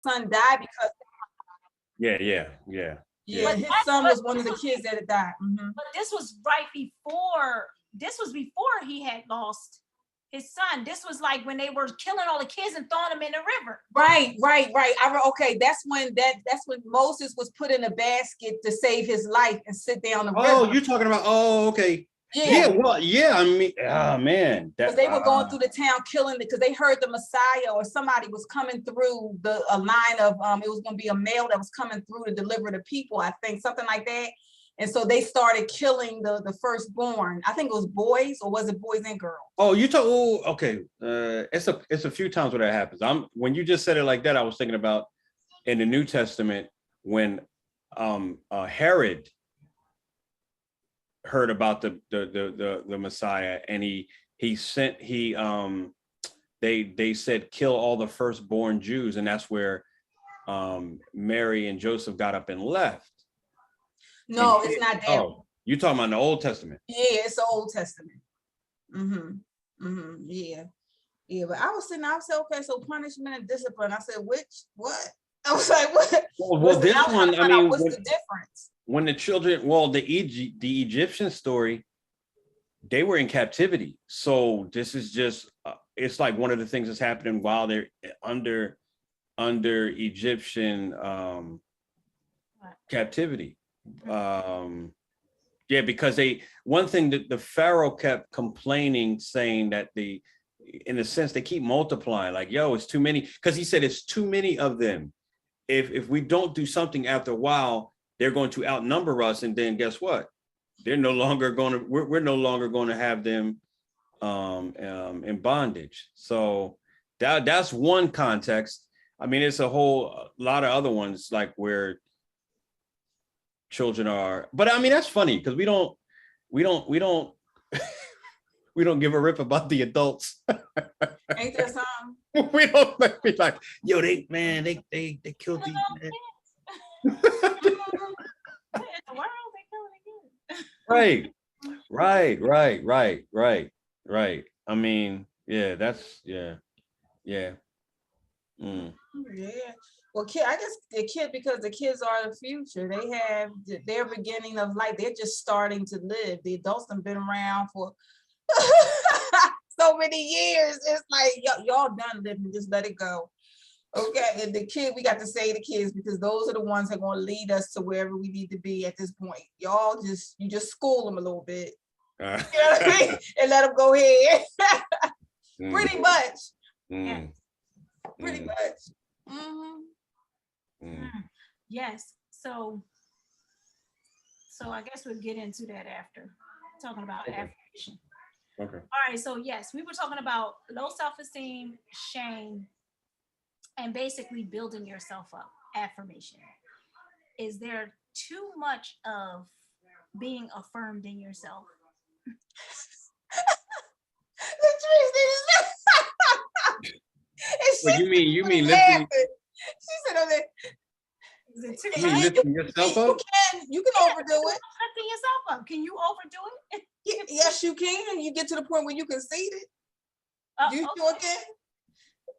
son died because But his son was one of the kids that had died. Mm-hmm. But this was before he had lost his son. This was like when they were killing all the kids and throwing them in the river. Right. Okay, that's when Moses was put in a basket to save his life and sit down the river. Oh, you're talking about, okay. Yeah, I mean, oh man. Because they were going through the town killing it because they heard the Messiah or somebody was coming through a line of, it was going to be a male that was coming through to deliver the people, I think, something like that. And so they started killing the firstborn. I think it was boys, or was it boys and girls? Oh, okay. It's a few times where that happens. When you just said it like that, I was thinking about in the New Testament when Herod heard about the Messiah, and they said kill all the firstborn Jews, and that's where Mary and Joseph got up and left. No, it's not that. Oh, you're talking about the Old Testament. Yeah, it's the Old Testament. Yeah. But I was sitting, I said, okay, so punishment and discipline. I said, what? I was like, what? Well, this one, I mean, what's the difference? When the children, the Egyptian story, they were in captivity. So this is just, it's like one of the things that's happening while they're under Egyptian captivity. Because one thing that the Pharaoh kept complaining, saying that in a sense, they keep multiplying, like, yo, it's too many, because he said it's too many of them. If we don't do something after a while, they're going to outnumber us, and then guess what? We're no longer going to have them in bondage. So that's one context. I mean, it's a lot of other ones, like where children are, but I mean, that's funny because we don't we don't give a rip about the adults. Ain't there some? We don't be like, yo, they killed these men. Right. I mean, yeah, that's yeah. Yeah. Well, I guess because the kids are the future. They have their beginning of life. They're just starting to live. The adults have been around for so many years. It's like y'all done living. Just let it go. Okay, and we got to say the kids, because those are the ones that are going to lead us to wherever we need to be at this point. You just school them a little bit. You know what I mean? And let them go ahead. Pretty much. Yeah. Pretty much. Yes. So I guess we'll get into that after talking about affirmation. Okay. All right. So yes, we were talking about low self-esteem, shame, and basically building yourself up. Affirmation. Is there too much of being affirmed in yourself? What you mean lifting? She said, "Okay." You mean lifting yourself up? You can overdo it. Lifting yourself up. Can you overdo it? Yes, you can. You get to the point where you concede it. Sure can.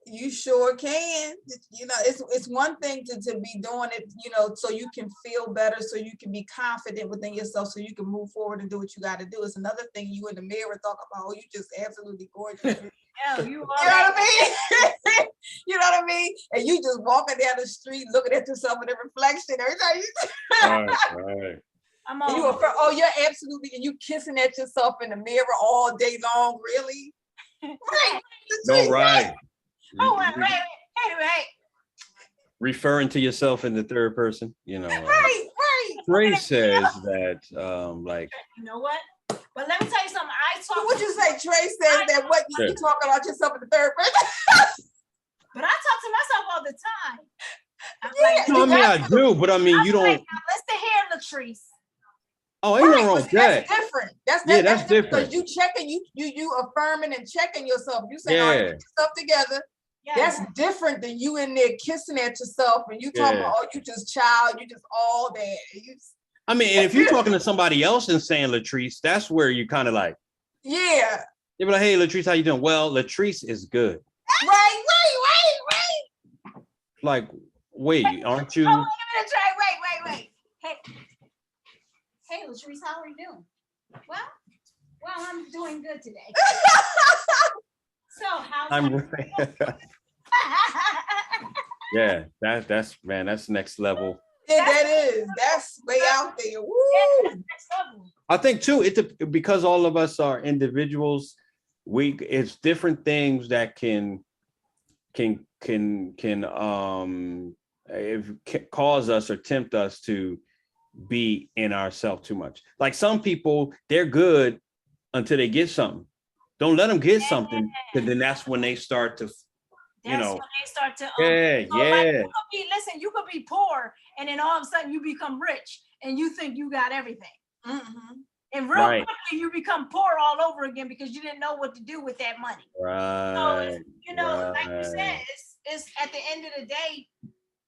You sure can. You know, it's one thing to be doing it, you know, so you can feel better, so you can be confident within yourself, so you can move forward and do what you got to do. It's another thing you in the mirror talk about, oh, you just absolutely gorgeous. Yeah, you know what I mean? You know what I mean? And you just walking down the street looking at yourself in the reflection every time you right. You're absolutely, and you kissing at yourself in the mirror all day long, really? Right. No, right. Oh, wait. Referring to yourself in the third person, you know. Right. Trey says that, like. You know what? But let me tell you something. What'd you say? Trey says that what you talk about yourself in the third person? But I talk to myself all the time. I do, but I mean, you don't. Let's hear Latrice. Oh, ain't no wrong with that. That's different. That's different. Because you checking, you affirming and checking yourself. You saying, all right, get yourself together. Yeah, that's different than you in there kissing at yourself and you talking about, oh, you just child, you just all that. I mean, and if you're talking to somebody else and saying Latrice, that's where you kind of like, yeah. They be like, hey, Latrice, how you doing? Well, Latrice is good. Right. Like, Wait, aren't Oh, you? wait a minute, Trey. Wait. Hey, Latrice, how are you doing? Well, I'm doing good today. So, how's I'm yeah, that's man, that's next level. Yeah, that's way out there. Woo! next level. I think too, because all of us are individuals, it's different things that can cause us or tempt us to be in ourselves too much. Like some people, they're good until they get something. Don't let them get something, because then that's when they start to, When they start to yeah. you could be poor and then all of a sudden you become rich and you think you got everything. Mm-hmm. And real quickly you become poor all over again because you didn't know what to do with that money. Right. So like you said, it's at the end of the day,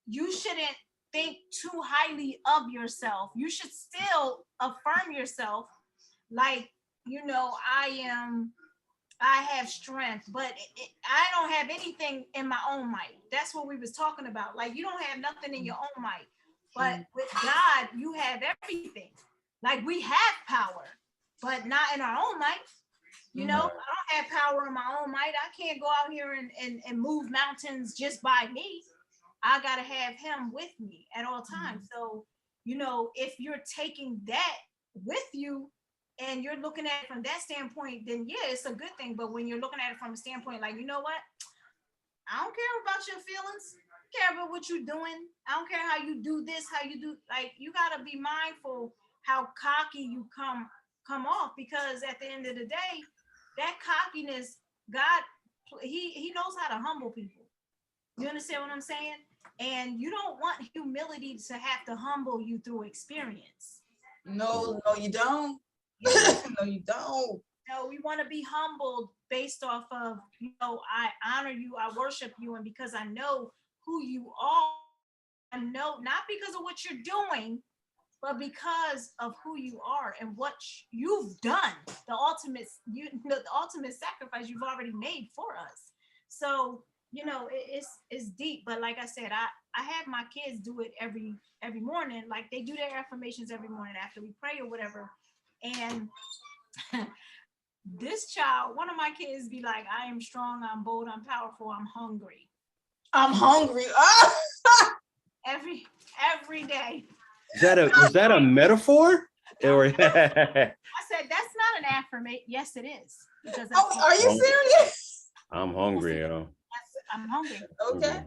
you shouldn't think too highly of yourself. You should still affirm yourself, like, I have strength, but I don't have anything in my own might. That's what we was talking about. Like, you don't have nothing in your own might, but with God, you have everything. Like, we have power, but not in our own might. I don't have power in my own might. I can't go out here and move mountains just by me. I got to have him with me at all times. So, if you're taking that with you, and you're looking at it from that standpoint, then yeah, it's a good thing. But when you're looking at it from a standpoint, like, you know what? I don't care about your feelings. I care about what you're doing. I don't care how you do this, how you do, like, you gotta be mindful how cocky you come off, because at the end of the day, that cockiness, God, he knows how to humble people. You understand what I'm saying? And you don't want humility to have to humble you through experience. No, you don't. No, you don't. No, we want to be humbled based off of, I honor you, I worship you, and because I know who you are, I know not because of what you're doing, but because of who you are and what you've done, the ultimate sacrifice you've already made for us. So, it's deep. But like I said, I have my kids do it every morning. Like, they do their affirmations every morning after we pray or whatever. And this child, one of my kids, be like, I am strong, I'm bold, I'm powerful, I'm hungry. I'm hungry. Every day. Was that a metaphor? Or I said, that's not an affirmation. Yes, it is. Because are you serious? I'm hungry, yo. I'm hungry. Okay.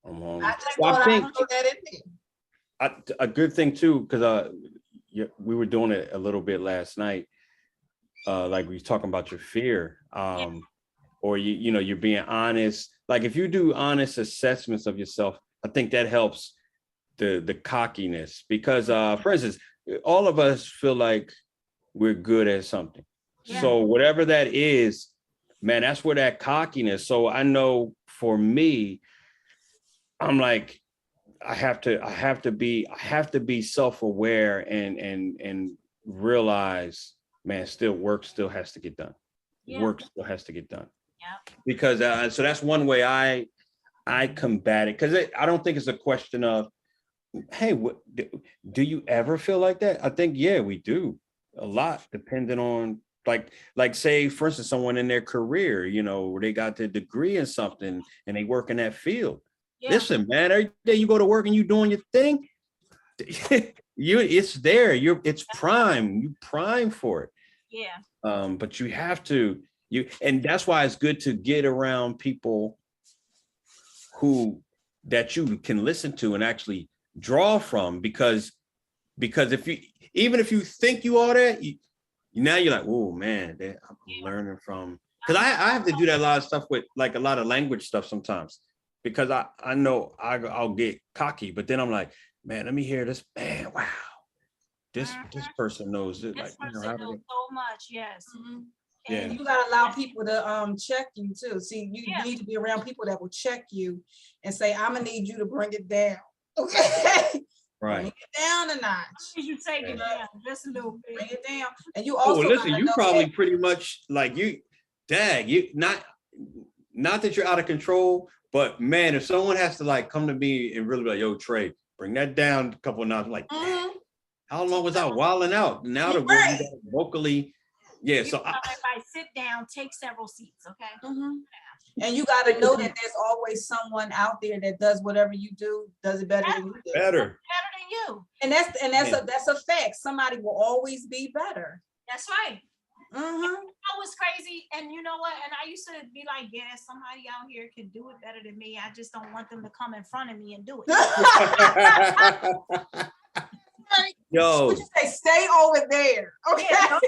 I'm hungry. I just thought I put that in there. A good thing too, because we were doing it a little bit last night. Like we was talking about your fear, or you're being honest. Like, if you do honest assessments of yourself, I think that helps the cockiness, because for instance, all of us feel like we're good at something. Yeah. So whatever that is, man, that's where that cockiness. So I know for me, I'm like, I have to be self-aware and realize, man, work still has to get done. Yeah. Work still has to get done. Yeah. Because so that's one way I combat it, because I don't think it's a question of, hey, do you ever feel like that? I think, yeah, we do a lot, depending on like say, for instance, someone in their career, they got their degree in something and they work in that field. Yeah. Listen, man, every day you go to work and you doing your thing, it's there. It's prime. You prime for it. Yeah. But you have to, and that's why it's good to get around people that you can listen to and actually draw from, because if you think you are that, now you're like, oh man, I'm learning from, because I have to do that a lot of stuff with, like, a lot of language stuff sometimes, because I know I'll get cocky, but then I'm like, man, let me hear this, man, wow, this person knows it. This person knows so much, yes. Mm-hmm. And you gotta allow people to check you too. See, you need to be around people that will check you and say, I'm gonna need you to bring it down. Okay. Right. Bring it down a notch. You take it down just a little bit. Bring it down. And you also listen, you probably pretty much like not that you're out of control, But man, if someone has to like come to me and really be like, yo, Trey, bring that down a couple of notches, I'm like, how long was I wilding out? Now the Right. vocally, yeah. So if I sit down, take several seats, okay? And you got to know that there's always someone out there that does whatever you do, does it better than you do. better than you. And that's a fact. Somebody will always be better. That's right. Mm-hmm. That was crazy. And you know what? And I used to be like, yeah, somebody out here can do it better than me. I just don't want them to come in front of me and do it. Yo, say, stay over there. Okay. Yeah,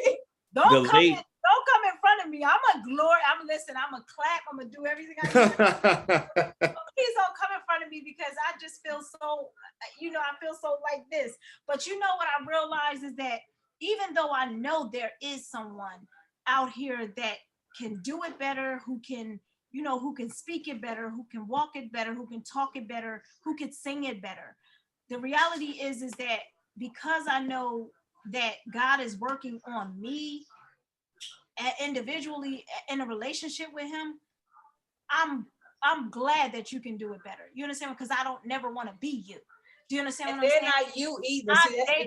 don't come in front of me. I'm gonna clap, I'm gonna do everything I can. Please don't come in front of me because I just feel so, I feel so like this. But you know what I realize is that even though I know there is someone out here that can do it better, who can speak it better, who can walk it better, who can talk it better, who can sing it better. The reality is that because I know that God is working on me individually in a relationship with him, I'm glad that you can do it better. You understand? Because I don't never want to be you. Do you understand what I'm saying? They're not you either.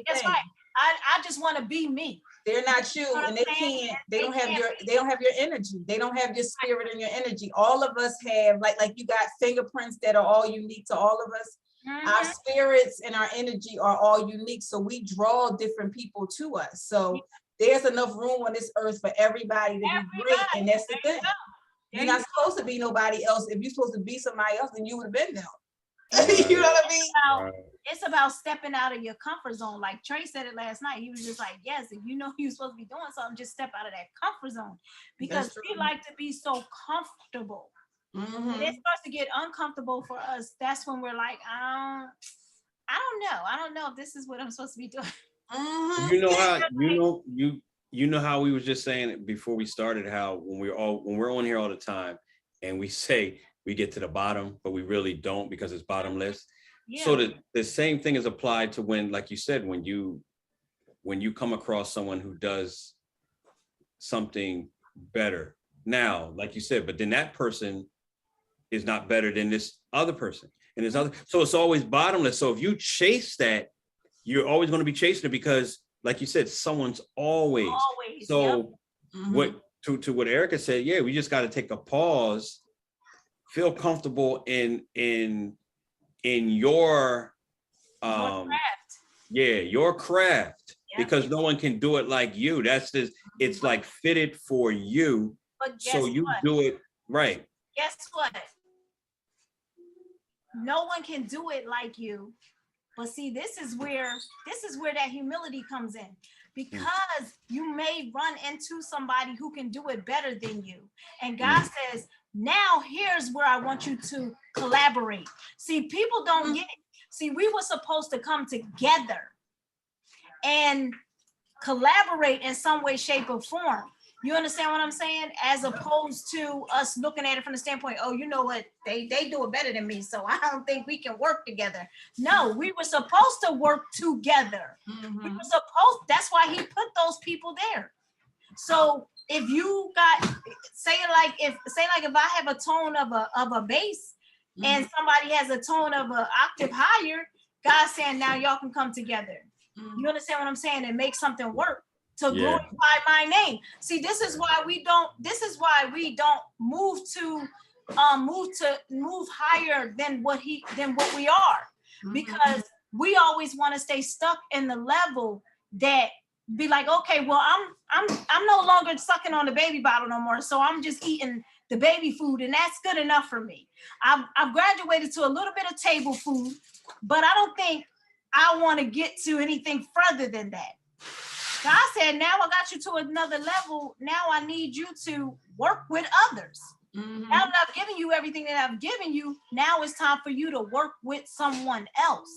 That's right. I just want to be me. They're not you, and they can't. They don't have your energy. They don't have your spirit and your energy. All of us have like you got fingerprints that are all unique to all of us. Our spirits and our energy are all unique, so we draw different people to us. So there's enough room on this earth for everybody to be great, and that's the thing. You're not supposed to be nobody else. If you're supposed to be somebody else, then you would have been them. You know what I mean? It's about stepping out of your comfort zone. Like Trey said it last night. He was just like, yes, if you know you're supposed to be doing something, just step out of that comfort zone. Because we like to be so comfortable. Mm-hmm. When it starts to get uncomfortable for us, that's when we're like, I don't know if this is what I'm supposed to be doing. Mm-hmm. You know how we was just saying it before we started, how when we're on here all the time and we say we get to the bottom, but we really don't because it's bottomless. Yeah. So the same thing is applied to when, like you said, when you come across someone who does something better. Now, like you said, but then that person is not better than this other person. And there's other, so it's always bottomless. So if you chase that, you're always going to be chasing it because, like you said, someone's always. So what to what Erica said, yeah, we just got to take a pause, feel comfortable in your craft. Yeah, your craft, because no one can do it like you. That's just, it's like fitted for you. But so you do it right. Guess what? No one can do it like you. But see, this is where that humility comes in, because you may run into somebody who can do it better than you. And God says, now here's where I want you to collaborate. See, people don't get it. See, we were supposed to come together and collaborate in some way, shape, or form. You understand what I'm saying? As opposed to us looking at it from the standpoint, oh, you know what? They do it better than me, so I don't think we can work together. No, we were supposed to work together. We were supposed, that's why he put those people there. So if you got, say like if I have a tone of a bass and somebody has a tone of an octave higher, God's saying now y'all can come together. You understand what I'm saying? And make something work to glorify my name. See, this is why we don't move higher than what we are, because we always want to stay stuck in the level that be like, okay, well, I'm no longer sucking on the baby bottle no more, so I'm just eating the baby food, and that's good enough for me. I've graduated to a little bit of table food, but I don't think I want to get to anything further than that. God said, now I got you to another level. Now I need you to work with others. Now that I've given you everything that I've given you, now it's time for you to work with someone else.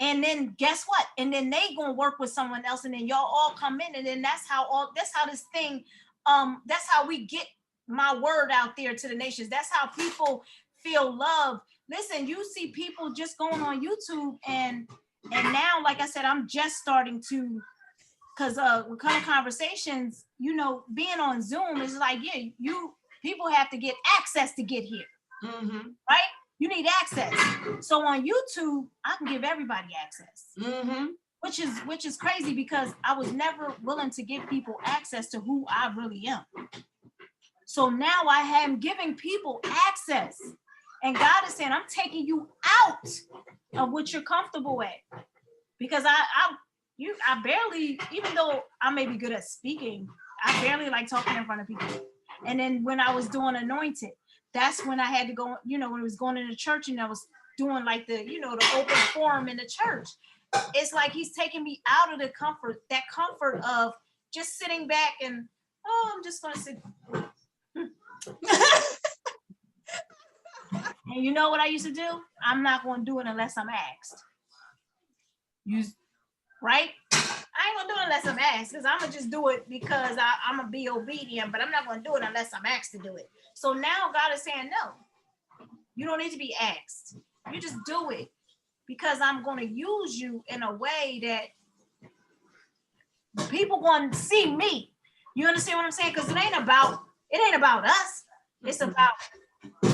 And then guess what? And then they gonna work with someone else, and then y'all all come in, and then that's how this thing, that's how we get my word out there to the nations. That's how people feel love. Listen, you see people just going on YouTube, and now, like I said, I'm just starting to, because with kind of conversations, being on Zoom is like, people have to get access to get here. Mm-hmm. right? You need access. So on YouTube, I can give everybody access. Mm-hmm. Which is crazy because I was never willing to give people access to who I really am. So now I am giving people access. And God is saying, I'm taking you out of what you're comfortable at. Because I barely, even though I may be good at speaking, I barely like talking in front of people. And then when I was doing Anointed, that's when I had to go, when I was going into church and I was doing like the open forum in the church. It's like he's taking me out of that comfort of just sitting back and, I'm just going to sit. And you know what I used to do? I'm not going to do it unless I'm asked. Right? I ain't going to do it unless I'm asked, because I'm going to just do it because I'm going to be obedient, but I'm not going to do it unless I'm asked to do it. So now God is saying, no, you don't need to be asked. You just do it. Because I'm going to use you in a way that people going to see me. You understand what I'm saying? Because it ain't about us. It's about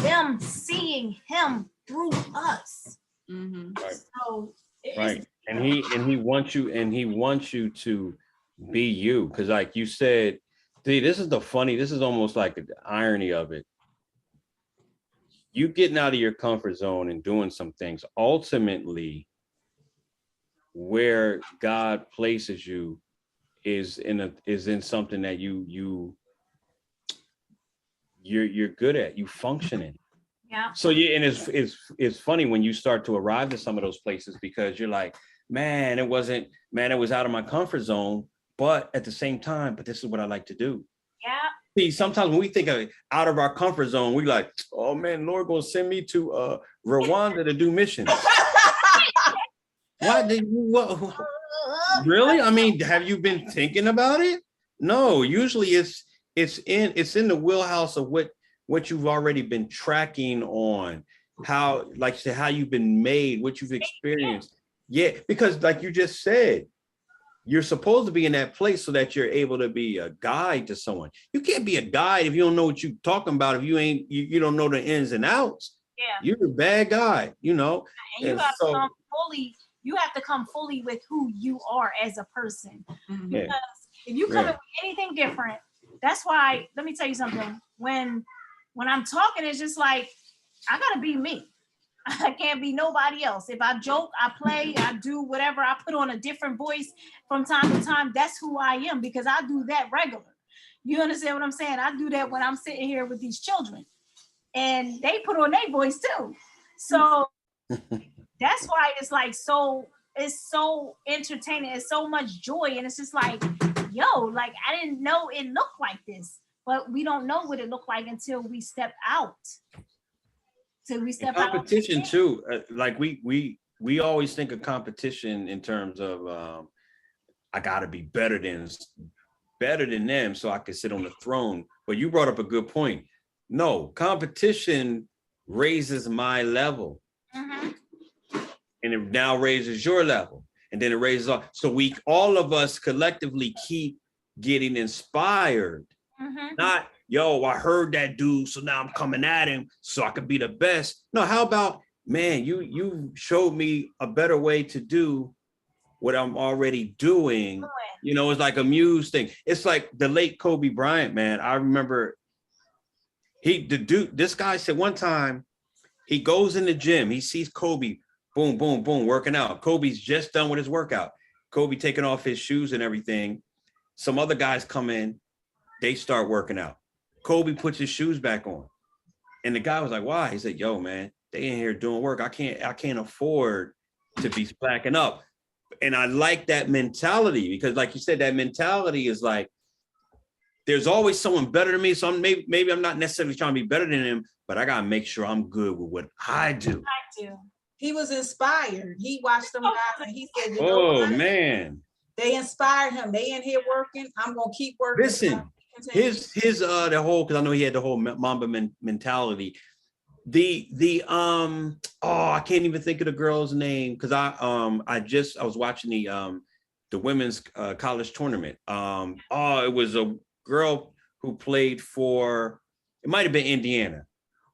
them seeing him through us. Mm-hmm. Right. So Right. And he wants you to be you. Because like you said, this is almost like the irony of it. You getting out of your comfort zone and doing some things, ultimately where God places you is in something that you're good at, you function in. yeah. So yeah, and it's funny when you start to arrive to some of those places, because you're like, it was out of my comfort zone, but at the same time, but this is what I like to do. Yeah. See, sometimes when we think of out of our comfort zone, we like, oh man, Lord gonna send me to Rwanda to do missions. Why did you? What? Really? I mean, have you been thinking about it? No. Usually, it's in the wheelhouse of what you've already been tracking on. How, like you said, how you've been made, what you've experienced. Yeah, because like you just said, you're supposed to be in that place so that you're able to be a guide to someone. You can't be a guide if you don't know what you're talking about. If you don't know the ins and outs. Yeah. You're a bad guy, And you have to come fully. You have to come fully with who you are as a person. Mm-hmm. Because if you come in with anything different, that's why. Let me tell you something. When I'm talking, it's just like I gotta be me. I can't be nobody else. If I joke, I play, I do whatever, I put on a different voice from time to time. That's who I am, because I do that regular. You understand what I'm saying? I do that when I'm sitting here with these children, and they put on their voice too. So that's why it's like it's so entertaining. It's so much joy, and it's just like, like I didn't know it looked like this, but we don't know what it looked like until we step out. Competition too. Like we always think of competition in terms of I gotta be better than them so I can sit on the throne. But you brought up a good point. No, competition raises my level. Mm-hmm. And it now raises your level. And then it raises so all of us collectively keep getting inspired. Mm-hmm. Not, I heard that dude, so now I'm coming at him so I could be the best. No, how about, man, you showed me a better way to do what I'm already doing. It's like a muse thing. It's like the late Kobe Bryant, man. I remember this guy said one time, he goes in the gym, he sees Kobe, boom, boom, boom, working out. Kobe's just done with his workout. Kobe taking off his shoes and everything. Some other guys come in, they start working out. Kobe puts his shoes back on. And the guy was like, why? He said, yo, man, they in here doing work. I can't afford to be slacking up. And I like that mentality, because like you said, that mentality is like, there's always someone better than me. So maybe I'm not necessarily trying to be better than him, but I got to make sure I'm good with what I do. He was inspired. He watched them guys and he said, man, they inspired him. They in here working. I'm going to keep working. Listen, his the whole, because I know he had the whole Mamba mentality. I can't even think of the girl's name, because I was watching the women's college tournament. It was a girl who played for, it might have been Indiana,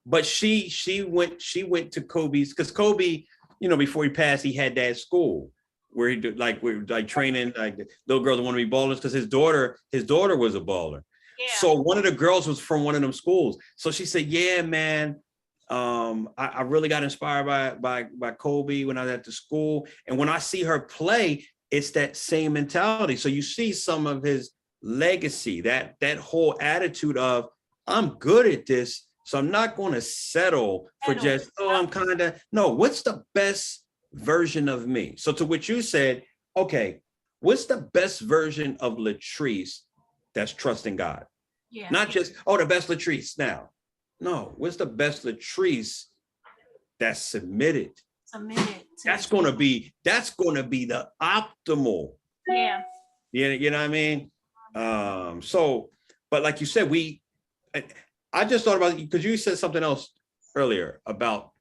but she went to Kobe's, because Kobe, you know, before he passed, he had that school where he did we're training like little girls that want to be ballers, because his daughter was a baller. Yeah. So one of the girls was from one of them schools. So she said, yeah, man, I really got inspired by Kobe when I was at the school. And when I see her play, it's that same mentality. So you see some of his legacy, that whole attitude of, I'm good at this, so I'm not going to settle for just, I'm kind of, no, what's the best version of me? So to what you said, okay, what's the best version of Latrice that's trusting God? Yeah. Not just, the best Latrice now. No, what's the best Latrice that's submitted? That's going to be the optimal. Yeah. You know what I mean? So, but like you said, I just thought about it because you said something else earlier about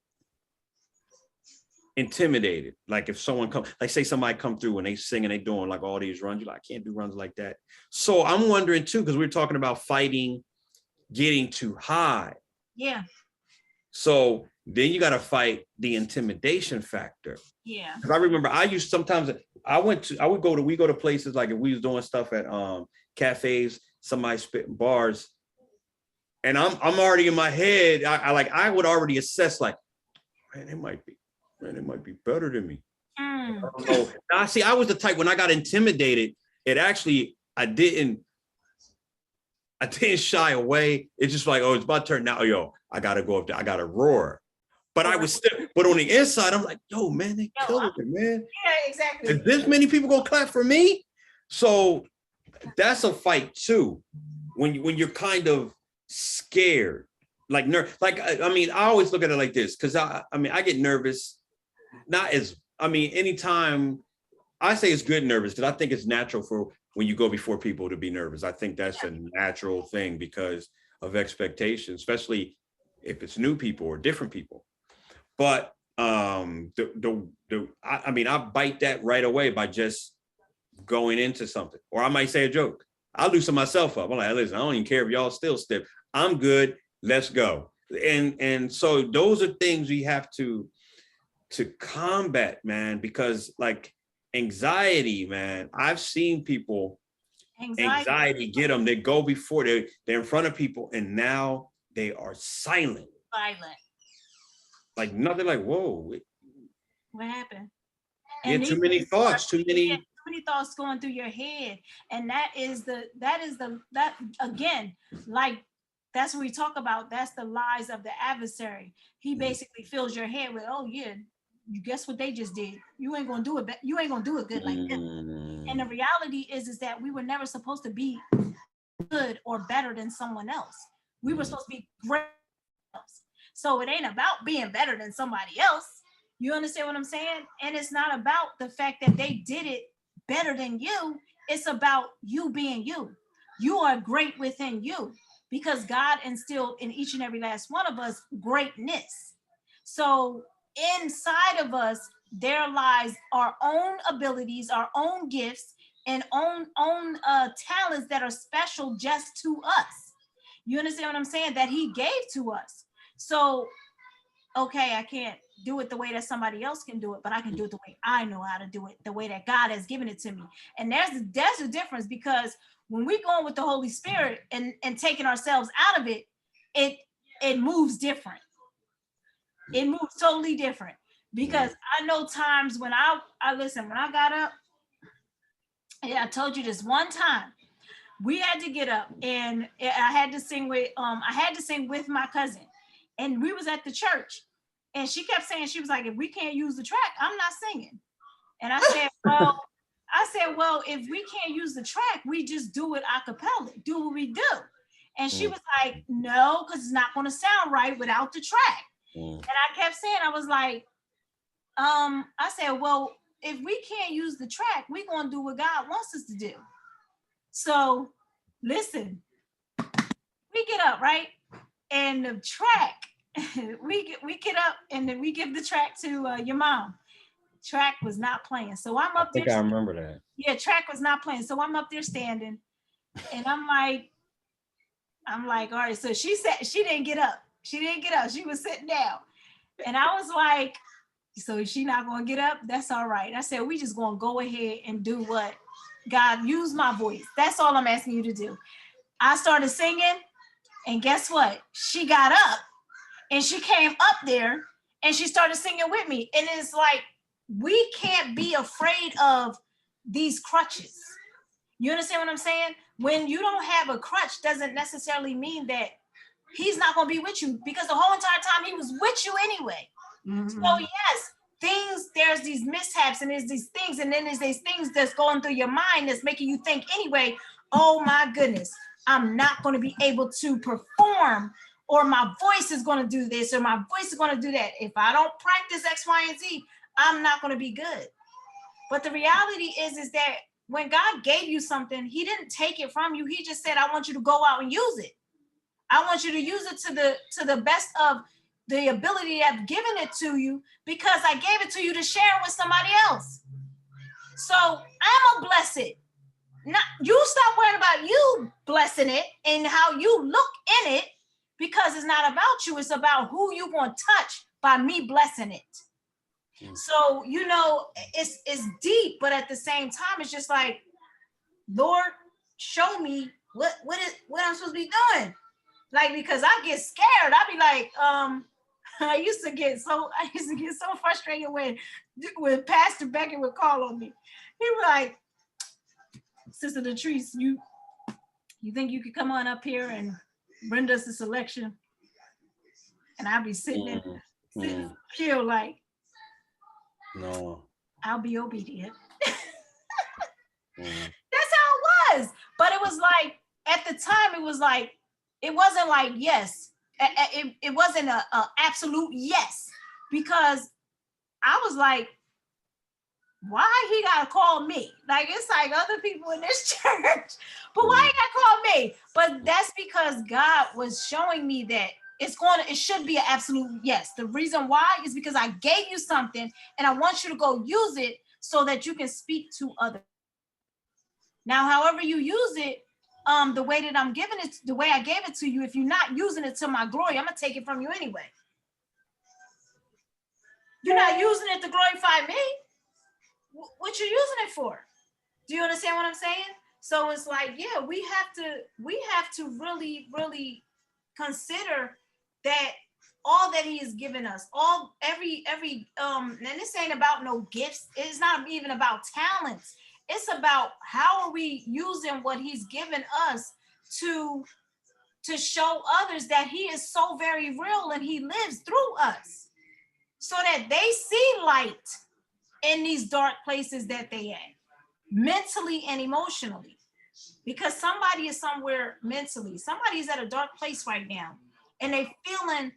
intimidated. Like if someone say somebody come through and they sing and they doing like all these runs, you're like, I can't do runs like that. So I'm wondering too, because we're talking about fighting, getting too high. Yeah. So then you got to fight the intimidation factor. Yeah. Because I remember we go to places like if we was doing stuff at cafes, somebody spitting bars, and I'm already in my head. I would already assess like, man, it might be better than me. So now see, I was the type when I got intimidated, I didn't shy away. It's just like, it's my turn now. Yo, I gotta go up there. I gotta roar. But I was still, but on the inside, I'm like, yo, man, they killing it, man. Yeah, exactly. Is this many people gonna clap for me? So that's a fight too. When you're kind of scared, I always look at it like this, because I get nervous. Anytime I say it's good nervous, because I think it's natural for when you go before people to be nervous. I think that's a natural thing because of expectations, especially if it's new people or different people. But I bite that right away by just going into something, or I might say a joke. I'll loosen myself up. I'm like, listen, I don't even care if y'all still stiff. I'm good. Let's go. And so those are things we have to combat, man, because like anxiety, man, I've seen people anxiety get them. They go before they're in front of people, and now they are silent. Like nothing. Like, whoa, what happened? Yeah, too many thoughts, too many thoughts going through your head, and that again, like that's what we talk about. That's the lies of the adversary. He basically fills your head with, oh yeah, you guess what they just did? You ain't gonna do it. You ain't gonna do it good like them. And the reality is that we were never supposed to be good or better than someone else. We were supposed to be great. So it ain't about being better than somebody else. You understand what I'm saying? And it's not about the fact that they did it better than you. It's about you being you. You are great within you because God instilled in each and every last one of us greatness. So inside of us, there lies our own abilities, our own gifts, and own talents that are special just to us. You understand what I'm saying? That he gave to us. So, okay, I can't do it the way that somebody else can do it, but I can do it the way I know how to do it, the way that God has given it to me. And there's a difference, because when we go with the Holy Spirit and taking ourselves out of it, it moves different. It moves totally different, because I know times when I listen, when I got up, and I told you this one time, we had to get up and I had to sing with my cousin, and we was at the church, and she kept saying, she was like, if we can't use the track, I'm not singing. And I said, well, if we can't use the track, we just do it a cappella, do what we do. And she was like, no, because it's not going to sound right without the track. And I kept saying, I was like, I said, well, if we can't use the track, we're going to do what God wants us to do. So listen, we get up, right? And the track, we get up and then we give the track to your mom. Track was not playing. So I'm up there. I think I remember that. Yeah, track was not playing. So I'm up there standing, and I'm like, all right. So she said she didn't get up. She didn't get up. She was sitting down. And I was like, so is she not going to get up? That's all right. I said, we just going to go ahead and do what God, use my voice. That's all I'm asking you to do. I started singing, and guess what? She got up and she came up there and she started singing with me. And it's like, we can't be afraid of these crutches. You understand what I'm saying? When you don't have a crutch doesn't necessarily mean that he's not going to be with you, because the whole entire time he was with you anyway. So yes, there's these mishaps and there's these things, and then there's these things that's going through your mind that's making you think anyway, oh my goodness, I'm not going to be able to perform, or my voice is going to do this, or my voice is going to do that. If I don't practice X, Y, and Z, I'm not going to be good. But the reality is that when God gave you something, he didn't take it from you. He just said, I want you to go out and use it. I want you to use it to the best of the ability I've given it to you, because I gave it to you to share it with somebody else. So I'm a blessed. Not you. Stop worrying about you blessing it and how you look in it, because it's not about you. It's about who you going to touch by me blessing it. So, you know, it's deep, but at the same time, it's just like, Lord, show me what I'm supposed to be doing. Like, because I get scared. I be like, I used to get so frustrated when Pastor Beckett would call on me. He was like, Sister Latrice, you think you could come on up here and render us a selection? And I'll be sitting chill like, no, I'll be obedient. That's how it was. But it was like, at the time, it wasn't like yes. It wasn't a absolute yes, because I was like, why he gotta call me? Like, it's like other people in this church, but why he gotta call me? But that's because God was showing me that it should be an absolute yes. The reason why is because I gave you something and I want you to go use it so that you can speak to others. Now, however you use it, the way that I'm giving it, the way I gave it to you, if you're not using it to my glory, I'm gonna take it from you anyway. You're not using it to glorify me. What you using it for? Do you understand what I'm saying? So it's like, yeah, we have to really, really consider that all that he has given us, every and this ain't about no gifts. It's not even about talents. It's about how are we using what he's given us to show others that he is so very real and he lives through us, so that they see light in these dark places that they at, mentally and emotionally. Because somebody is somewhere mentally, somebody's at a dark place right now, and they feeling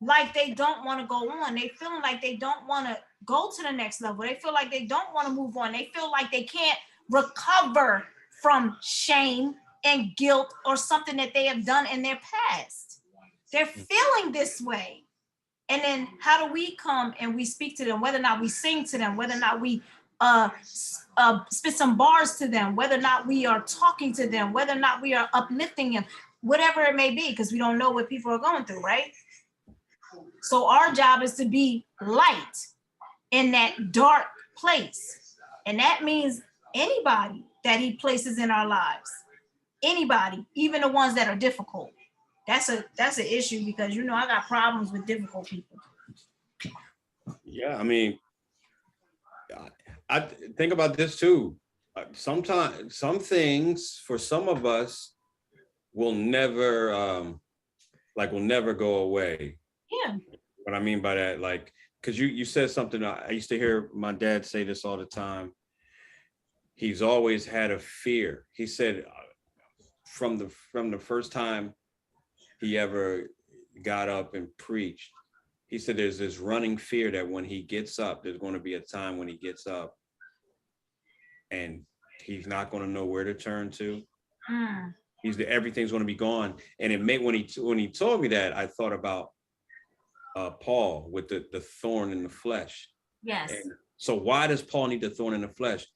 like they don't want to go on. They feeling like they don't want to go to the next level. They feel like they don't want to move on. They feel like they can't recover from shame and guilt or something that they have done in their past. They're feeling this way. And then how do we come and we speak to them, whether or not we sing to them, whether or not we spit some bars to them, whether or not we are talking to them, whether or not we are uplifting them, whatever it may be, because we don't know what people are going through, right? So our job is to be light in that dark place. And that means anybody that he places in our lives, anybody, even the ones that are difficult. That's an issue, because, you know, I got problems with difficult people. Yeah, I mean, I think about this too. Sometimes some things for some of us will never go away. Yeah. What I mean by that, like, because you said something, I used to hear my dad say this all the time. He's always had a fear. He said from the first time he ever got up and preached, he said there's this running fear that when he gets up, there's going to be a time when he gets up and he's not going to know where to turn to. Everything's going to be gone. And it made, when he told me that, I thought about Paul with the thorn in the flesh. Yes. And so why does Paul need the thorn in the flesh?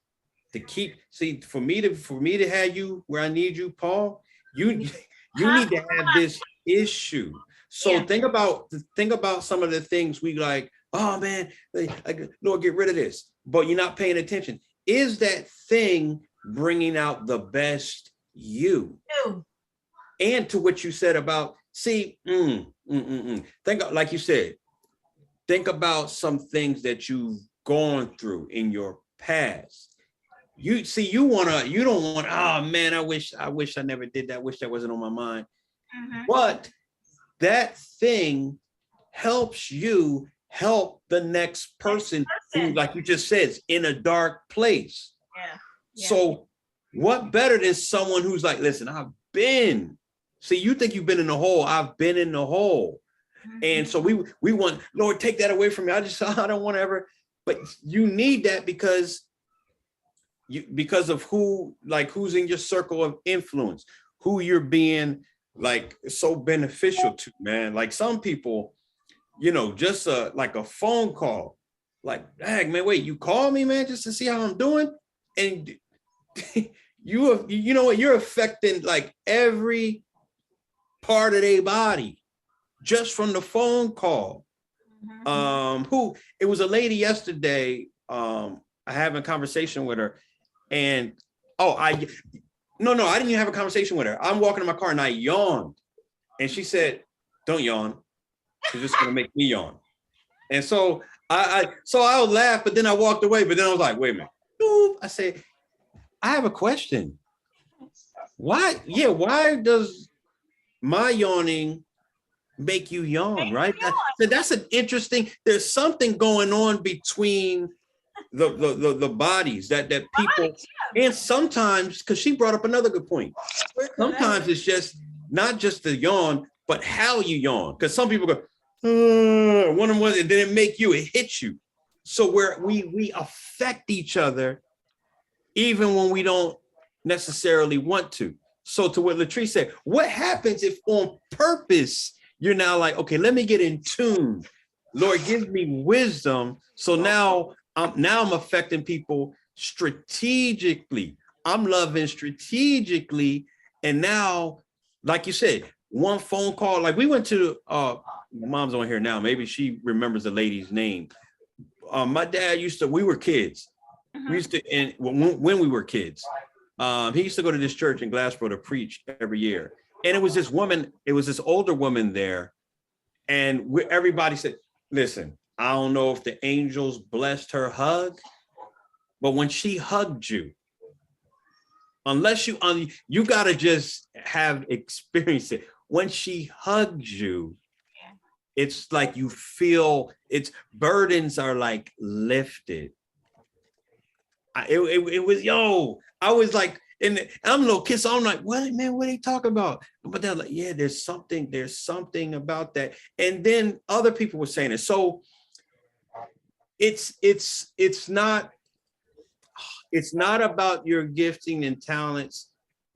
For me to have you where I need you, Paul, you need to have this issue So Yeah. think about some of the things we like, oh man, like, Lord, get rid of this, but you're not paying attention. Is that thing bringing out the best you? Ew. And to what you said about, see, think, like you said, think about some things that you've gone through in your past. You don't want, oh man, I wish I never did that. I wish that wasn't on my mind. Mhm. But that thing helps you help the next person who, like you just said, is in a dark place. Yeah. Yeah. So what better than someone who's like, listen, see, you think you've been in the hole, I've been in the hole. And so we want, Lord, take that away from me. I don't want to ever, but you need that because of who's in your circle of influence, who you're being like so beneficial to, man. Like some people, just like a phone call, like, dang, man, wait, you call me, man, just to see how I'm doing? And you know what, you're affecting like every part of their body just from the phone call. It was a lady yesterday, I having a conversation with her, and I didn't even have a conversation with her. I'm walking in my car and I yawned, and she said, don't yawn, you're just gonna make me yawn. And so I would laugh, but then I walked away, but then I was like, wait a minute. I said, I have a question. Why does my yawning make you yawn, right? So that's an interesting, there's something going on between the bodies that people, and sometimes, because she brought up another good point, sometimes it's just not just the yawn, but how you yawn. Because some people go, one of them, and then it hits you. So we affect each other even when we don't necessarily want to. So to what Latrice said, what happens if on purpose you're now like, okay, let me get in tune. Lord, give me wisdom. So now I'm affecting people strategically. I'm loving strategically. And now, like you said, one phone call, like we went to, mom's on here now, maybe she remembers the lady's name. My dad we were kids. We used to, and when we were kids, he used to go to this church in Glassboro to preach every year. And it was this older woman there. And everybody said, listen, I don't know if the angels blessed her hug, but when she hugged you, unless you got to just have experienced it. When she hugs you, it's like you feel its burdens are like lifted. It was, I was like, and I'm a little kid, so I'm like, what, man, what are they talking about? But they're like, yeah, there's something about that. And then other people were saying it. So it's not about your gifting and talents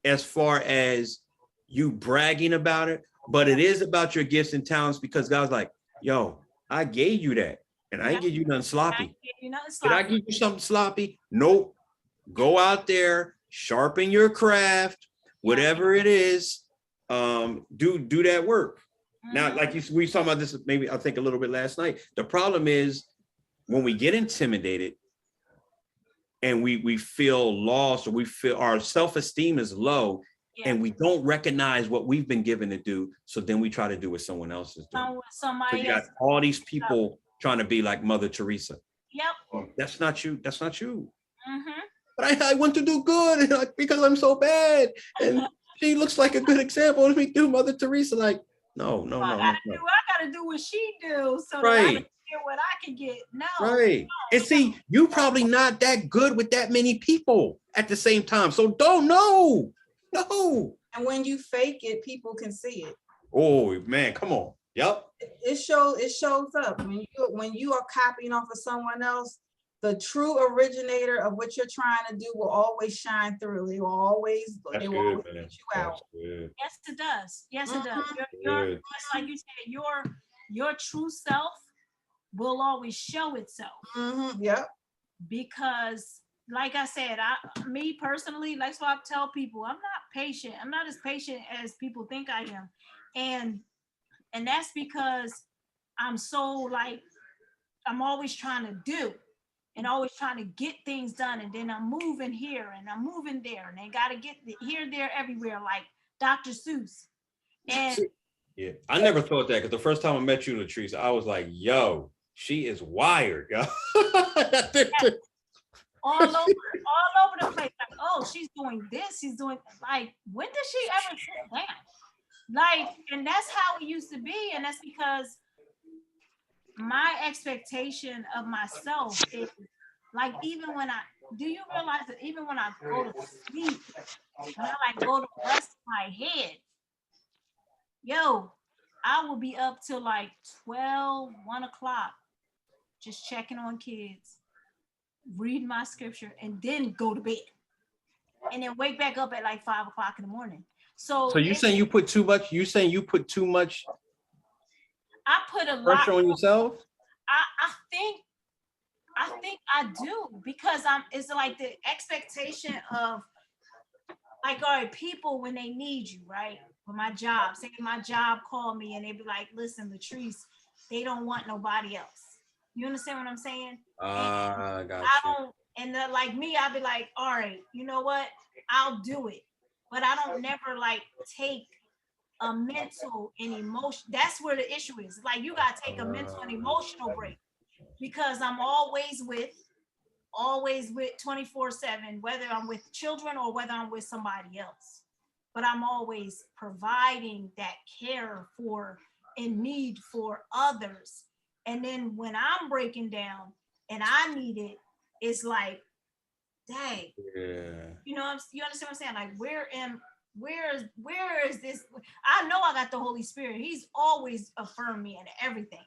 as far as you bragging about it, but it is about your gifts and talents, because God's like, yo, I gave you that. And I ain't give you nothing sloppy. Did I give you something sloppy? Nope. Go out there, sharpen your craft, whatever it is, do that work. Now, like we were talking about this, maybe I think a little bit last night. The problem is when we get intimidated and we feel lost, or we feel our self-esteem is low, and we don't recognize what we've been given to do. So then we try to do what someone else is doing. So you got all these people trying to be like Mother Teresa. Yep. That's not you. That's not you. But I want to do good because I'm so bad. And she looks like a good example. Let me do Mother Teresa. Like, no. I gotta do what she do so that I can get what I can get. No. Right. And see, you probably not that good with that many people at the same time. So don't know. No. And when you fake it, people can see it. Oh man, come on. Yep. It shows up when you are copying off of someone else. The true originator of what you're trying to do will always shine through. They will always get you out. Yes, it does. Yes, it does. Just like you said, your true self will always show itself. Yep. Because, like I said, me personally, that's why I tell people, I'm not patient. I'm not as patient as people think I am. And And that's because I'm so like, I'm always trying to do and always trying to get things done. And then I'm moving here and I'm moving there and they got to get here, there, everywhere, like Dr. Seuss. And yeah, I never thought that because the first time I met you, Latrice, I was like, yo, she is wired, yo. all over the place. Like, oh, she's doing this. She's doing like, when did she ever sit down? Like, and that's how it used to be. And that's because my expectation of myself is like, even when do you realize that even when I go to sleep, when I like go to rest my head, yo, I will be up till like 12, 1 o'clock, just checking on kids, read my scripture, and then go to bed. And then wake back up at like 5 o'clock in the morning. So you saying you put too much? You saying you put too much? I put a lot pressure on yourself. I think I do, because it's like the expectation of like, all right, people when they need you, right? For my job, say my job called me and they be like, listen, Latrice, they don't want nobody else. You understand what I'm saying? Got I you. don't, and like me, I'll be like, all right, you know what? I'll do it. But I don't never like take a mental and emotion. That's where the issue is. Like, you gotta take a mental and emotional break, because I'm always with 24/7, whether I'm with children or whether I'm with somebody else. But I'm always providing that care for and need for others. And then when I'm breaking down and I need it, it's like, dang, you know, you understand what I'm saying? Like, where is this? I know I got the Holy Spirit. He's always affirmed me in everything.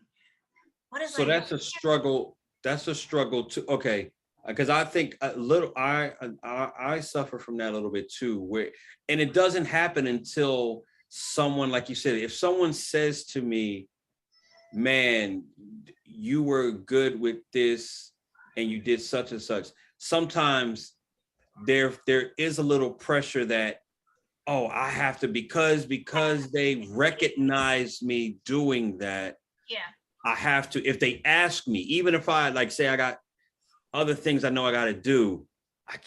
But it's so like, that's a struggle. That's a struggle too. Okay, because I think a little, I suffer from that a little bit too. Where, and it doesn't happen until someone, like you said, if someone says to me, "Man, you were good with this, and you did such and such." Sometimes there is a little pressure that, oh, I have to, because they recognize me doing that. yeah. I have to, if they ask me, even if I like say I got other things I know I got to do, I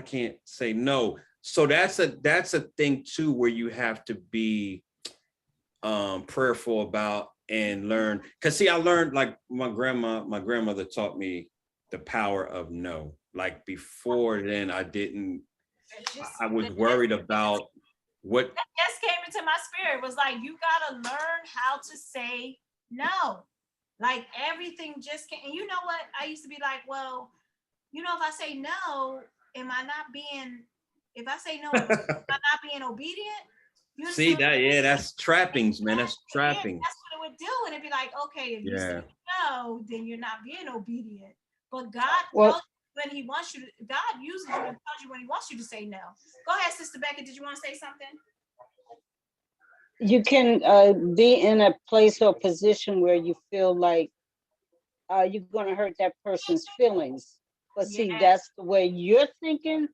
can't say no. So that's a thing too, where you have to be prayerful about and learn. Because see, I learned, like my grandmother taught me the power of no. Like before then, I didn't. I was worried about what. That just came into my spirit. Was like, you gotta learn how to say no. Like, everything just can't. And you know what? I used to be like, well, you know, if I say no, am I not being? If I say no, am I not being obedient? You See that? Yeah, that's trappings, man. That's trappings. Yeah, that's what it would do. And it'd be like, okay, if you say no, then you're not being obedient. But God tells you when He wants you to. God uses you and tells you when He wants you to say no. Go ahead, Sister Becca. Did you want to say something? You can be in a place or position where you feel like you're going to hurt that person's feelings. But see, that's the way you're thinking.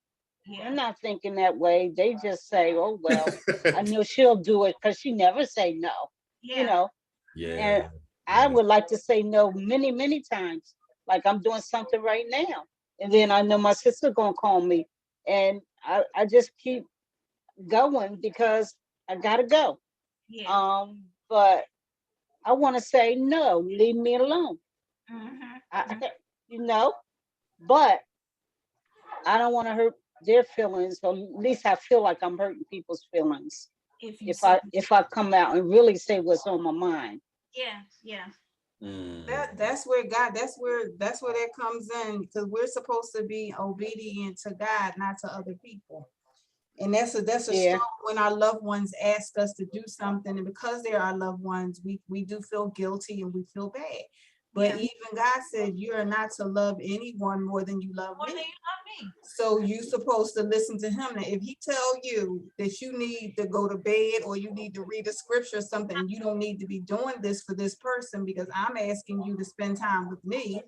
They're not thinking that way. They just say, oh, well, I know she'll do it because she never say no. You know? Yeah. And I would like to say no many, many times. Like, I'm doing something right now. And then I know my sister going to call me. And I just keep going because I got to go. Yeah. But I want to say no, leave me alone. You know, but I don't want to hurt their feelings, or at least I feel like I'm hurting people's feelings if I come out and really say what's on my mind. Yeah. That's where that comes in, because we're supposed to be obedient to God, not to other people. And that's a struggle when our loved ones ask us to do something, and because they're our loved ones, we do feel guilty and we feel bad. But even God said, you are not to love anyone more than you love me. So you're supposed to listen to Him. And if He tell you that you need to go to bed or you need to read a scripture or something, you don't need to be doing this for this person because I'm asking you to spend time with me.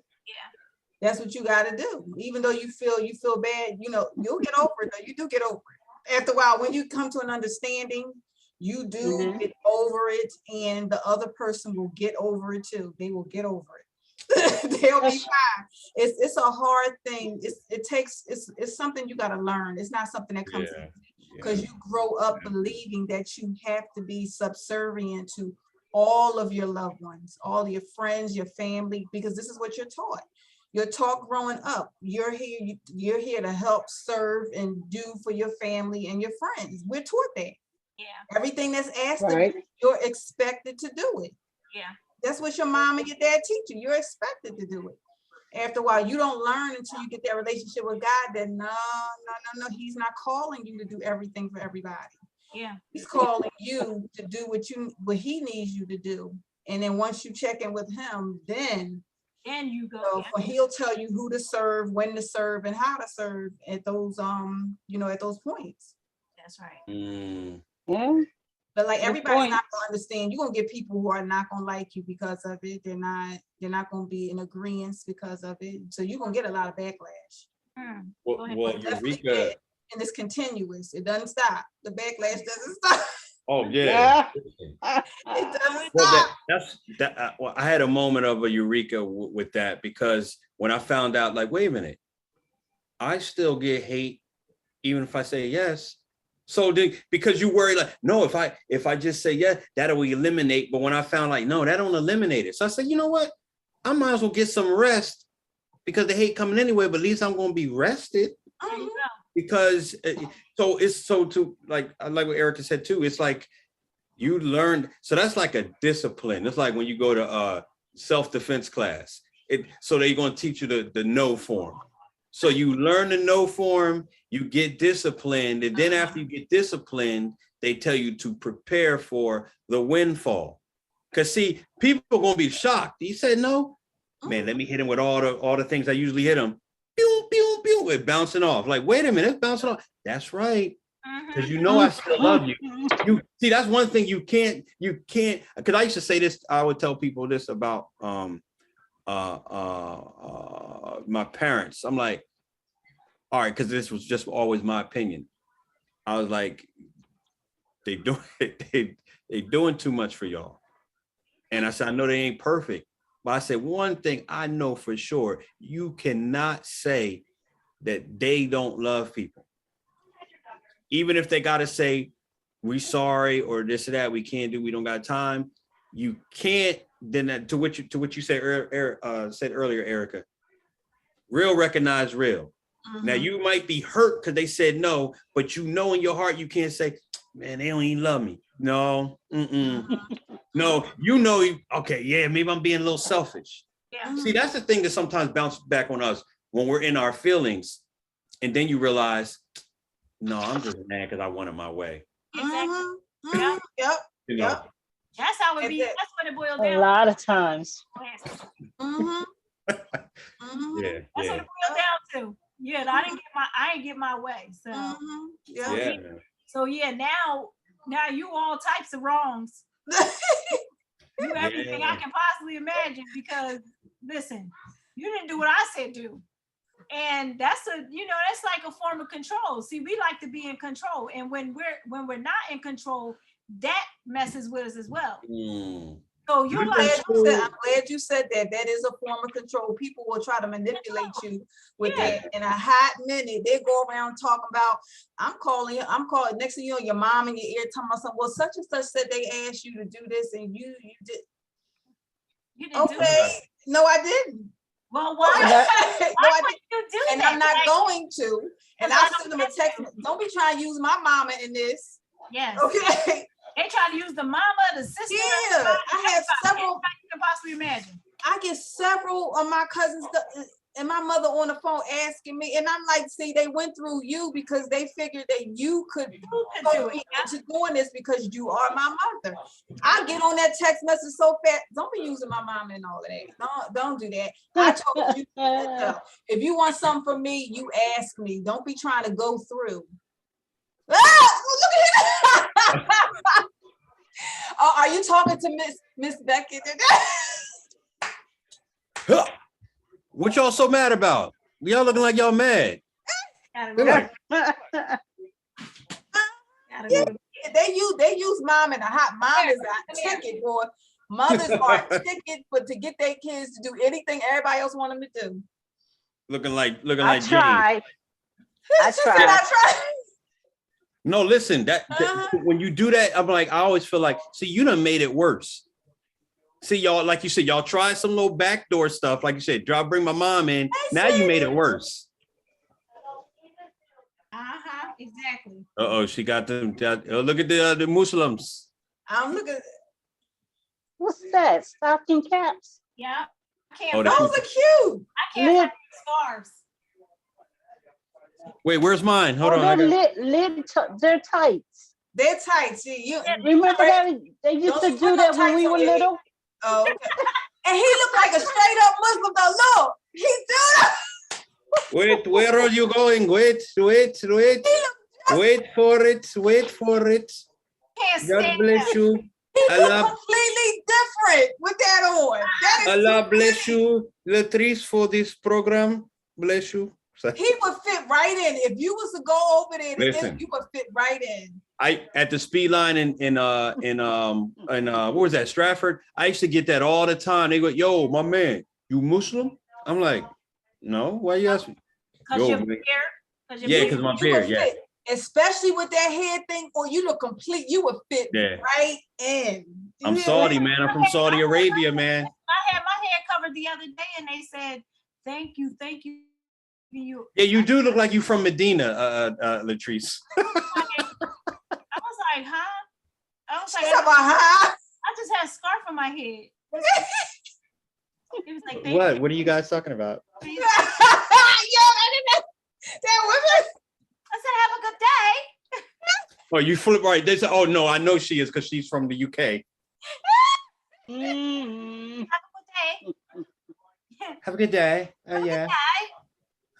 That's what you got to do. Even though you feel bad, you know, you'll get over it. Though. You do get over it. After a while, when you come to an understanding, You do Mhm. get over it, and the other person will get over it too. They will get over it. They'll be That's- fine. It's a hard thing. It's something you got to learn. It's not something that comes Yeah. because you grow up believing that you have to be subservient to all of your loved ones, all your friends, your family, because this is what you're taught. You're taught growing up. You're here to help serve and do for your family and your friends. We're taught that. Yeah. Everything that's asked of Right. you, you're expected to do it. Yeah. That's what your mom and your dad teach you. You're expected to do it. After a while, you don't learn until you get that relationship with God that no, he's not calling you to do everything for everybody. Yeah. He's calling you to do what he needs you to do. And then once you check in with him, then you go. he'll tell you who to serve, when to serve, and how to serve at those at those points. That's right. Yeah. But like Good everybody's point. not gonna understand. You're gonna get people who are not gonna like you because of it. They're not gonna be in agreement because of it. So you're gonna get a lot of backlash. Go Well, ahead. well, Definitely Eureka. get, and it's continuous. It doesn't stop. The backlash doesn't stop. Oh yeah. It doesn't Well, stop. that's that. Well, I had a moment of a eureka with that, because when I found out, like, wait a minute, I still get hate even if I say yes. So because you worry like, no, if I just say yes, that'll eliminate. But when I found like, no, that don't eliminate it. So I said, you know what? I might as well get some rest, because the hate coming anyway, but at least I'm going to be rested. There you go. Because so it's so to like what Erica said too, it's like you learned, so that's like a discipline. It's like when you go to self-defense class, so they're going to teach you the no form. So you learn the no form, you get disciplined, and then after you get disciplined, they tell you to prepare for the windfall. Because see, people are going to be shocked. He said no, man, let me hit him with all the things I usually hit him. Pew, pew, pew, it bouncing off. Like, wait a minute, it's bouncing off. That's right. Because you know I still love you. You see, that's one thing you can't, because I used to say this, I would tell people this about my parents. I'm like, all right, because this was just always my opinion. I was like, they doing too much for y'all. And I said, I know they ain't perfect. But I said, one thing I know for sure, you cannot say that they don't love people. Even if they got to say, we sorry, or this or that, we can't do, we don't got time. You can't, then to what you said earlier, Erica, real recognize real. Now you might be hurt because they said no, but you know in your heart, you can't say, man, they don't even love me. No, no, you know, okay, yeah, maybe I'm being a little selfish. Yeah. See, that's the thing that sometimes bounces back on us when we're in our feelings. And then you realize, no, I'm just mad because I wanted my way. Exactly. Yep. You know, That's how it be. That's it. That's what it boils A down lot of times. to. yeah, That's what yeah, it boils down to. Yeah, I didn't get my way. So yeah. so yeah, now you all types of wrongs. You everything I can possibly imagine, because listen, you didn't do what I said do. And that's that's like a form of control. See, we like to be in control. And when we're not in control, that messes with us as well. So you're I'm glad you said that. That is a form of control. People will try to manipulate you with that. In a hot minute, they go around talking about, I'm calling. Next thing you know, your mom in your ear talking about something. Well, such and such said they asked you to do this, and you did. You didn't do Okay, that. no, I didn't. Well, why? No, Why I would you do and that? I'm not going to. And Because I'll send them a text. Don't be trying to use my mama in this. Yes. Okay. They try to use the mama, the sister. Yeah, I have several. You can possibly imagine. I get several of my cousins and my mother on the phone asking me, and I'm like, see, they went through you because they figured that you could do it into doing this because you are my mother. I get on that text message so fast. Don't be using my mom and all of that. Don't do that. I told you, if you want something from me, you ask me. Don't be trying to go through. Ah, look at it. Are you talking to Miss Becky today? What y'all so mad about? Y'all looking like y'all mad. Gotta They're like, they use mom in a hot. Mom is a ticket, boy. Mothers are a ticket to get their kids to do anything everybody else want them to do. Looking like I Jane. tried. I tried. No, listen, that when you do that, I'm like, I always feel like, see, you done made it worse. See, y'all, like you said, y'all tried some little backdoor stuff. Like you said, bring my mom in. Now you made it worse. Exactly. Uh-oh, she got them. Look at the Muslims. I'm looking. What's that? Stocking caps? Yeah. Those are cute. I can't find scarves. Wait, where's mine? Hold on. They're tights. They're tight. See, you remember that they used to do that when we were little? Oh, okay. And he looked like a straight up Muslim though. Look, he do that. Wait, where are you going? Wait. Wait for it. God bless you. He look completely different with that on. Allah bless you, Latrice, for this program. Bless you. He would fit right in. If you was to go over there, you would fit right in. I at the speed line in what was that, Stratford? I used to get that all the time. They go, yo, my man, you Muslim? I'm like, no, why you asking? Because your beard. Yeah, because my beard, yeah. Fit, especially with that head thing, or you look complete, you would fit right in. I'm Saudi, man. I'm from Saudi Arabia, man. I had my hair covered the other day and they said, thank you. Yeah, you do look like you from Medina, Latrice. I was like, huh? I was like, I just had a scarf on my head. It was like, what are you guys talking about? I said, have a good day. Oh, you flip right. They said, oh no, I know she is because she's from the UK. Have a good day. Have a good day. Oh Have a yeah. good day.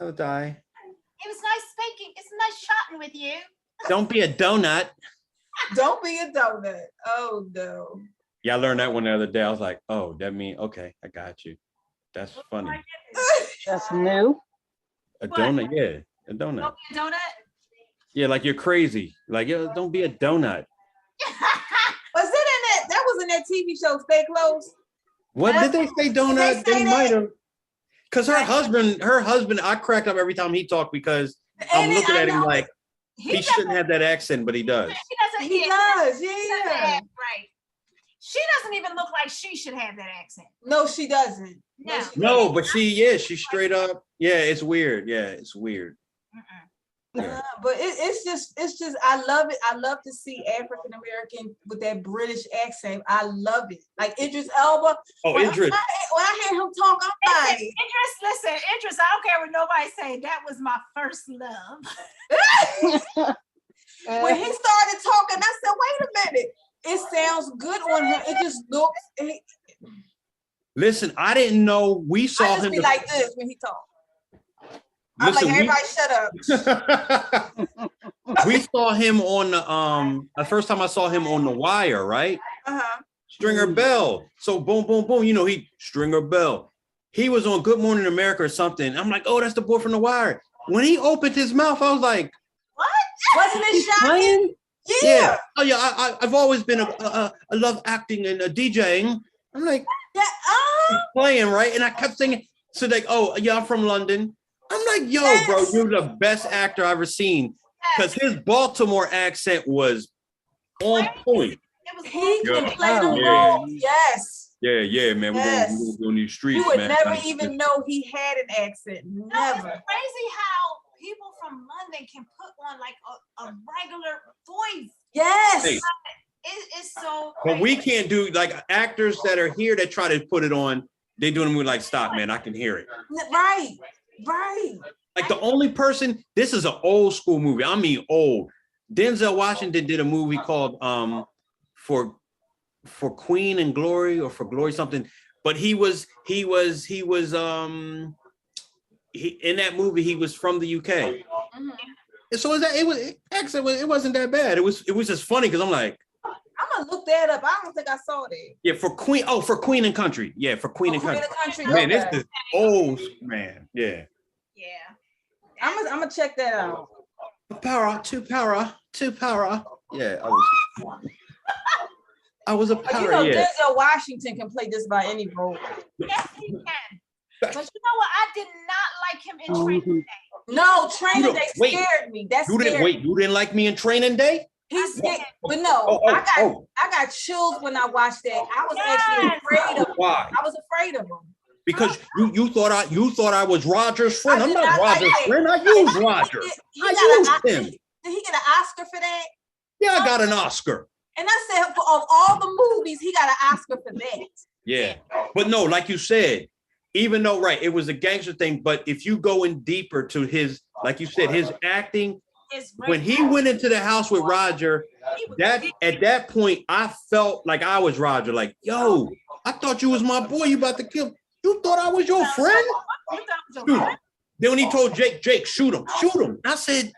Have a day. It was nice speaking. It's nice chatting with you. Don't be a donut. Don't be a donut. Oh no. Yeah, I learned that one the other day. I was like, oh, that means okay, I got you. That's funny. That's new. A donut, yeah. A donut. Don't be a donut? Yeah, like you're crazy. Like, yo, don't be a donut. Was it in that? That was in that TV show, Stay Close. What did they say? Donut? They might have. Because her husband, I cracked up every time he talked because I'm looking at him like he shouldn't have that accent, but he does. He does. Yeah. Right. She doesn't even look like she should have that accent. No, she doesn't. No, but she's straight up. Yeah, it's weird. Yeah, it's weird. Yeah. But it's just I love it. I love to see African American with that British accent. I love it. Like Idris Elba. Oh, Idris. When I hear him talk, I'm like, Idris, I don't care what nobody say. That was my first love. When he started talking, I said, wait a minute. It sounds good on him. It just looks. Listen, I didn't know we saw I just him. Be like this when he talks. I'm like, everybody shut up. We saw him on the first time I saw him on The Wire, right? Stringer Bell. So boom, boom, boom. You know, Stringer Bell. He was on Good Morning America or something. I'm like, oh, that's the boy from The Wire. When he opened his mouth, I was like, what? Wasn't it shocking? Yeah. Oh yeah. I've always been I love acting and DJing. I'm like, he's playing, right? And I kept singing. So like, oh yeah, I'm from London. I'm like, yo, bro, you're the best actor I've ever seen. Because his Baltimore accent was on point. He can play the role. Yes. Yeah, man. We're going to go on these streets. You would man. never even know he had an accent. Never. No, it's crazy how people from London can put on like a regular voice. Yes. Hey. It's so But we can't do, like, actors that are here that try to put it on, they doing it with like, stop, man, I can hear it. Right. Like the only person, this is an old school movie. I mean old. Denzel Washington did a movie called for Queen and Glory or for Glory something. But he in that movie he was from the UK. And so it wasn't that bad. It was just funny because I'm like, I'm gonna look that up. I don't think I saw that. Yeah, for Queen and Country. Yeah, for Queen and Country. Man, okay. This is old, man. Yeah. I'm gonna check that out. Power. Yeah, I was a But you pirate. know, Yeah. Denzel Washington can play just by any role. Yes, he can. But you know what? I did not like him in Training Mhm. Day. No, Training don't- Day wait. scared me. That You didn't scared me. wait. You didn't like me in Training Day? He's I scared. But no, Oh. I got chills when I watched that. I was Yes. actually afraid of him. Why? I was afraid of him. Because you thought I was Roger's friend. I I'm did not not like Roger's that. friend. I used Roger. He I got used him. Did he get an Oscar for that? Yeah, I got an Oscar. And I said, of all the movies, he got an Oscar for that. Yeah. But no, like you said, even though, right, it was a gangster thing, but if you go in deeper to his, like you said, his acting, when he went into the house with Roger, at that point, I felt like I was Roger. Like, yo, I thought you was my boy. You about to kill. You thought I was your friend? Shoot him. Then when he told Jake, shoot him. I said,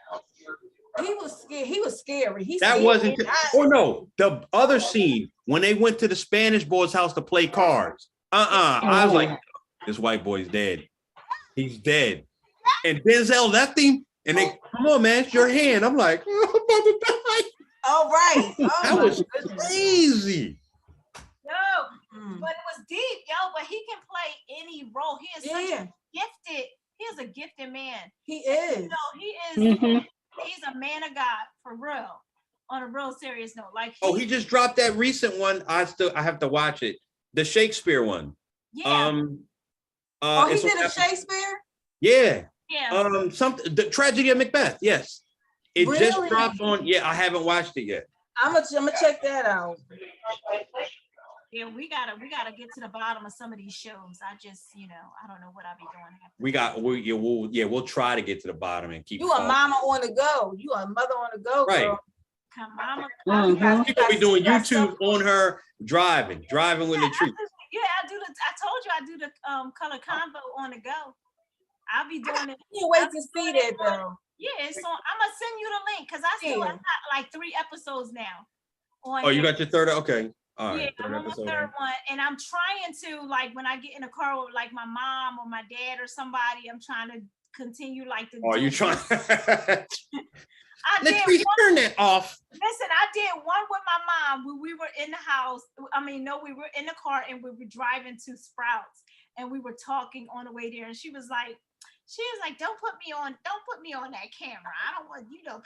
He was scared. He was scary. that wasn't. Oh no, the other scene when they went to the Spanish boy's house to play cards. I was like, this white boy's dead. He's dead. And Denzel left him, and they come on, man, it's your hand. I'm like, I'm about to die. All right. Oh, That was goodness. crazy. But it was deep, yo. But he can play any role. He is such a gifted. He is a gifted man. He is. You know, he is. Mhm. He's a man of God for real. On a real serious note, like He just dropped that recent one. I have to watch it. The Shakespeare one. yeah, He did a Shakespeare? Yeah. yeah. The Tragedy of Macbeth. Yes. It just Really? dropped on. Yeah, I haven't watched it yet. I'm gonna check that out. Yeah, we gotta get to the bottom of some of these shows. I just, I don't know what I'll be doing. We'll try to get to the bottom and keep. You a mama on the go. You a mother on the go, Right. girl. Come, mama. Mhm. She's gonna be doing YouTube on her driving with the truth. Yeah, I told you I do the color convo on the go. I'll be doing it. Can't wait to see that though. Yeah, it's on. I'm gonna send you the link because I got like 3 episodes now. Oh, you got your third? Okay. All right. Yeah, I'm on the third one, and I'm trying to, like, when I get in a car with like my mom or my dad or somebody, I'm trying to continue like the. Oh, you trying? Let's turn that off. Listen, I did one with my mom when we were in the house. We were in the car and we were driving to Sprouts, and we were talking on the way there, and she was like, don't put me on that camera. I don't want, people.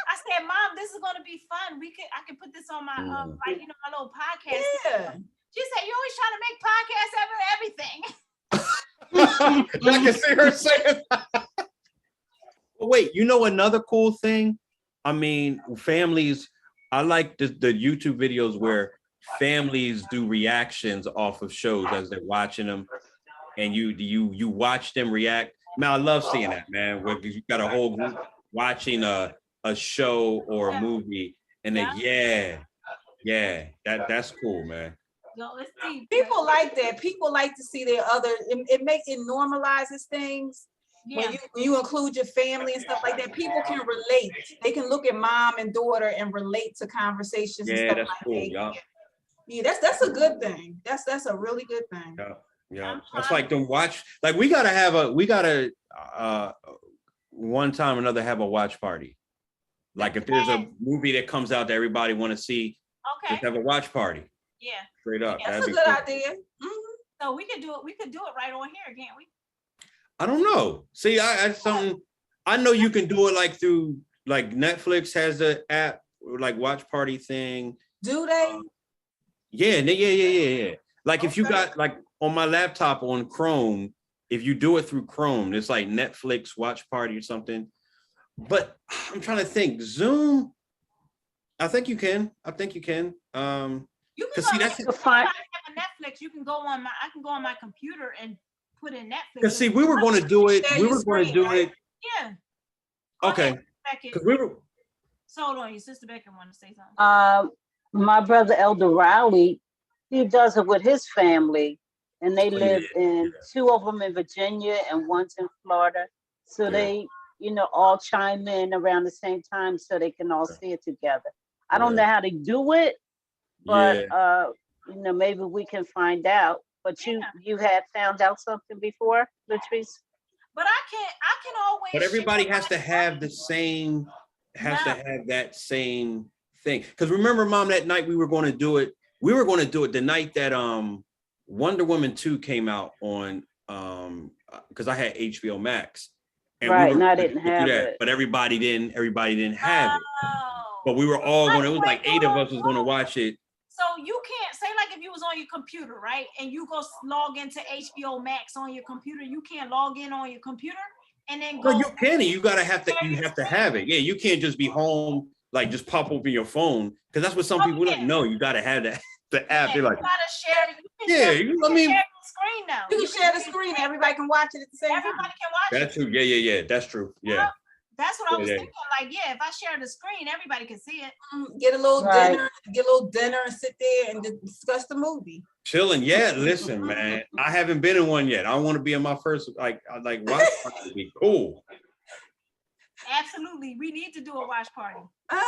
I said, Mom, this is gonna be fun. I can put this on my my little podcast. Yeah. She said, you're always trying to make podcasts everything. I can see her saying that. Wait, another cool thing? I mean, families, I like the YouTube videos where families do reactions off of shows as they're watching them, and you watch them react. Man, I love seeing that, man. Where you got a whole group watching a show or a movie, and then that's cool, man. Yo, it's deep. People like that. People like to see their other. It normalizes things. Yeah. When you include your family and stuff like that, people can relate. They can look at mom and daughter and relate to conversations and stuff that's like cool, that. y'all. Yeah, that's a good thing. That's a really good thing. Yeah. That's like them watch. Like we gotta one time or another have a watch party. Like if there's a movie that comes out that everybody want to see, just have a watch party. Yeah. Straight up. That's a good idea. Mm-hmm. So we could do it. We could do it right on here, can't we? I don't know. See, I know you can do it like through like Netflix has an app like watch party thing. Do they? Yeah. Like if you got like on my laptop on Chrome, if you do it through Chrome, it's like Netflix watch party or something. But I'm trying to think. Zoom, I think you can. You can see, that's if I have a Netflix. You can go on I can go on my computer and put in Netflix. Because see, we were going to do it. Yeah. Okay. Because we were. So hold on, your sister Becker wanted to say something. My brother Elder Rowley, he does it with his family, and they live in 2 of them in Virginia and one's in Florida. So they, all chime in around the same time so they can all see it together. I don't know how to do it, but maybe we can find out. But you had found out something before, Latrice? But I can always. But everybody has to have the same has to have that same thing. Because remember, Mom, that night we were going to do it. We were going to do it the night that Wonder Woman 2 came out on because I had HBO Max. And Right, we were and I gonna didn't do have that, it. but everybody didn't have it. Oh. But we were all going, it was like Wait, 8 of us was going to watch it. So you can't say, like, if you was on your computer, right, and you go log into HBO Max on your computer, you can't log in on your computer and then go. No, you can. You have to have it. Yeah, you can't just be home, like just pop open your phone, because that's what some people don't know. You got to have that the app. They're like, you gotta share. You can share the screen now. You can share the screen. Everybody can watch it at the same time. Everybody can watch that's it. true. Yeah. That's true. Yeah. That's what I was thinking. Like, if I share the screen, everybody can see it. Get a little dinner and sit there and discuss the movie. Chilling. Yeah, listen, man. I haven't been in one yet. I want to be in my first, like watch party would be cool. Absolutely. We need to do a watch party. We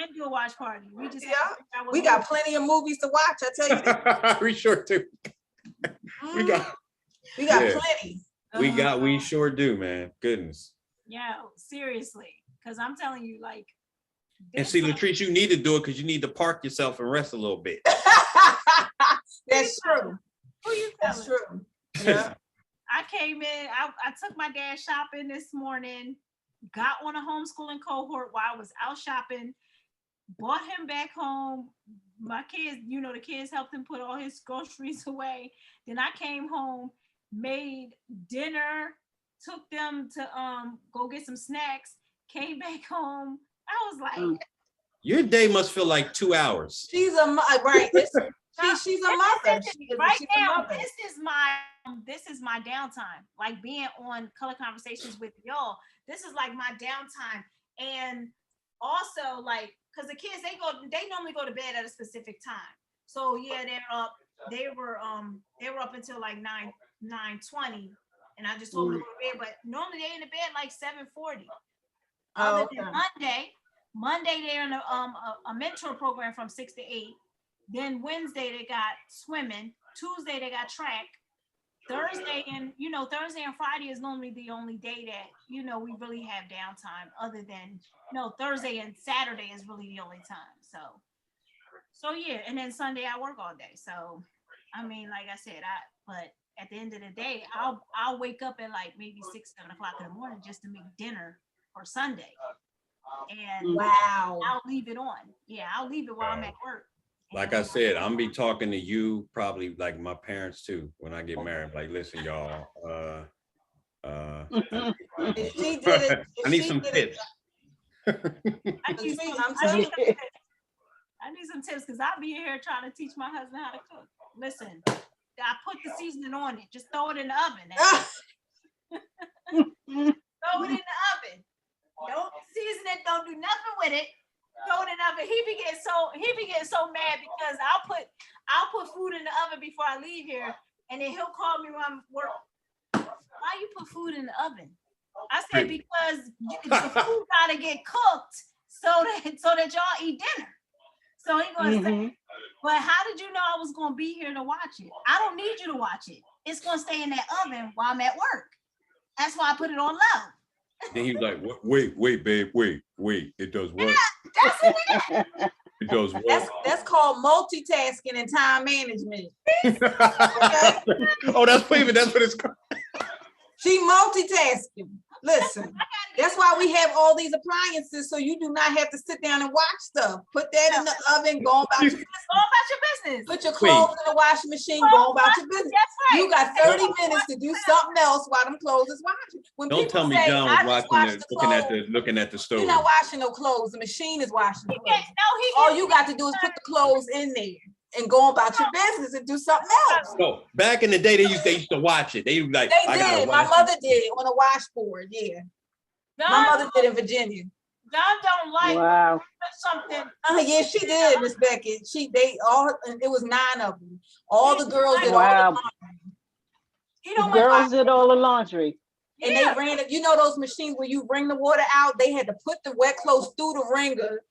can do a watch party. We just we got plenty of movies to watch, I tell you that. We sure do. We got plenty. We sure do, man. Goodness. Yeah, seriously. Because I'm telling you, like. And see, Latrice, you need to do it because you need to park yourself and rest a little bit. That's true. Who you That's true. Yeah. I came in, I took my dad shopping this morning, got on a homeschooling cohort while I was out shopping, brought him back home. My kids, the kids helped him put all his groceries away. Then I came home, made dinner, took them to go get some snacks, came back home. I was like, your day must feel like 2 hours. She's a right. She's a mother. Right now, this is my downtime. Like being on Color Conversations with y'all. This is like my downtime. And also, like, because the kids they normally go to bed at a specific time. So yeah, they're up. They were up until like 9:20. And I just told them to go to bed, but normally they in the bed like 7:40. Other than Monday they're in a mentor program from 6 to 8. Then Wednesday they got swimming. Tuesday they got track. Thursday and Friday is normally the only day that we really have downtime. Other than Thursday and Saturday is really the only time. So yeah, and then Sunday I work all day. So I mean, like I said, but at the end of the day, I'll wake up at like maybe 6, 7 o'clock in the morning just to make dinner for Sunday. And wow, I'll leave it on. Yeah, I'll leave it while I'm at work. Like I said, I'm be talking to you probably like my parents too when I get married. Like, listen, y'all, I need some tips. I need some tips because I'll be here trying to teach my husband how to cook. Listen, I put the seasoning on it. Just throw it in the oven. Throw it in the oven. Don't season it. Don't do nothing with it. Throw it in the oven. He be getting so mad because I'll put food in the oven before I leave here, and then he'll call me when I'm work. Why you put food in the oven? I said because the food gotta get cooked so that y'all eat dinner. So he gonna say, but how did you know I was gonna be here to watch it? I don't need you to watch it. It's gonna stay in that oven while I'm at work. That's why I put it on low. Then he was like, wait, babe, wait. It does what? Yeah, that's what it is. It does what? That's called multitasking and time management. Oh, that's what it's called. She multitasking. Listen, that's why we have all these appliances, so you do not have to sit down and watch stuff. Put that in the oven, go about your business. Go about your business. Put your clothes in the washing machine, go about your business. That's right. You got 30 minutes to do something else while them clothes is washing. When Don't tell me say, John was looking at the stove. You're not washing no clothes. The machine is washing the clothes. All you got to do is put the clothes in there and go about your business and do something else. So back in the day, they used to watch it. They did. My mother did on a washboard. Yeah, my mother did in Virginia. John don't like something. Yeah, she did, Miss Beckett. It was 9 of them. All the girls did all the laundry. Girls did all the laundry. And they ran it. You know those machines where you wring the water out? They had to put the wet clothes through the wringer.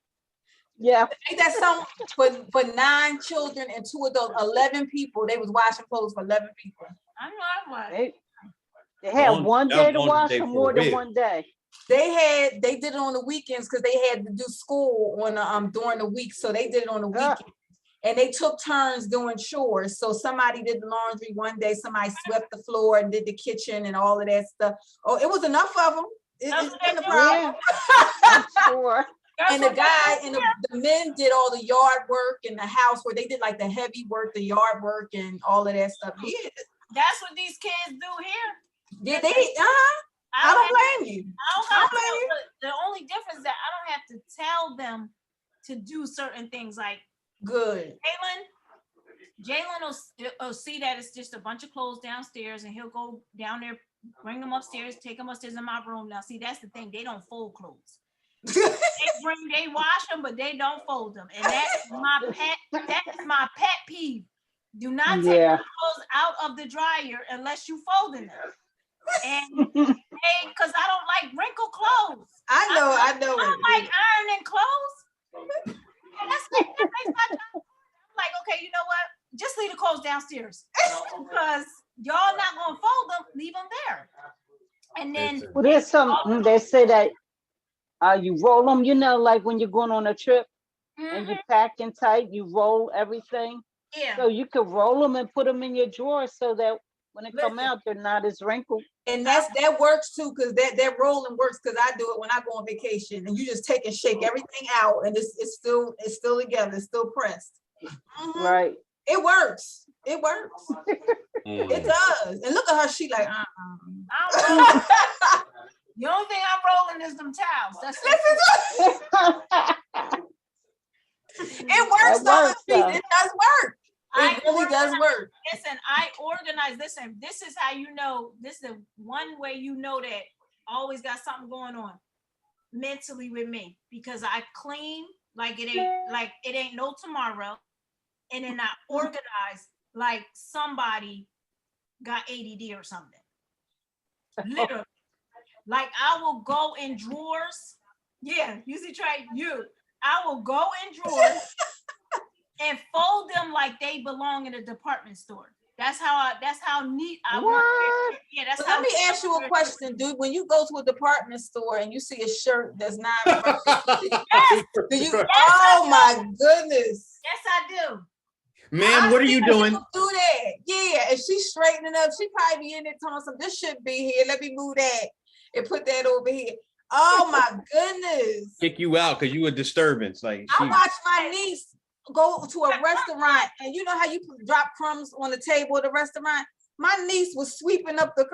Yeah. Ain't that something for 9 children and 2 adults, 11 people? They was washing clothes for 11 people. I know I was. They had one day to wash or more than one day. They did it on the weekends because they had to do school on during the week. So they did it on the weekend. And they took turns doing chores. So somebody did the laundry one day, somebody swept the floor and did the kitchen and all of that stuff. Oh, it was enough of them. It's been a problem. I'm sure. And the guy and the men did all the yard work in the house where they did like the heavy work, the yard work and all of that stuff. Yeah. That's what these kids do here. Yeah, I don't blame you. I don't blame you. The only difference is that I don't have to tell them to do certain things like good. Jalen will see that it's just a bunch of clothes downstairs and he'll go down there, bring them upstairs, take them upstairs in my room. Now, see, that's the thing. They don't fold clothes. They wash them, but they don't fold them. And that is my pet peeve. Do not take clothes out of the dryer unless you folding them. And because I don't like wrinkled clothes. I know. I don't like ironing clothes. That's I'm like, okay, you know what? Just leave the clothes downstairs because y'all not gonna fold them. Leave them there. And then well, there's some. They say that you roll them. You know, like when you're going on a trip and you packing tight, you roll everything. Yeah. So you could roll them and put them in your drawer so that when it come out, they're not as wrinkled. And that works too, because that rolling works because I do it when I go on vacation and you just take and shake everything out and it's still together, it's still pressed. Right. It works. It works. It does. And look at her, she like, The only thing I'm rolling is them towels. That's it works though. It does work. It really does work. Listen, I organize. Listen, this is how you know. This is the one way you know that I always got something going on mentally with me because I clean like it ain't no tomorrow, and then I organize like somebody got ADD or something. Literally, like I will go in drawers. Yeah, usually try you. I will go in drawers. And fold them like they belong in a department store. That's how neat I want it. Yeah, that's Let me ask you a question, dude. When you go to a department store and you see a shirt that's not yes, do you? Yes, oh my goodness. Yes, I do. Ma'am, what are you doing? Do that. Yeah, and she's straightening up. She probably be in there telling some this should be here. Let me move that and put that over here. Oh my goodness. Kick you out because you a disturbance. Like I watched my niece go to a restaurant and you know how you drop crumbs on the table at the restaurant? My niece was sweeping up the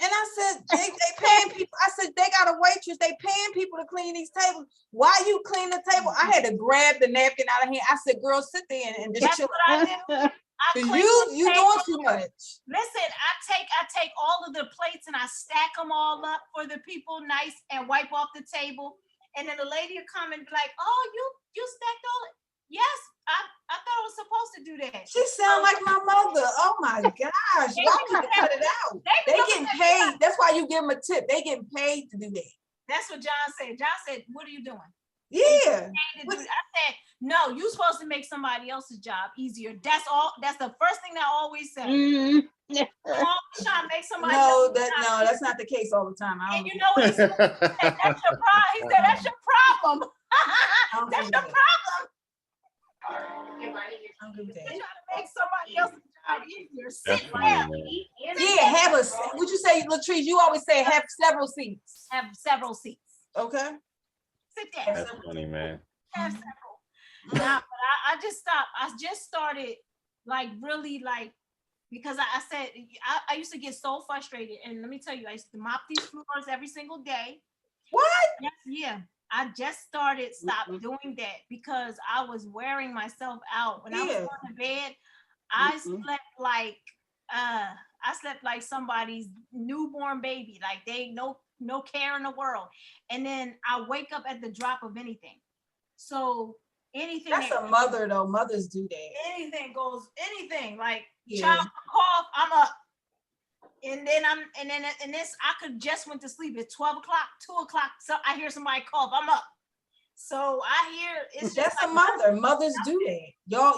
and I said, they paying people. I said, they got a waitress. They paying people to clean these tables. Why you clean the table? I had to grab the napkin out of here. I said, girl, sit there and just chill. What I do. You doing too much. Listen, I take all of the plates and I stack them all up for the people nice and wipe off the table. And then the lady will come and be like, oh, you stacked all it. Yes, I thought I was supposed to do that. She sound like my mother. Oh my gosh. Why would you cut it out? They getting paid. That's why you give them a tip. They getting paid to do that. That's what John said. John said, what are you doing? Yeah. I said, no, you're supposed to make somebody else's job easier. That's all. That's the first thing I always say. I'm always trying to make somebody that's not the case all the time. And you know what he said? That's your problem. He said, that's your problem. That's your problem. I'm good with that. They're trying to make somebody else's job easier. Sit down. Yeah, have a. Would you say, Latrice? You always say have several seats. Have several seats. Okay. Sit down. That's funny, man. Have several. Nah, but I just stopped. I just started like really like because I said I used to get so frustrated, and let me tell you, I used to mop these floors every single day. What? Yeah. I just stopped doing that because I was wearing myself out. When I was on the bed, I slept like somebody's newborn baby. Like they no care in the world. And then I wake up at the drop of anything. So anything that's a mother though. Mothers do that. Anything like child cough, I'm up. And then I could just went to sleep at 12 o'clock, 2 o'clock. So I hear somebody cough, I'm up. So I hear it's just That's a mother. Mothers do that.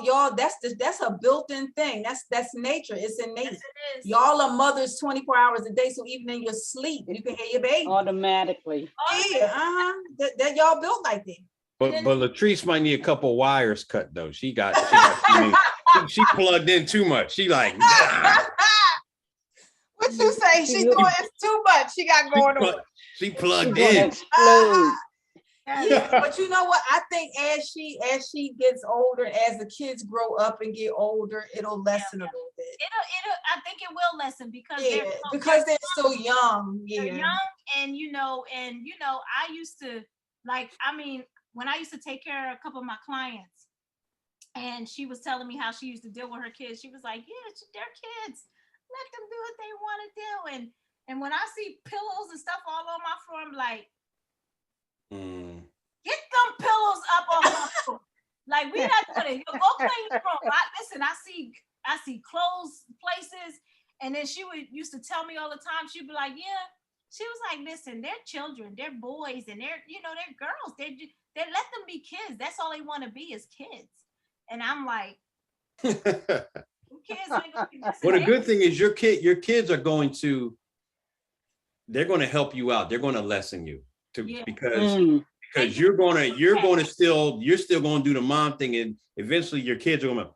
Y'all, that's a built-in thing. That's nature. It's innate. yes, it is. Y'all are mothers 24 hours a day, so even in your sleep, you can hear your baby. Automatically. Yeah, that y'all built like that. But Latrice might need a couple wires cut though. She she plugged in too much. She like What you say? She doing it's too much. She got going on. she She's plugged gonna in. explode. Yeah, but you know what? I think as she gets older, as the kids grow up and get older, it'll lessen a little bit. It'll I think it will lessen because Yeah, because they're still young. they're Yeah. young, and I used to when I used to take care of a couple of my clients, and she was telling me how she used to deal with her kids. She was like, yeah, they're kids. Let them do what they want to do. And when I see pillows and stuff all on my floor, I'm like, get them pillows up off my floor. Like, we not doing it. Go clean your room. I see clothes places. And then used to tell me all the time, she'd be like, yeah. She was like, listen, they're children, they're boys, and they're girls. They let them be kids. That's all they want to be is kids. And I'm like, kids ain't gonna be Well, the good thing is your kids are going to help you out. They're going to lessen you because you're still going to do the mom thing, and eventually your kids are going to.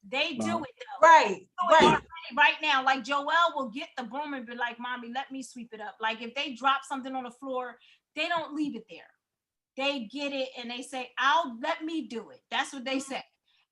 They do it though. Right. Right now, like Joelle will get the broom and be like, "Mommy, let me sweep it up." Like if they drop something on the floor, they don't leave it there. They get it and they say, let me do it. That's what they say.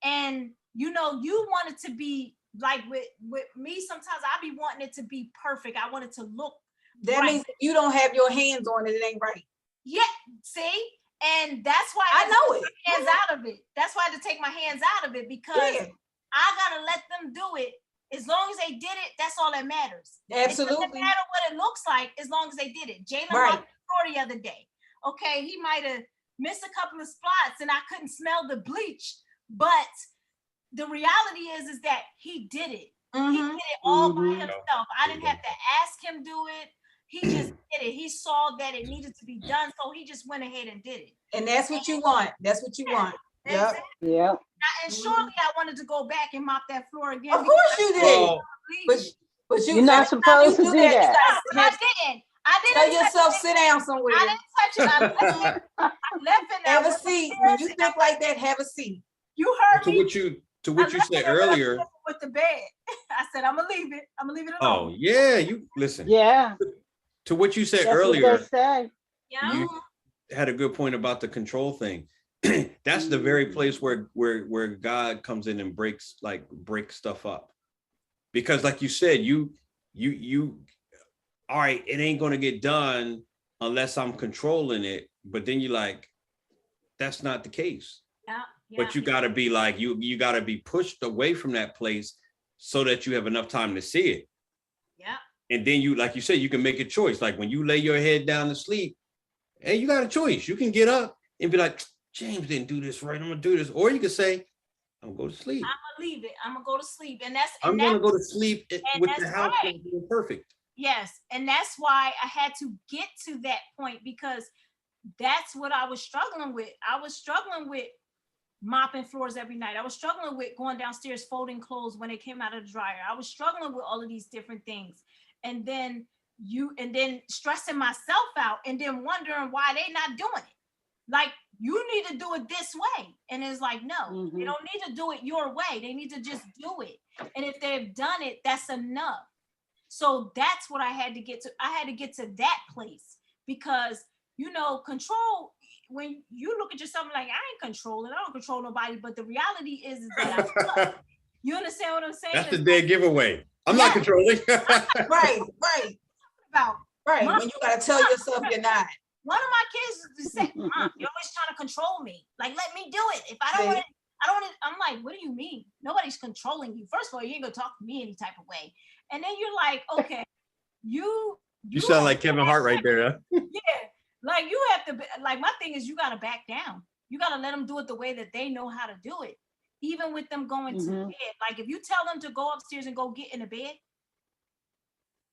And you want it to be like with me, sometimes I be wanting it to be perfect. I want it to look that right. Means if you don't have your hands on it, it ain't right. Yeah, see? And that's why I know it. Hands out of it. That's why I had to take my hands out of it, because I gotta let them do it. As long as they did it, that's all that matters. Absolutely. It doesn't matter what it looks like as long as they did it. Jalen mopped the floor the other day. Okay, he might have missed a couple of spots and I couldn't smell the bleach, but the reality is that he did it. Mm-hmm. He did it all by himself. I didn't have to ask him do it. He just did it. He saw that it needed to be done, so he just went ahead and did it. And that's what you want. That's what you want. Yep. Yep. And surely I wanted to go back and mop that floor again. Of course you did. But you're not supposed to do that. I didn't. Tell yourself sit down somewhere. I didn't touch it. I left it. Have a seat. When you think like that, have a seat. You heard me. To what you said earlier. With the bed, I said I'm gonna leave it. I'm gonna leave it Oh alone. yeah, you listen. Yeah. To what you said earlier. You had a good point about the control thing. That's the very place where God comes in and breaks stuff up. Because like you said, you all right, it ain't gonna get done unless I'm controlling it. But then you're like, that's not the case. Yeah. But you gotta be like, you gotta be pushed away from that place so that you have enough time to see it. Yeah. And then you, like you said, you can make a choice. Like when you lay your head down to sleep, hey, you got a choice. You can get up and be like, James didn't do this right. I'm gonna do this. Or you can say, I'm gonna go to sleep. I'm gonna leave it. I'm gonna go to sleep. I'm gonna go to sleep with the house being perfect. Yes. And that's why I had to get to that point, because that's what I was struggling with. I was struggling with mopping floors every night. I was struggling with going downstairs, folding clothes when they came out of the dryer. I was struggling with all of these different things. And then stressing myself out and then wondering why they not doing it. Like, you need to do it this way. And it's like, no, they don't need to do it your way. They need to just do it. And if they've done it, that's enough. So that's what I had to get to. I had to get to that place, because, control, when you look at yourself like, I ain't controlling, I don't control nobody. But the reality is that I you understand what I'm saying? That's the dead giveaway. I'm not controlling. Right. When you gotta tell yourself you're not. One of my kids said, Mom, you're always trying to control me. Like, let me do it. If I don't want it, I'm like, what do you mean? Nobody's controlling you. First of all, you ain't gonna talk to me any type of way. And then you're like, okay, you sound like Kevin Hart right there. Huh? Yeah. Like, you have to, like, my thing is, you got to back down. You got to let them do it the way that they know how to do it. Even with them going to bed. Like, if you tell them to go upstairs and go get in the bed,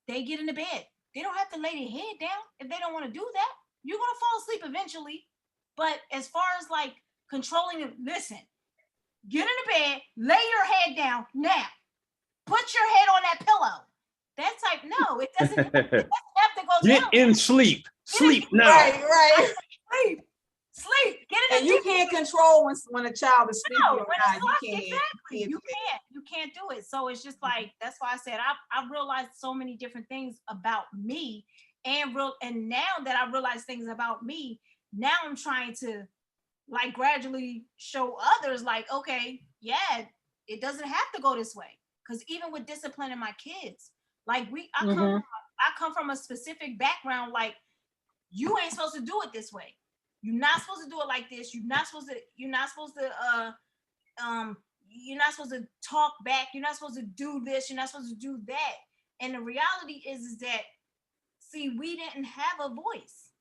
they get in the bed. They don't have to lay their head down if they don't want to do that. You're going to fall asleep eventually. But as far as like controlling it, listen, get in the bed, lay your head down now. Put your head on that pillow. That type, no, it doesn't have to go Get down. in sleep. Sleep now. Right. Sleep. Get in And you can't control when a child is sleeping no, or when not. it's You locked, can't. exactly. You can't do it. So it's just like, that's why I said I realized so many different things about me, and now that I realize things about me, now I'm trying to like gradually show others like, okay, yeah, it doesn't have to go this way. Because even with disciplining my kids, like I come from a specific background, like you ain't supposed to do it this way. You're not supposed to do it like this. You're not supposed to talk back. You're not supposed to do this. You're not supposed to do that. And the reality is that, see, we didn't have a voice.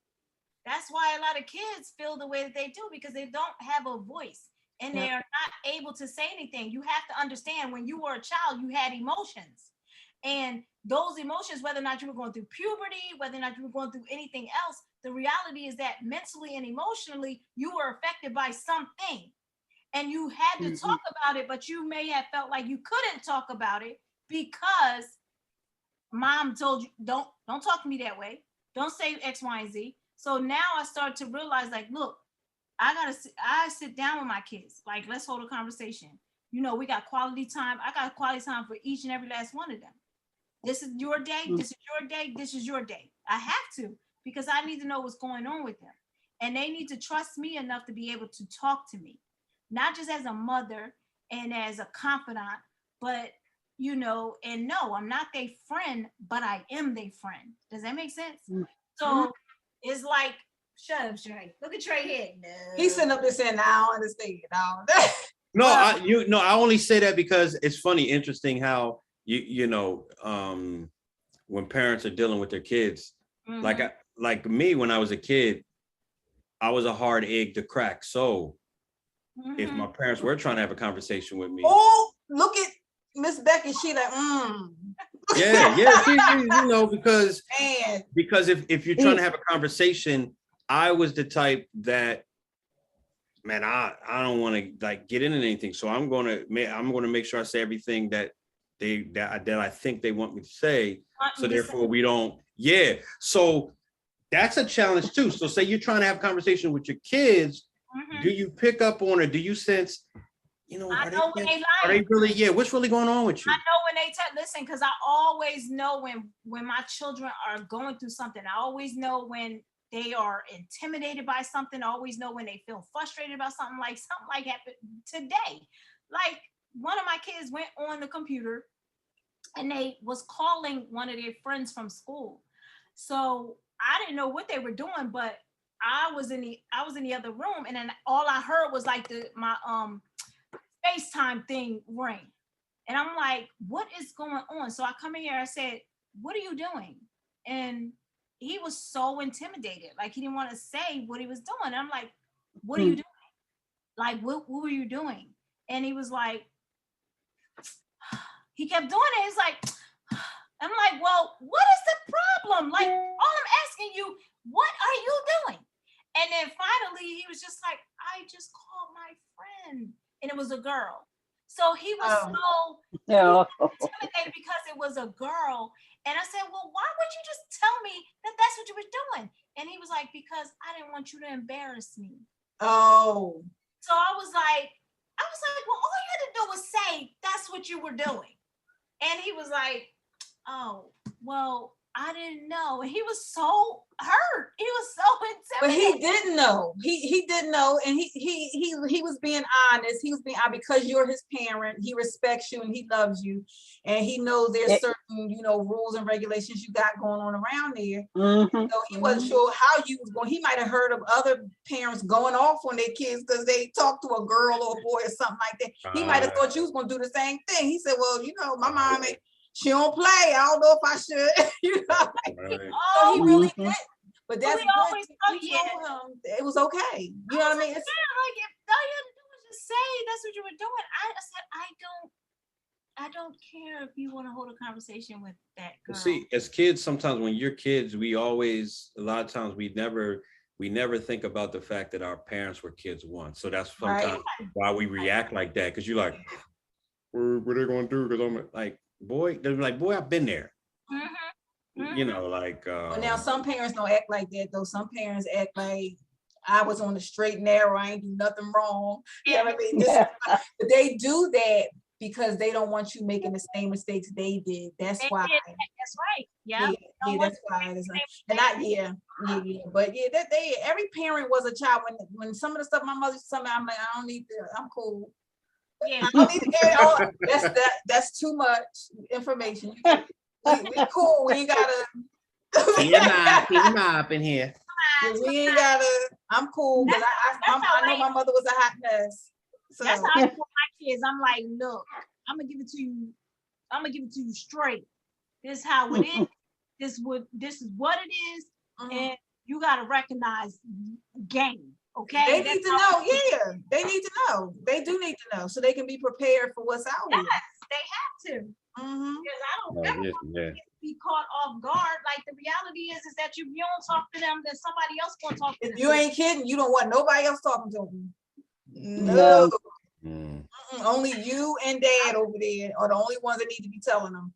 That's why a lot of kids feel the way that they do, because they don't have a voice and they're not able to say anything. You have to understand, when you were a child, you had emotions. And those emotions, whether or not you were going through puberty, whether or not you were going through anything else, the reality is that mentally and emotionally, you were affected by something. And you had to talk about it, but you may have felt like you couldn't talk about it because mom told you, don't talk to me that way. Don't say X, Y, and Z. So now I start to realize, like, look, I sit down with my kids. Like, let's hold a conversation. You know, we got quality time. I got quality time for each and every last one of them. This is your day. This is your day. This is your day. I have to, because I need to know what's going on with them. And they need to trust me enough to be able to talk to me, not just as a mother and as a confidant, but, you know, and no, I'm not their friend, but I am their friend. Does that make sense? So it's like, shut up, Trey. Look at Trey head. No. He's sitting up there saying, "I don't understand." No, I only say that because it's funny, interesting how when parents are dealing with their kids, like me, when I was a kid, I was a hard egg to crack. So if my parents were trying to have a conversation with me, look at Miss Becky, she like, because if you're trying to have a conversation, I was the type that, man, I don't want to like get into anything, so I'm going to make sure I say everything that I think they want me to say, so therefore we don't. So that's a challenge too. So say you're trying to have a conversation with your kids, do you pick up on, or do you sense, I know when they lie. Are they really, what's really going on with you? I know when they listen, because I always know when my children are going through something. I always know when they are intimidated by something. I always know when they feel frustrated about something like happened today. Like, one of my kids went on the computer and they was calling one of their friends from school. So I didn't know what they were doing, but I was in the other room, and then all I heard was like my FaceTime thing ring. And I'm like, what is going on? So I come in here, I said, what are you doing? And he was so intimidated. Like, he didn't want to say what he was doing. And I'm like, what are you doing? Like, what were you doing? And he was like, he kept doing it. He's like, I'm like, well, what is the problem? Like, all I'm asking you, what are you doing? And then finally he was just like, I just called my friend. And it was a girl. So he was so intimidated because it was a girl. And I said, well, why would you just tell me that that's what you were doing? And he was like, because I didn't want you to embarrass me. Oh. So I was like, well, all you had to do was say that's what you were doing. And he was like, oh, well, I didn't know. And he was so hurt. He was so intimidated. But he didn't know. He didn't know, and he was being honest. He was being honest because you're his parent. He respects you and he loves you, and he knows there's certain rules and regulations you got going on around there. So he wasn't sure how you was going. He might have heard of other parents going off on their kids because they talked to a girl or a boy or something like that. He might have thought you was going to do the same thing. He said, well, my mom ain't. She don't play. I don't know if I should. So he really did. But that's we always told him it was okay. You know what I mean? Like, if all you had to do was just say that's what you were doing. I said, I don't care if you want to hold a conversation with that girl. See, as kids, sometimes when you're kids, a lot of times we never we never think about the fact that our parents were kids once. So that's Right. sometimes why we react like that. Cause you're like, what are they gonna do? Cause I'm like, boy, they're like, boy, I've been there. You know, like But now some parents don't act like that though. Some parents act like I was on the straight and narrow. I ain't do nothing wrong. You know what I mean? But they do that because they don't want you making the same mistakes they did. That's why. That's right. Yeah. Yeah, that's why it is. And yeah. But yeah, that every parent was a child when some of the stuff my mother used to tell me, I'm like, I don't need to, I'm cool. Yeah. I don't need to add all that's too much information. We cool. We ain't gotta Team up in here. we ain't gotta, I'm cool because I know my mother was a hot mess. So that's how I tell my kids. I'm like, look, I'm gonna give it to you. I'm gonna give it to you straight. This is how it is. This is what it is, and you gotta recognize game. Okay. They need to know. Yeah, they need to know. They do need to know so they can be prepared for what's out there. Yes, they have to. Because I don't ever be caught off guard. Like the reality is that you don't talk to them, then somebody else gonna talk to them. If you ain't kidding, you don't want nobody else talking to them. No. Only you and dad over there are the only ones that need to be telling them.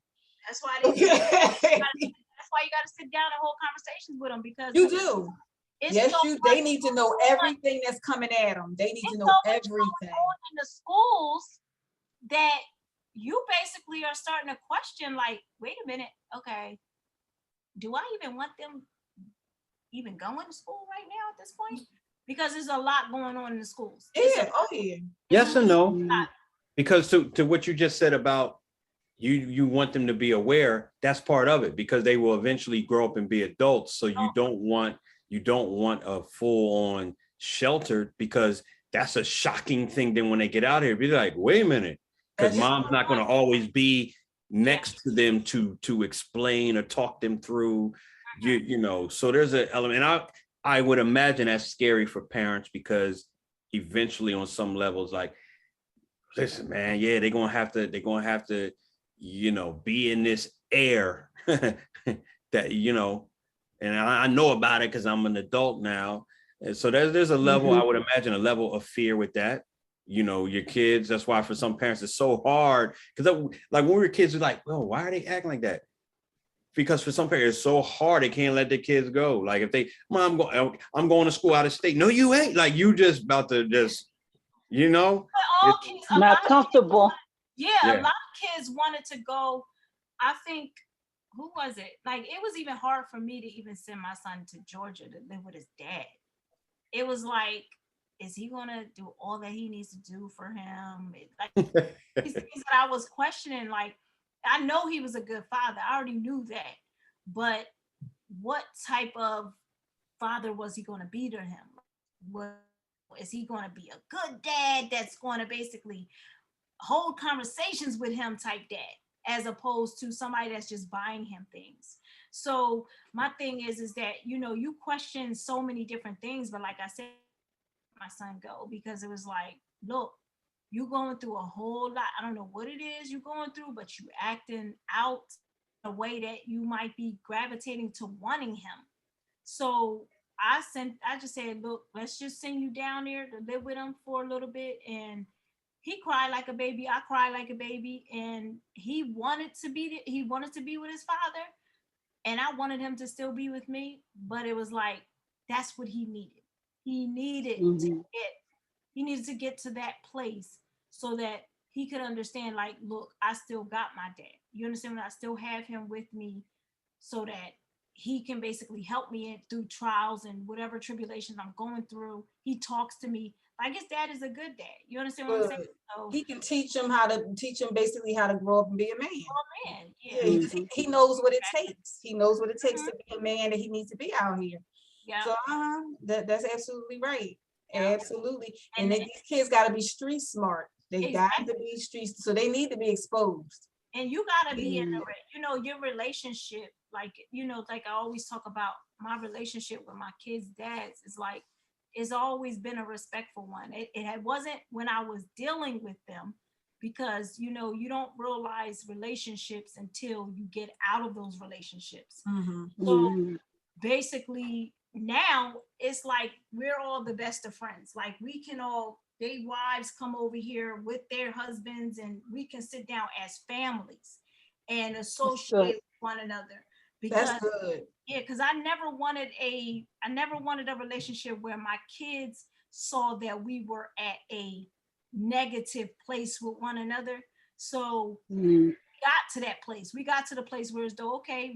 That's why that's why you got to sit down and hold conversations with them, because you do. Yes, they need to know everything that's coming at them. They need to know everything. In the schools that you basically are starting to question, like, wait a minute, okay, do I even want them even going to school right now at this point? Because there's a lot going on in the schools. Yeah, Yes and no. Because to what you just said about you want them to be aware, that's part of it, because they will eventually grow up and be adults. So you don't want a full-on shelter, because that's a shocking thing. Then when they get out here, be like, wait a minute, because mom's not going to always be next to them to explain or talk them through, you know. So there's an element. I would imagine that's scary for parents, because eventually on some levels, like, listen, man, yeah, they're gonna have to, you know, be in this air that, you know, and I know about it because I'm an adult now. And so there's a level, I would imagine, a level of fear with that. You know, your kids, that's why for some parents it's so hard. Because like when we were kids, we're like, well, why are they acting like that? Because for some parents it's so hard, they can't let their kids go. Like if they, I'm going to school out of state. No, you ain't. Like you just about to just, you know. Not comfortable. A lot of kids wanted to go. I think, who was it? Like, it was even hard for me to even send my son to Georgia to live with his dad. It was like, is he gonna do all that he needs to do for him? Like these things that I was questioning. Like, I know he was a good father. I already knew that. But what type of father was he gonna be to him? Is he gonna be a good dad that's gonna basically hold conversations with him type dad, as opposed to somebody that's just buying him things? So my thing is that, you know, you question so many different things, but like I said, my son go, because it was like, look, you going through a whole lot. I don't know what it is you're going through, but you acting out a way that you might be gravitating to wanting him. So I just said, look, let's just send you down there to live with him for a little bit. And he cried like a baby. I cried like a baby. And he wanted to be with his father. And I wanted him to still be with me. But it was like, that's what he needed. He needed to get to that place so that he could understand, like, look, I still got my dad. You understand? I still have him with me, so that he can basically help me through trials and whatever tribulations I'm going through. He talks to me like his dad is a good dad. You understand what I'm saying? So he can teach him basically how to grow up and be a man. Oh man, he knows what it takes. He knows what it takes to be a man that he needs to be out here. Yeah. So that's absolutely right. Absolutely. And these kids got to be street smart. They got to be street, so they need to be exposed. And you got to be in your relationship, like, like I always talk about my relationship with my kids' dads, is like, it's always been a respectful one. It wasn't when I was dealing with them, because, you don't realize relationships until you get out of those relationships. So basically, now it's like we're all the best of friends. Like we can all, their wives come over here with their husbands and we can sit down as families and associate with one another. Because That's good. yeah, because I never wanted a relationship where my kids saw that we were at a negative place with one another. So Mhm. got to that place. We got to the place where it's though, okay,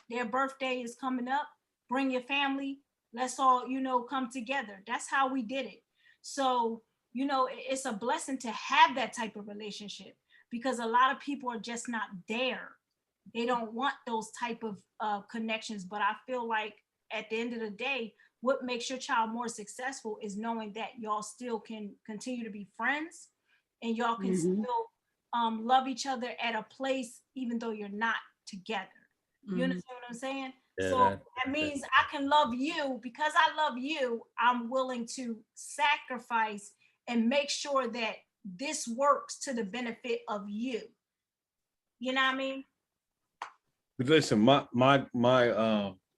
their birthday is coming up. Bring your family. Let's all, come together. That's how we did it. So, it's a blessing to have that type of relationship because a lot of people are just not there. They don't want those type of connections. But I feel like at the end of the day, what makes your child more successful is knowing that y'all still can continue to be friends and y'all can still love each other at a place, even though you're not together. You understand what I'm saying? Yeah, So that means I can love you because I love you. I'm willing to sacrifice and make sure that this works to the benefit of you. You know what I mean? But listen, my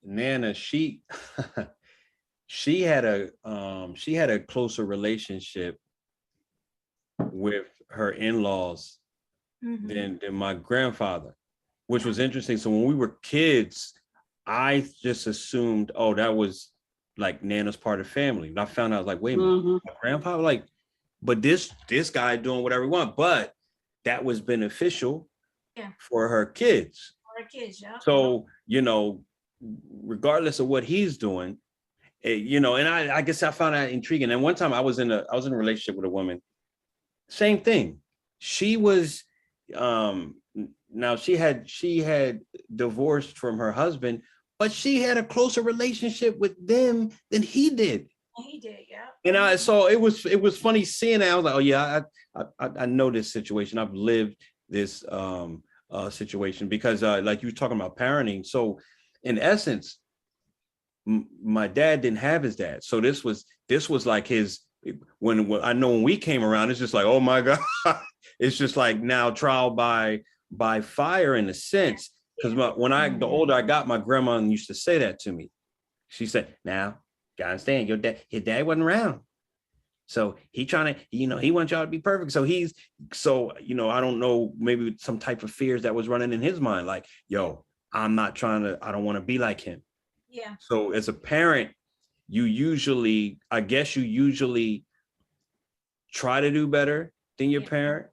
Nana, she she had a closer relationship with her in-laws than my grandfather, which was interesting. So when we were kids, I just assumed, oh, that was like Nana's part of the family. And I found out, like, wait a minute, my grandpa, like, but this guy doing whatever he want, but that was beneficial for her kids. For her kids, yeah. So, regardless of what he's doing, and I guess I found that intriguing. And one time I was in a relationship with a woman, same thing. She was, now she had divorced from her husband, but she had a closer relationship with them than he did. He did, yeah. And so it was funny seeing that. I was like, oh yeah, I know this situation. I've lived this situation because like you were talking about parenting. So in essence, my dad didn't have his dad. So this was like his, when I know when we came around, it's just like, oh my God, it's just like now trial by fire in a sense. Because the older I got, my grandma used to say that to me. She said, now, you understand, his dad wasn't around. So he trying to, he wants y'all to be perfect. So I don't know, maybe some type of fears that was running in his mind. Like, yo, I don't want to be like him. Yeah. So as a parent, you usually try to do better than your parent,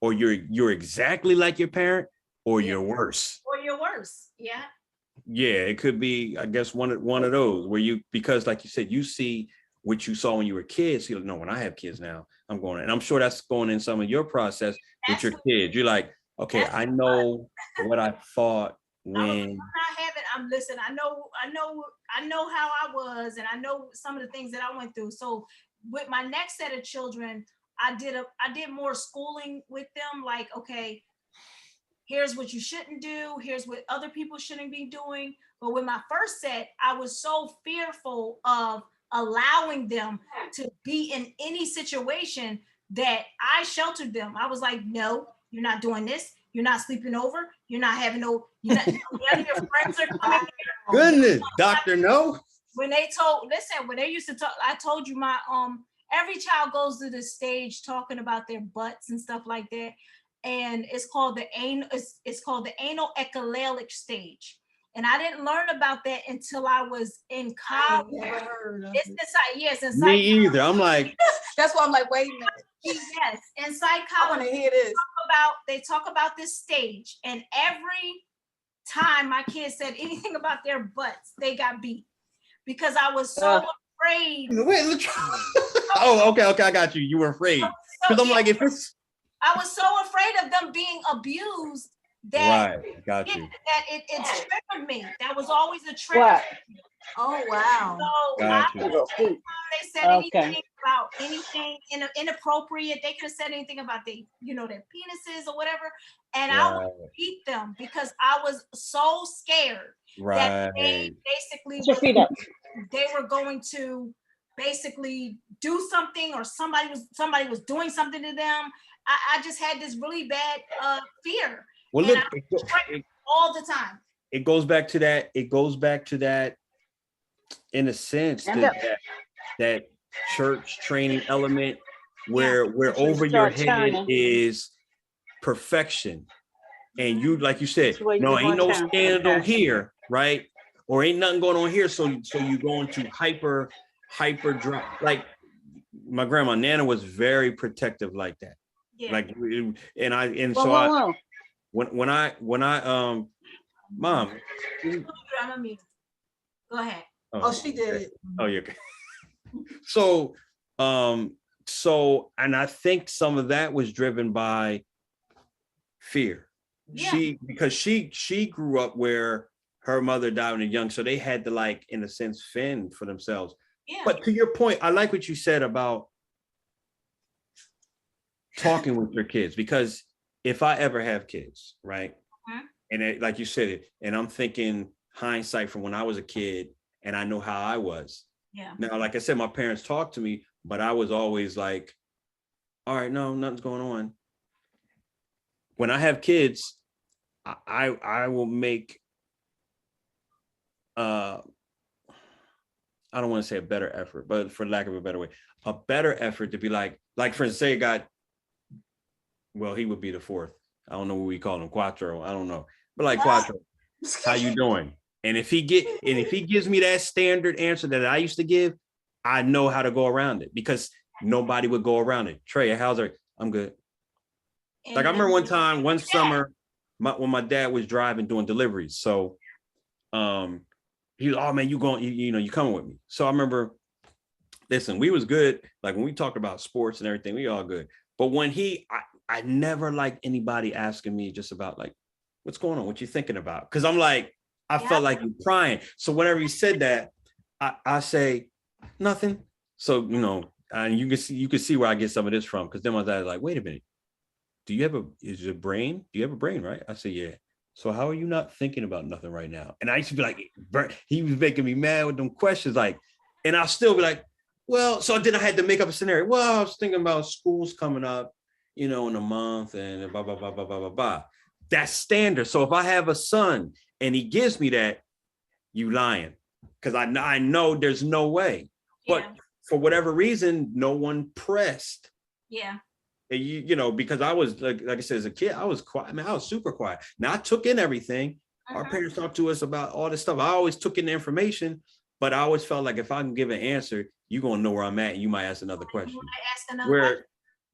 or you're exactly like your parent, or you're worse. Or you're worse. Yeah. Yeah, it could be, I guess, one of those where because like you said, you see what you saw when you were kids. You know, when I have kids now, I'm going, and I'm sure that's going in some of your process with your kids. You're like, okay, I know what I thought when. Listen, I know how I was, and I know some of the things that I went through. So with my next set of children, I did more schooling with them. Like, okay, here's what you shouldn't do. Here's what other people shouldn't be doing. But with my first set, I was so fearful of allowing them to be in any situation that I sheltered them. I was like, no, you're not doing this. You're not sleeping over. You're not having none of your friends are coming here. Goodness, doctor, no. When they used to talk, I told you every child goes through this stage talking about their butts and stuff like that. And it's called the anal echolalic stage. And I didn't learn about that until I was in college. Never heard of it's it. inside, yes, inside. Me either. I'm like, that's why I'm like, wait a minute. Yes, in psychology, I want to hear this. They talk about this stage, and every time my kids said anything about their butts, they got beat because I was so afraid. Wait, oh, okay, I got you. You were afraid because I'm like, if it's. I was so afraid of them being abused that got you. That it triggered me. That was always a trigger. What? Oh wow. So got you. They said anything about anything inappropriate. They could have said anything about their penises or whatever, and I would beat them because I was so scared that they basically they were going to basically do something, or somebody was doing something to them. I just had this really bad fear. Well, look, all the time. It goes back to that in a sense, And that church training element Yeah. where Once you over your start head turning. is perfection. And you, like you said, Which way you no, ain't gonna no turn? scandal Okay. here, right? Or ain't nothing going on here. So you go into hyper drive. Like my grandma Nana was very protective like that. Yeah. Like, and Whoa, so whoa, whoa. when I mom. I'm a mute. Go ahead. Oh, she did okay. it. Oh, yeah. So, and I think some of that was driven by fear. Yeah. Because she grew up where her mother died when they were young, so they had to, like, in a sense, fend for themselves. Yeah. But to your point, I like what you said about talking with your kids, because if I ever have kids, right? And like you said it, and I'm thinking hindsight from when I was a kid, and I know how I was. Yeah. Now, like I said, my parents talked to me, but I was always like, all right, no, nothing's going on. When I have kids, I will make I don't want to say a better effort, but for lack of a better way, a better effort to be like for instance, say a guy, well, he would be the fourth. I don't know what we call him, Quattro. I don't know. But like, Quattro, how you doing? And if he gives me that standard answer that I used to give, I know how to go around it, because nobody would go around it. Trey, how's it? I'm good. Like, I remember one summer, when my dad was driving doing deliveries. So he was, oh man, you coming with me. So I remember, listen, we was good. Like, when we talked about sports and everything, we all good. But when I never liked anybody asking me just about, like, what's going on? What you thinking about? Because I'm like, I felt like you're crying. So whenever he said that, I say nothing. So, and you can see where I get some of this from. Because then my dad's like, wait a minute. Do you have a brain, right? I say, yeah. So how are you not thinking about nothing right now? And I used to be like, he was making me mad with them questions, like, and I'll still be like, well, so then I had to make up a scenario. Well, I was thinking about schools coming up, in a month, and blah, blah, blah, blah, blah, blah, blah. That's standard. So if I have a son and he gives me that, you lying. Because I know there's no way. But for whatever reason, no one pressed. Yeah. And because I was, like I said, as a kid, I was quiet. I mean, I was super quiet. Now, I took in everything. Our parents talked to us about all this stuff. I always took in the information, but I always felt like if I can give an answer, you're going to know where I'm at, and you might ask another question. Where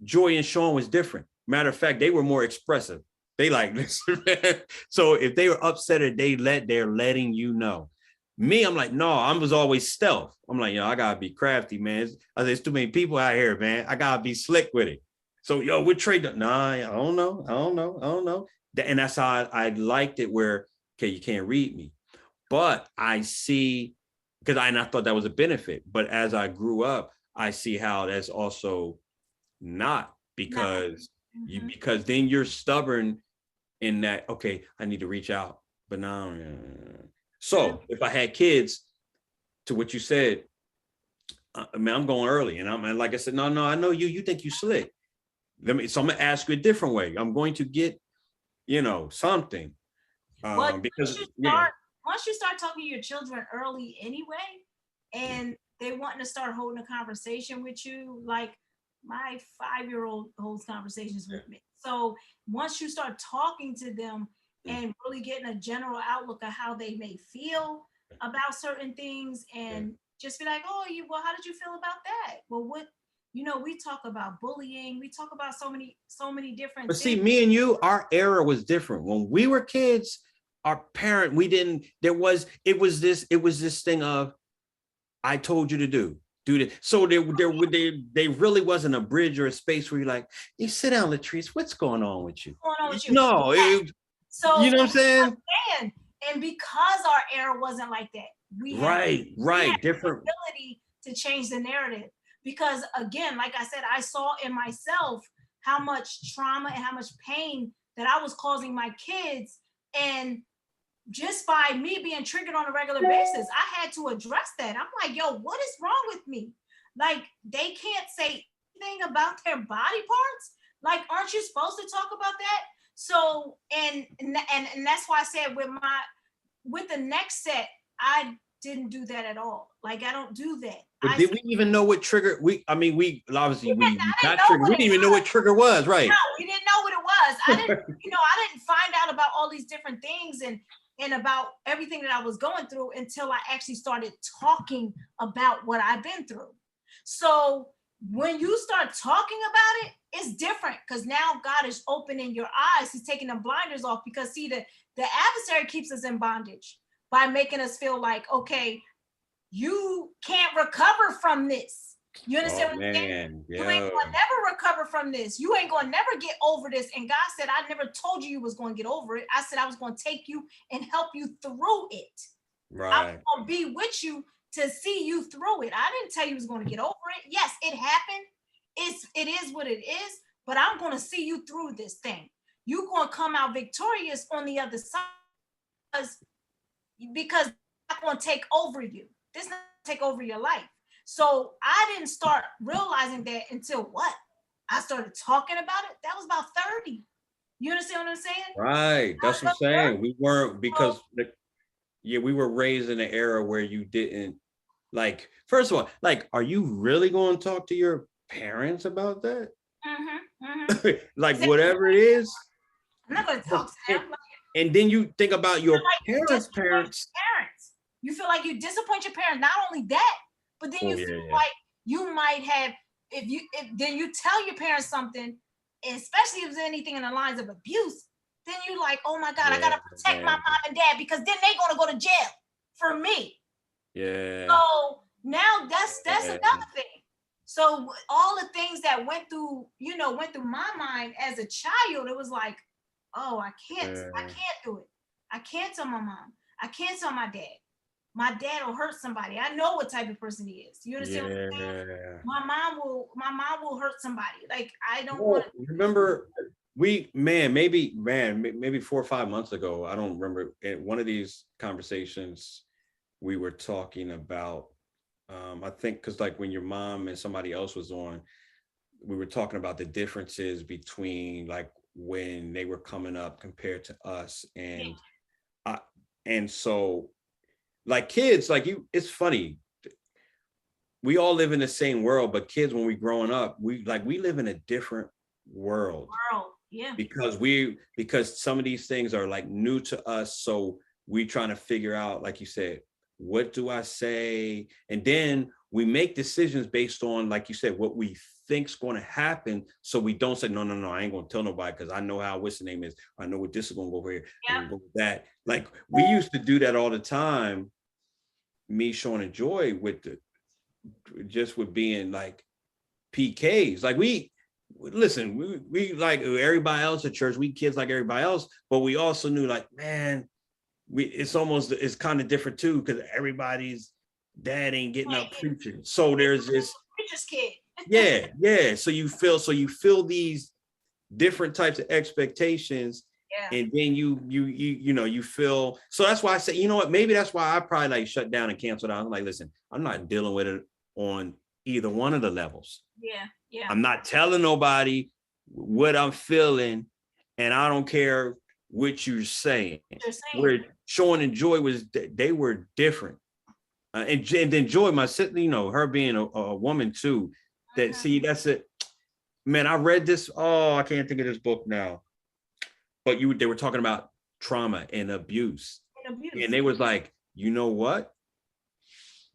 Joy and Sean was different. Matter of fact, they were more expressive. They like, listen, man. So if they were upset, or they're letting you know. Me, I'm like, no, I was always stealth. I'm like, I gotta be crafty, man. There's too many people out here, man. I gotta be slick with it. So, we're trading. Nah, I don't know. And that's how I liked it, where, okay, you can't read me. But I see, because I thought that was a benefit. But as I grew up, I see how that's also not, because because then you're stubborn in that, okay, I need to reach out. But now, so if I had kids, to what you said, I mean, I'm going early, and like I said, no, I know you think you slick. So I'm gonna ask you a different way. I'm going to get, something. Because once you start talking to your children early anyway, and they want to start holding a conversation with you, like my 5-year-old holds conversations with me. So once you start talking to them and really getting a general outlook of how they may feel about certain things, and just be like, oh, how did you feel about that? Well, what? We talk about bullying. We talk about so many different But things. see, me and you, our era was different. When we were kids, it was this thing of, I told you to do this. So there really wasn't a bridge or a space where you're like, you sit down, Latrice, what's going on with you? What's going on with you? No, so you know what I'm saying? And because our era wasn't like that, we had different the ability to change the narrative. Because again, like I said, I saw in myself how much trauma and how much pain that I was causing my kids. And just by me being triggered on a regular basis, I had to address that. I'm like, yo, what is wrong with me? Like, they can't say anything about their body parts. Like, aren't you supposed to talk about that? So, and that's why I said with the next set, I didn't do that at all. Like, I don't do that. But did we even know what trigger? We obviously we got know trigger. what We it didn't even know what trigger was, right? No, we didn't know what it was. I didn't find out about all these different things and about everything that I was going through until I actually started talking about what I've been through. So when you start talking about it, it's different, because now God is opening your eyes. He's taking the blinders off, because see, the adversary keeps us in bondage by making us feel like, okay, you can't recover from this. You understand what I'm saying? Yeah. You ain't gonna never recover from this. You ain't gonna never get over this. And God said, I never told you was gonna get over it. I said I was gonna take you and help you through it. Right. I was gonna be with you to see you through it. I didn't tell you was gonna get over it. Yes, it happened. It is what it is, but I'm gonna see you through this thing. You're gonna come out victorious on the other side, because I'm gonna take over you. This is not gonna take over your life. So I didn't start realizing that until what? I started talking about it. That was about 30. You understand what I'm saying? Right. That's what I'm saying. We weren't, because we were raised in an era where you didn't, like, first of all, like, are you really going to talk to your parents about that? Like, whatever it is. I'm not going to talk to them. And then you think about your parents. You feel like you disappoint your parents. Not only that, but then you feel like you might have, then you tell your parents something, especially if there's anything in the lines of abuse, then you're like, oh my God, I gotta protect my mom and dad, because then they're gonna go to jail for me. Yeah. So now that's another thing. So all the things that went through my mind as a child, it was like, oh, I can't do it. I can't tell my mom. I can't tell my dad. My dad will hurt somebody. I know what type of person he is. You understand what I'm saying? My mom will hurt somebody. Like, I don't want to. Remember, maybe 4 or 5 months ago, I don't remember, in one of these conversations, we were talking about, I think, because like when your mom and somebody else was on, we were talking about the differences between like when they were coming up compared to us. And so, like, kids, like it's funny. We all live in the same world, but kids, when we growing up, we live in a different world. Yeah. Because some of these things are like new to us. So we trying to figure out, like you said, what do I say? And then we make decisions based on, like you said, what we think's going to happen. So we don't say, no, I ain't going to tell nobody, because I know how what's the name is. I know what this is going to go over here. Yeah. Go with that. Like, we used to do that all the time. Me, Sean, and Joy, with being like PKs. Like, we like everybody else at church. We kids like everybody else, but we also knew, like, man, it's kind of different too, because everybody's dad ain't getting up preaching. So there's this preacher's kid. yeah. So you feel these different types of expectations. Yeah. And then you feel, so that's why I say, you know what, maybe that's why I probably like shut down and canceled out. I'm like, listen, I'm not dealing with it on either one of the levels. Yeah. I'm not telling nobody what I'm feeling, and I don't care what you're saying. Where Sean and Joy they were different. And then Joy, my sister, her being a woman too, see, that's it. Man, I read this, I can't think of this book now. But they were talking about trauma and abuse. And they was like, you know what?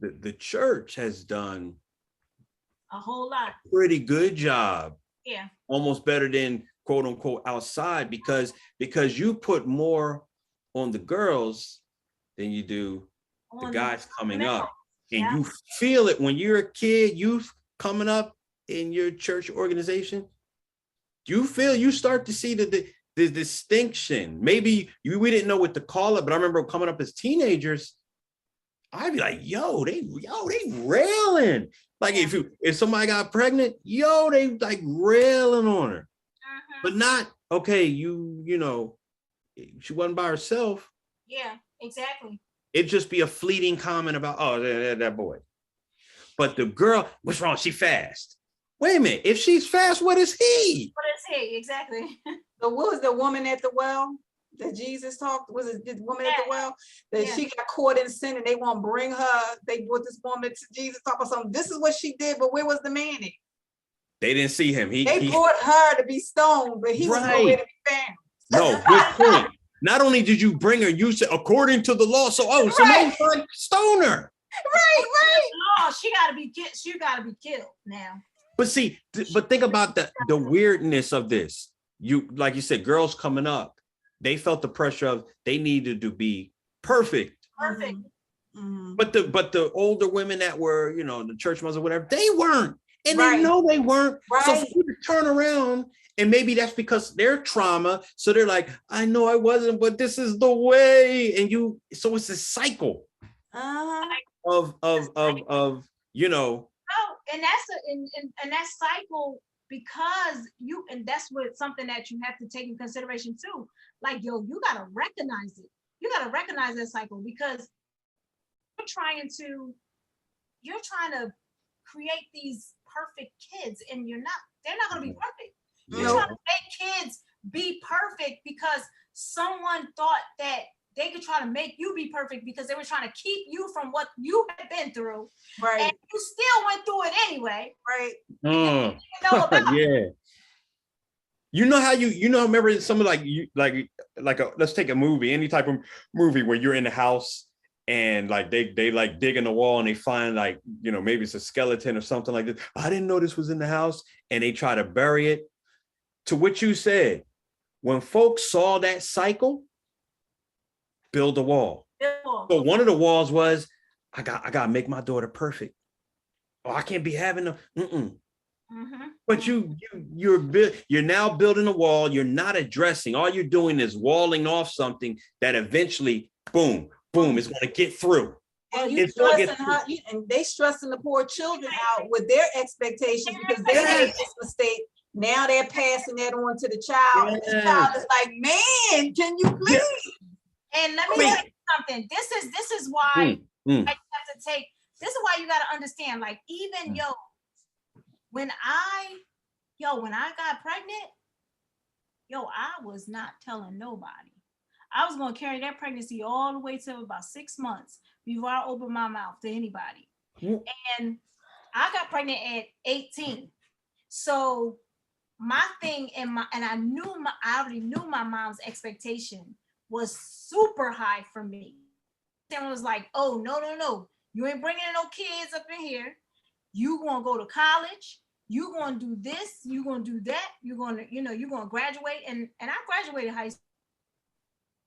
The church has done a whole lot. Pretty good job. Yeah. Almost better than quote unquote outside, because you put more on the girls than you do the guys coming up. And you feel it when you're a kid, you coming up in your church organization, you start to see the distinction. Maybe we didn't know what to call it, but I remember coming up as teenagers, I'd be like, yo, they railing. Like, if somebody got pregnant, they like railing on her. But not, okay, she wasn't by herself. Yeah, exactly. It'd just be a fleeting comment about, that boy. But the girl, what's wrong? She fast. Wait a minute, if she's fast, what is he? What is he? Exactly. So what was the woman at the well? that Jesus talked, was it the woman at the well? That Yeah. she got caught in sin and they want to bring her, they brought this woman to Jesus, talk about something. This is what she did, but where was the man at? They didn't see him. They brought her to be stoned, but he was nowhere to be found. No, good point. Not only did you bring her, you said according to the law. So now you find stone her. Right. Oh, she gotta be killed now. But see, but think about the weirdness of this. You, like you said, girls coming up, they felt the pressure of they needed to be perfect. Perfect. Mhm. But the older women that were, you know, the church mothers or whatever, they weren't. And Right. they know they weren't. So Right. for you to turn around, and maybe that's because their trauma. So they're like, I know I wasn't, but this is the way. And so it's a cycle of you know. Oh, and that's that cycle, because and that's what something that you have to take in consideration too. Like, yo, you gotta recognize it. You gotta recognize that cycle, because you're trying to create these perfect kids, and they're not gonna be perfect. You're trying to make kids be perfect because someone thought that they could try to make you be perfect because they were trying to keep you from what you had been through. Right. And you still went through it anyway. Right. You know about it. You know how remember some of let's take a movie, any type of movie where you're in the house and like they like dig in the wall and they find like, you know, maybe it's a skeleton or something like this. I didn't know this was in the house, and they try to bury it. To what you said, when folks saw that cycle, build a wall. So one of the walls was, I gotta make my daughter perfect. Oh, I can't be having them. Mm-hmm. But you're now building a wall. You're not addressing. All you're doing is walling off something that eventually, boom, is going to get through. And they stressing the poor children out with their expectations because they made this mistake. Now they're passing that on to the child. And the child is like, man, can you please? And let me tell you something. This is why I have to take. This is why you got to understand. Like, even when I got pregnant, I was not telling nobody. I was gonna carry that pregnancy all the way to about 6 months before I opened my mouth to anybody. And I got pregnant at 18. So my thing and I already knew my mom's expectation was super high for me. And it was like, oh, no. You ain't bringing no kids up in here. You gonna go to college. You gonna do this. You gonna do that. You're gonna graduate. And I graduated high school.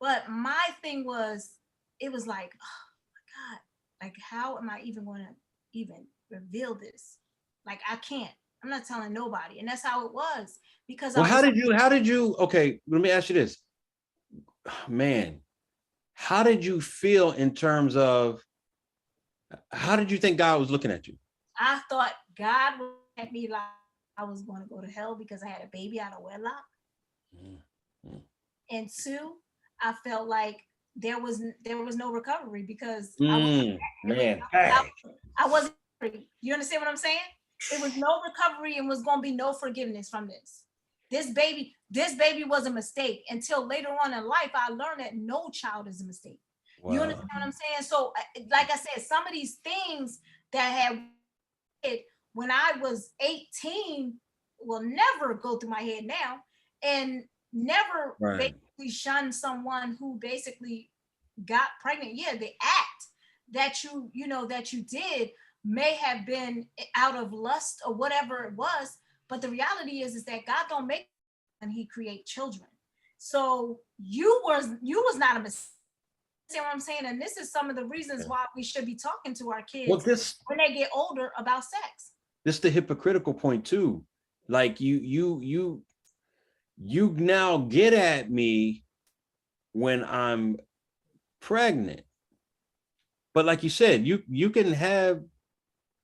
But my thing was, it was like, oh my God, like, how am I even gonna even reveal this? Like, I can't. I'm not telling nobody. And that's how it was. Because how did you, okay, let me ask you this. Man, how did you feel in terms of, how did you think God was looking at you? I thought God would look at me like I was going to go to hell because I had a baby out of wedlock. And 2, I felt like there was no recovery because I wasn't free. You understand what I'm saying? It was no recovery and was going to be no forgiveness from this. This baby was a mistake. Until later on in life, I learned that no child is a mistake. Wow. You understand what I'm saying? So, like I said, some of these things that had when I was 18 will never go through my head now, and never basically shun someone who basically got pregnant. Yeah, the act that you did may have been out of lust or whatever it was, but the reality is that God don't make and He create children. So you was not a mistake. See what I'm saying? And this is some of the reasons why we should be talking to our kids when they get older about sex. This is the hypocritical point too. Like you now get at me when I'm pregnant. But like you said, you can have,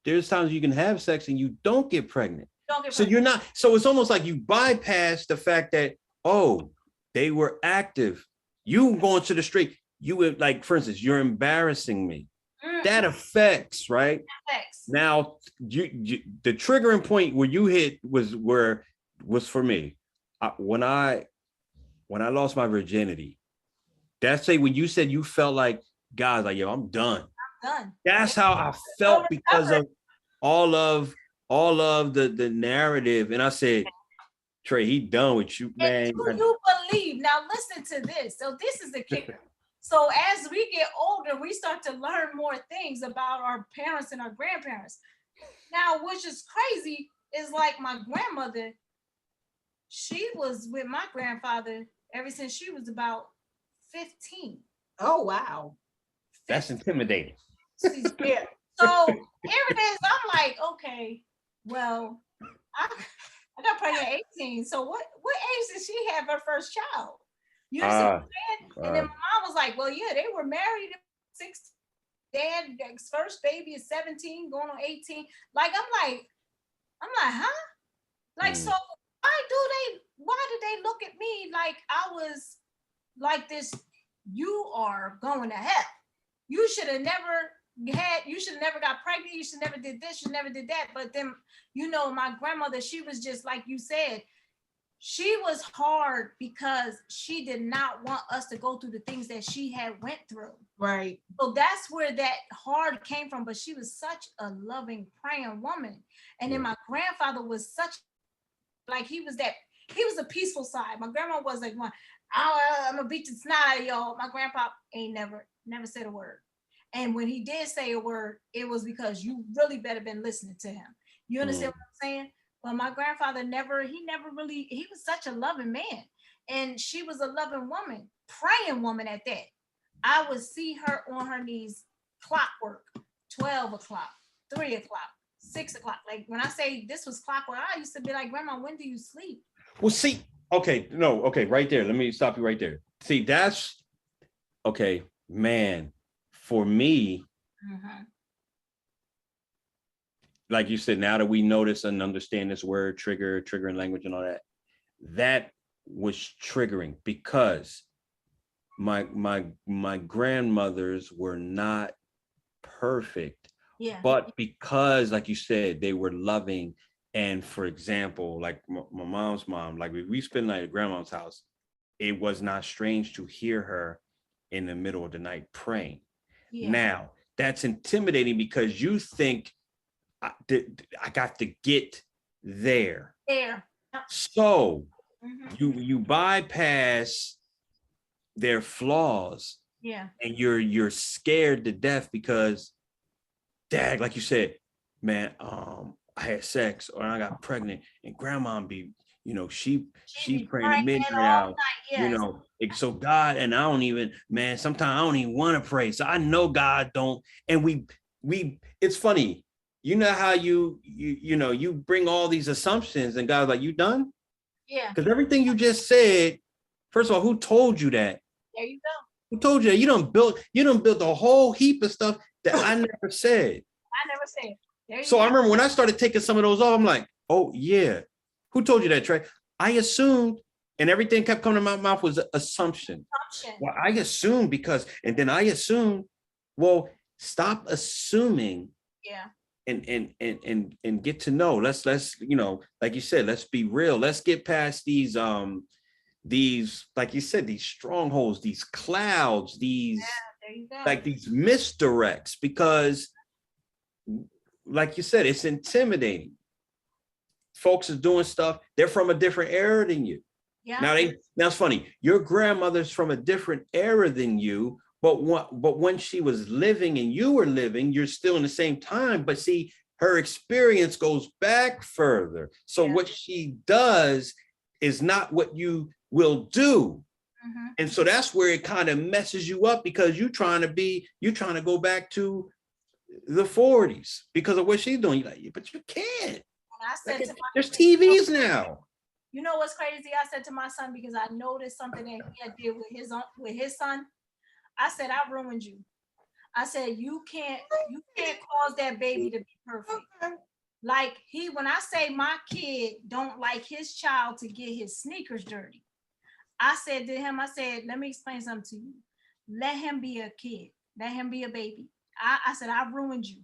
there's times you can have sex and you don't get pregnant. So you're not, so it's almost like you bypass the fact that, oh, they were active. You going to the street, you would, like, for instance, you're embarrassing me. That affects, right? Now, the triggering point where you hit was for me. When I lost my virginity, That's say when you said you felt like guys like, yo, I'm done. Done. That's how I felt because of all of the narrative. And I said, Trey, he done with you, man. And do you believe? Now listen to this. So this is the kicker. So as we get older, we start to learn more things about our parents and our grandparents. Now, which is crazy, is like my grandmother, she was with my grandfather ever since she was about 15. Oh, wow. That's intimidating. Yeah. So here it is. I'm like, okay, well, I got pregnant at 18. So what age did she have her first child? You understand what I'm saying? And then my mom was like, well, yeah, they were married at 16. Dad's first baby is 17, going on 18. Like, I'm like, huh? Like, so why did they look at me like I was like this? You are going to hell. You should have never got pregnant. You should never did this. You never did that. But then, my grandmother, she was just like you said, she was hard because she did not want us to go through the things that she had went through. Right. So that's where that hard came from. But she was such a loving, praying woman. And then my grandfather was he was a peaceful side. My grandma was like, I'm gonna beat the snot out of y'all. My grandpa ain't never said a word. And when he did say a word, it was because you really better been listening to him. You understand what I'm saying? But my grandfather he was such a loving man. And she was a loving woman, praying woman at that. I would see her on her knees, clockwork, 12 o'clock, 3 o'clock, 6 o'clock. Like when I say this was clockwork, I used to be like, Grandma, when do you sleep? Well, see, okay, right there. Let me stop you right there. See, that's okay, man. For me, like you said, now that we notice and understand this word triggering language and all that, that was triggering because my grandmothers were not perfect, but because, like you said, they were loving. And for example, like my mom's mom, like we spent the night at grandma's house, it was not strange to hear her in the middle of the night praying. Now that's intimidating because you think I got to get there. So you bypass their flaws, and you're scared to death because, Dad, like you said, man, I had sex or I got pregnant, and Grandma be, she's praying at midnight out, so God, and I don't even, man, sometimes I don't even want to pray. So I know God don't, and we it's funny, how you bring all these assumptions and God's like, you done? Yeah. Because everything you just said, first of all, who told you that? There you go. Who told you that? You done built a whole heap of stuff that I never said. So I remember when I started taking some of those off, I'm like, oh yeah. Who told you that, Trey? I assumed, and everything kept coming to my mouth was assumption. Well, I assumed because, and then I assumed, well, stop assuming. Yeah. And get to know. Let's like you said, let's be real. Let's get past these like you said, these strongholds, these clouds, these like these misdirects, because like you said, it's intimidating. Folks are doing stuff, they're from a different era than you. Now it's funny, your grandmother's from a different era than you, but when she was living and you were living, you're still in the same time. But see, her experience goes back further. So what she does is not what you will do. And so that's where it kind of messes you up, because you're trying to go back to the 40s because of what she's doing. You're like, but you can't. There's TVs now. You know what's crazy? I said to my son, because I noticed something that he had did with his son. I said, I ruined you. I said, you can't cause that baby to be perfect. Like when I say my kid don't like his child to get his sneakers dirty, I said to him, let me explain something to you. Let him be a kid. Let him be a baby. I said, I ruined you.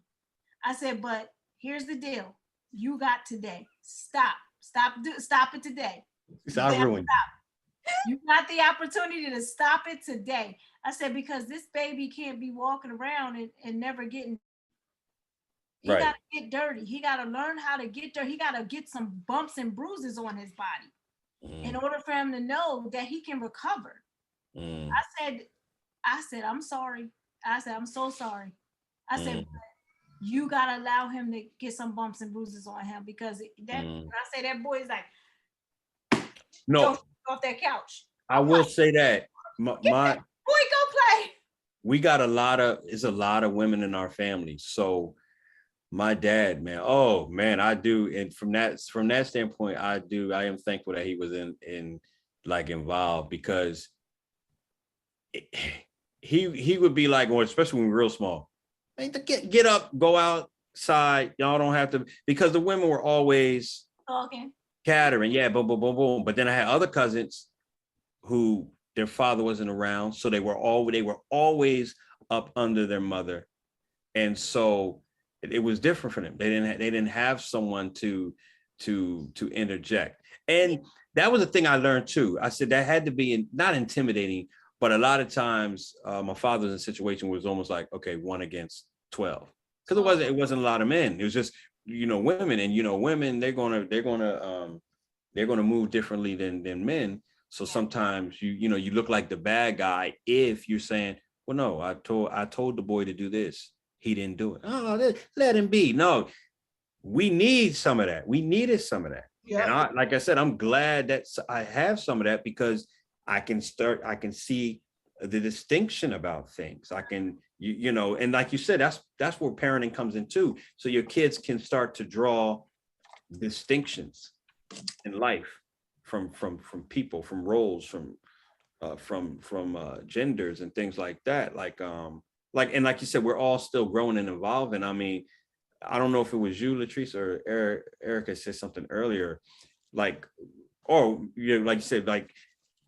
I said, but here's the deal. You got today. Stop it today. I ruined you. You got the opportunity to stop it today. I said, because this baby can't be walking around and never getting, he Right. got to get dirty. He got to learn how to get dirty. He got to get some bumps and bruises on his body in order for him to know that he can recover. I said, I'm sorry. I said, I'm so sorry. I said, you gotta allow him to get some bumps and bruises on him, because that when I say that boy is like, no, off that couch. I will say that my boy, go play. We got a lot of women in our family. So my dad, man, oh man, I do. And from that standpoint, I am thankful that he was in like involved, because he would be like, or especially when we were real small, hey, get up, go outside. Y'all don't have to, because the women were always cattering. Yeah, boom, boom, boom, boom. But then I had other cousins who their father wasn't around, so they were always up under their mother, and so it was different for them. They didn't have someone to interject, and that was the thing I learned too. I said that had to be not intimidating, but a lot of times my father was in a situation where it was almost like, okay, 1 against 12, because it wasn't a lot of men. It was just women, and women they're gonna move differently than men. So sometimes you look like the bad guy if you're saying, well, no, I told the boy to do this. He didn't do it. Oh, let him be. No, we need some of that. We needed some of that. Yeah. And like I said, I'm glad that I have some of that, because I can see the distinction about things. I can, and like you said, that's where parenting comes in too. So your kids can start to draw distinctions in life from people, from roles, from genders and things like that. And like you said, we're all still growing and evolving. I mean, I don't know if it was you, Latrice, or Erica said something earlier, like you said, like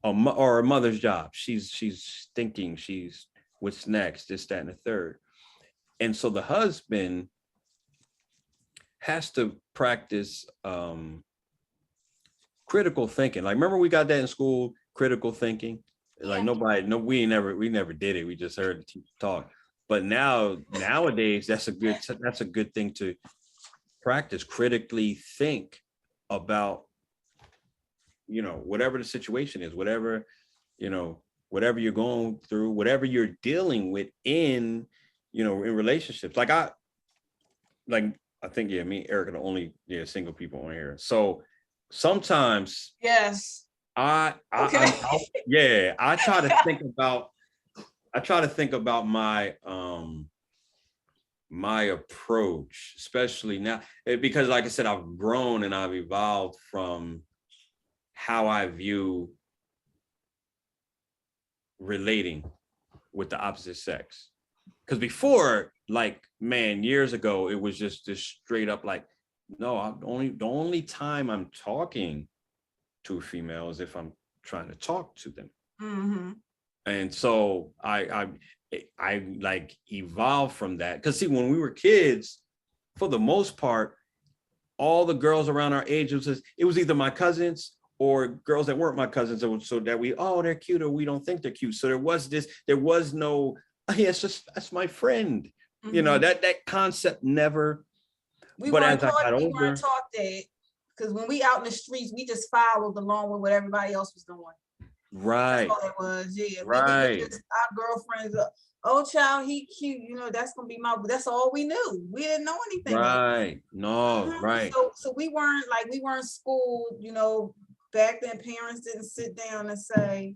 a mother's job. She's thinking, what's next, this, that, and the third. And so the husband has to practice critical thinking. Like, remember we got that in school, critical thinking. Like we never did it. We just heard the teacher talk. But nowadays, that's a good thing to practice. Critically think about, whatever the situation is, whatever you're going through, whatever you're dealing with in relationships. I think, me and Eric are the only single people on here. So sometimes, yes, I try to think about my my approach, especially now, because like I said, I've grown and I've evolved from how I view relating with the opposite sex. Because before, years ago, it was just this straight up no, the only time I'm talking to a female is if I'm trying to talk to them. Mm-hmm. And so I evolved from that. Because see, when we were kids, for the most part, all the girls around our age, it was either my cousins or girls that weren't my cousins, so that they're cute, or we don't think they're cute. So there was no, that's my friend. Mm-hmm. That concept never. We weren't taught that, because when we out in the streets, we just followed along with what everybody else was doing. Right. That's all it was. Yeah. Right. Our girlfriends, oh child, he cute. That's gonna be that's all we knew. We didn't know anything. Right. No. Mm-hmm. Right. So we weren't schooled. Back then, parents didn't sit down and say,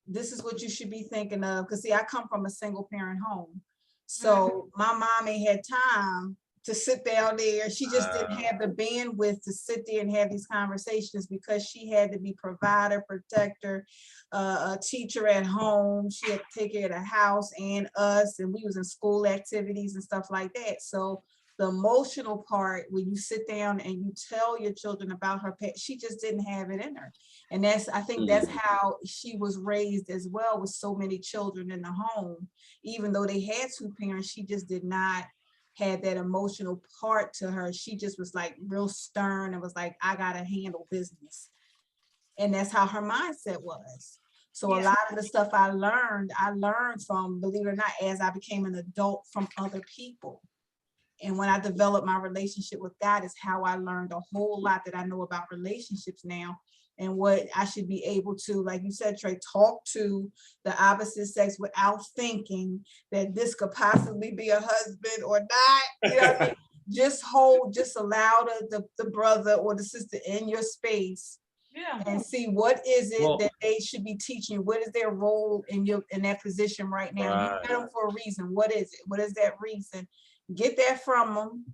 this is what you should be thinking of. Because see, I come from a single parent home, so my mom ain't had time to sit down there. She just didn't have the bandwidth to sit there and have these conversations, because she had to be provider, protector, a teacher at home. She had to take care of the house and us, and we was in school activities and stuff like that. So the emotional part, when you sit down and you tell your children about her pet, she just didn't have it in her. And I think that's how she was raised as well, with so many children in the home. Even though they had 2 parents, she just did not had that emotional part to her. She just was real stern and was like, I gotta handle business. And that's how her mindset was. So a Yeah. lot of the stuff I learned from, believe it or not, as I became an adult, from other people. And when I developed my relationship with God is how I learned a whole lot that I know about relationships now, and what I should be able to, like you said, Trey, talk to the opposite sex without thinking that this could possibly be a husband or not. You know what I mean? Just allow the brother or the sister in your space, Yeah. and see what is it Well- that they should be teaching. What is their role in that position right now? You Right. got them for a reason. What is it? What is that reason? Get that from them.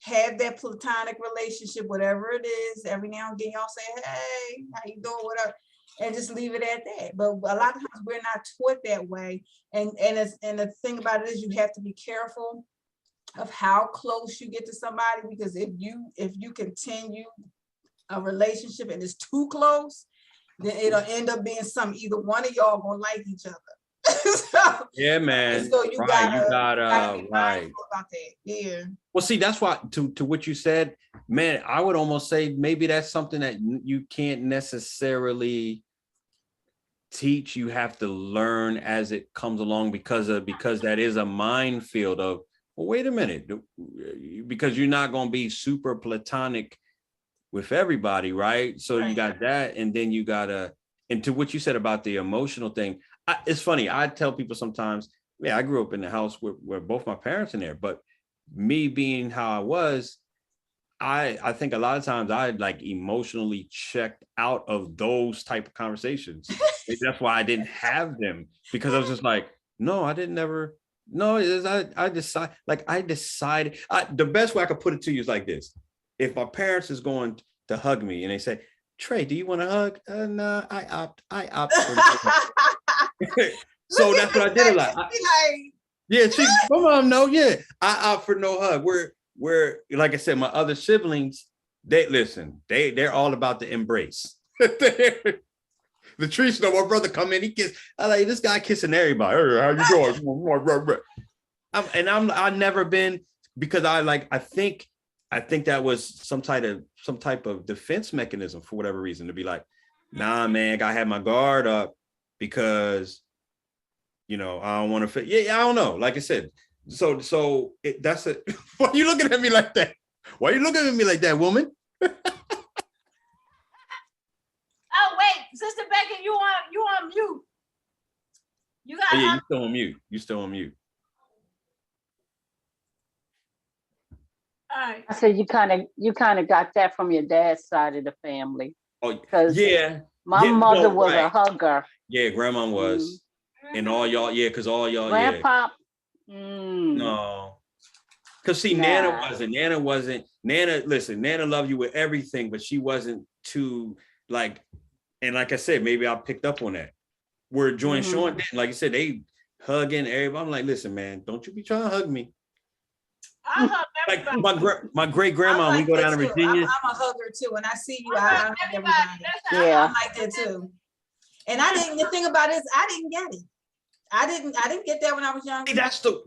Have that platonic relationship, whatever it is. Every now and again, y'all say, "Hey, how you doing?" Whatever, and just leave it at that. But a lot of times we're not taught that way. And the thing about it is, you have to be careful of how close you get to somebody, because if you continue a relationship and it's too close, then it'll end up being something either one of y'all gonna like each other. So, Yeah, man. so you Right, you gotta gotta be right. mindful about that. Yeah. Well, see, that's why to what you said, man, I would almost say maybe that's something that you can't necessarily teach. You have to learn as it comes along, because that is a minefield of, well, wait a minute, because you're not going to be super platonic with everybody, right? So you got that, and then you gotta, and to what you said about the emotional thing, it's funny. I tell people sometimes, yeah, I grew up in the house where both my parents in there, but me being how I was, I think a lot of times I like emotionally checked out of those type of conversations. Maybe that's why I didn't have them, because I was just like, no, I didn't ever. No, I decided. The best way I could put it to you is like this: if my parents is going to hug me and they say, "Trey, do you want a hug?" No, I opt. So that's what I did a lot. Yeah, my mom know. Yeah, I opt for no hug. Where, like I said, my other siblings, they listen. They're all about the embrace. The tree snow, my brother come in, he kiss. I like this guy kissing everybody. Hey, how you doing? I've never been, because I think that was some type of defense mechanism for whatever reason, to be like, nah, man, I gotta have my guard up, because I don't want to fit. Yeah, I don't know. Like I said, that's it. Why are you looking at me like that? Why are you looking at me like that, woman? Oh wait, Sister Becky, you on mute. You got. Oh, yeah, you still on mute. You still on mute. All right. I said you kind of got that from your dad's side of the family. Oh, Because yeah. my Yeah, mother no, was right. a hugger. Yeah, grandma was. And all y'all, yeah, because all y'all, Grandpa, no. Because see, Nah. Nana loved you with everything, but she wasn't too, like, and like I said, maybe I picked up on that. Where Joy and Sean didn't, like you said, they hugging everybody. I'm like, listen, man, don't you be trying to hug me. I hug Like everybody. my great grandma, I'm we go that down to too. Virginia. I'm a hugger too. When I see you, I I hug hug everybody. everybody. Listen, Yeah. I'm like that too. And the thing about it is, I didn't get it. I didn't get that when I was younger. See,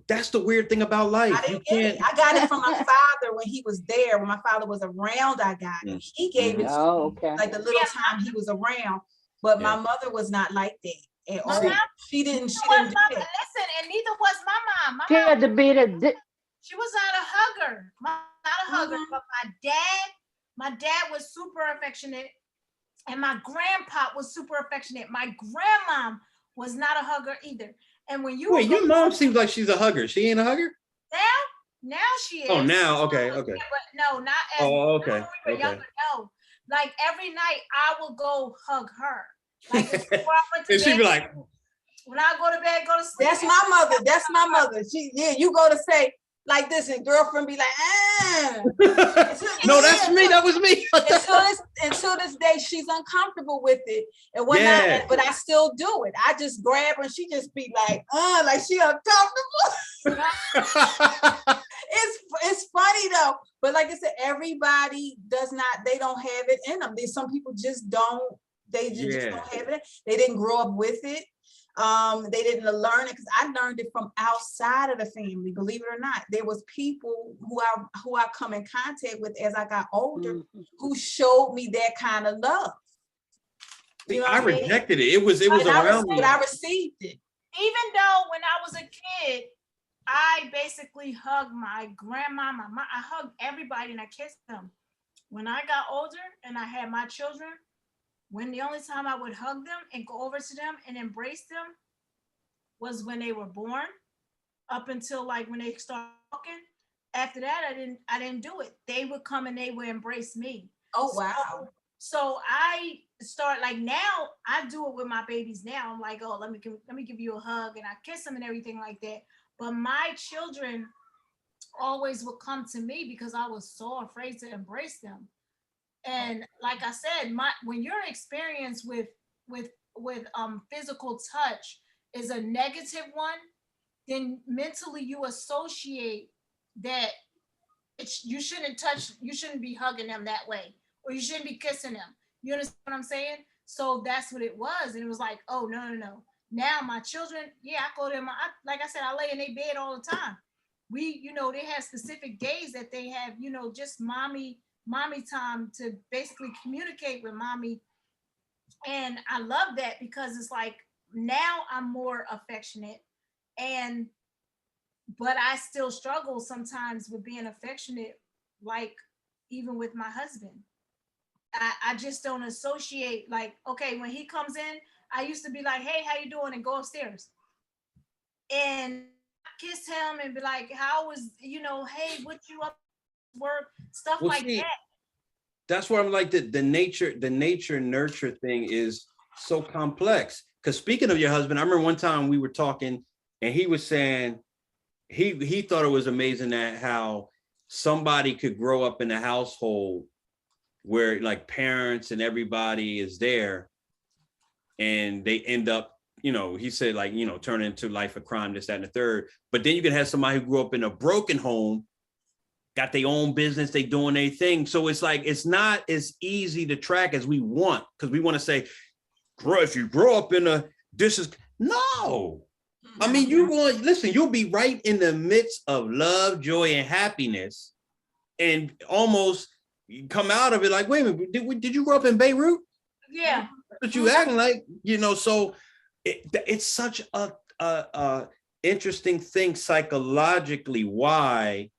that's the weird thing about life. I didn't get it. I got it from my father when he was there. When my father was around, I got it. He gave it to Oh, me, okay. like the little time he was around. But my mother was not like that at all. She didn't do that. Listen, and neither was my mom. She had to be She was not a hugger. Not a hugger. But my dad was super affectionate, and my grandpa was super affectionate. My grandmom was not a hugger either. And when you Wait, your mom seems like she's a hugger. She ain't a hugger? now she is. Oh, now, okay. But no, not as okay. When we were younger. No, like every night I will go hug her. Like before I went to And she'd be like, when I go to bed, go to sleep. That's my mother. That's my mother. You go to say like this, and girlfriend be like, no, that's me. That was me. until this day, she's uncomfortable with it. And but I still do it. I just grab her and she just be like she uncomfortable. It's funny though. But like I said, everybody they don't have it in them. There's some people just don't, they just don't have it. They didn't grow up with it. They didn't learn it, because I learned it from outside of the family. Believe it or not, there was people who I come in contact with as I got older who showed me that kind of love. You know I what I mean? rejected it. It was And around me. I received it. Even though when I was a kid, I basically hugged my grandma, I hugged everybody and I kissed them. When I got older and I had my children, when the only time I would hug them and go over to them and embrace them was when they were born, up until like when they started walking. After that, I didn't do it. They would come and they would embrace me. Oh wow. So I start like now I do it with my babies now. I'm like, oh, let me give you a hug and I kiss them and everything like that. But my children always would come to me because I was so afraid to embrace them. And like I said, when your experience with physical touch is a negative one, then mentally you associate that you shouldn't be hugging them that way, or you shouldn't be kissing them. You understand what I'm saying? So that's what it was. And it was like, oh, no. Now my children, yeah, I go to them. Like I said, I lay in their bed all the time. They have specific days that they have, just mommy time to basically communicate with mommy. And I love that because it's like now I'm more affectionate, but I still struggle sometimes with being affectionate, like even with my husband. I just don't associate, like, okay, when he comes in, I used to be like, hey, how you doing? And go upstairs. And kiss him and be like, how was, hey, what you up work? Stuff Well, like see, that. that's where I'm like the nature nurture thing is so complex. Because speaking of your husband, I remember one time we were talking and he was saying he thought it was amazing that how somebody could grow up in a household where like parents and everybody is there and they end up, he said like, turn into life of crime, this, that, and the third. But then you can have somebody who grew up in a broken home, got their own business, they doing their thing. So it's like, it's not as easy to track as we want, because we want to say, if you grow up in no. I mean, you'll be right in the midst of love, joy, and happiness, and almost come out of it like, wait a minute, did you grow up in Beirut? Yeah. But you acting like, so it's such a interesting thing psychologically why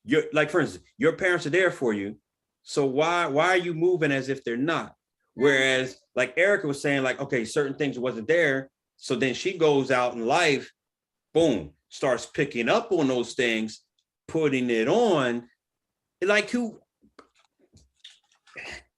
you're like, for instance, your parents are there for you. So why are you moving as if they're not? Whereas like Erica was saying, like, okay, certain things wasn't there. So then she goes out in life, boom, starts picking up on those things, putting it on. Like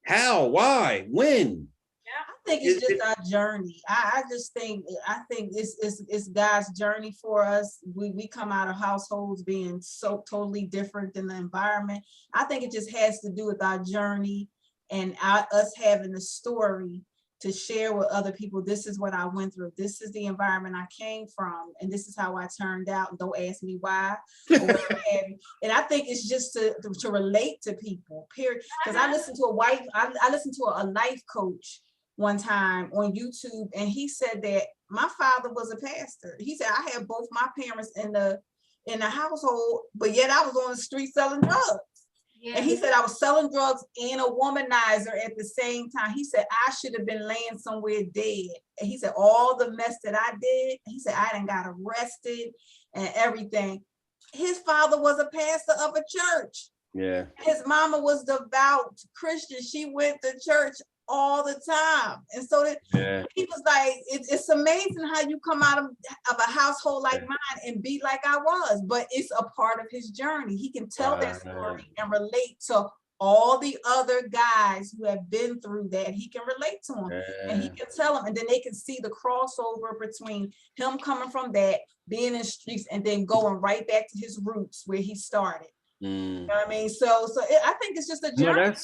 how, why, when? I think it's just our journey. I think it's God's journey for us. We come out of households being so totally different than the environment. I think it just has to do with our journey and us having the story to share with other people. This is what I went through. This is the environment I came from, and this is how I turned out. And don't ask me why. Or whatever have you. And I think it's just to relate to people. Period. Because I listened to a life coach one time on YouTube, and he said that my father was a pastor. He said I had both my parents in the household, but yet I was on the street selling drugs. Yeah. And he said I was selling drugs and a womanizer at the same time. He said I should have been laying somewhere dead. And he said all the mess that I did, he said I done got arrested and everything. His father was a pastor of a church. Yeah. His mama was devout Christian. She went to church all the time. And so he was like, it's amazing how you come out of a household like mine and be like I was, but it's a part of his journey. He can tell that story and relate to all the other guys who have been through that. He can relate to them and he can tell them, and then they can see the crossover between him coming from that, being in streets, and then going right back to his roots where he started. You know what I mean? So I think it's just a journey.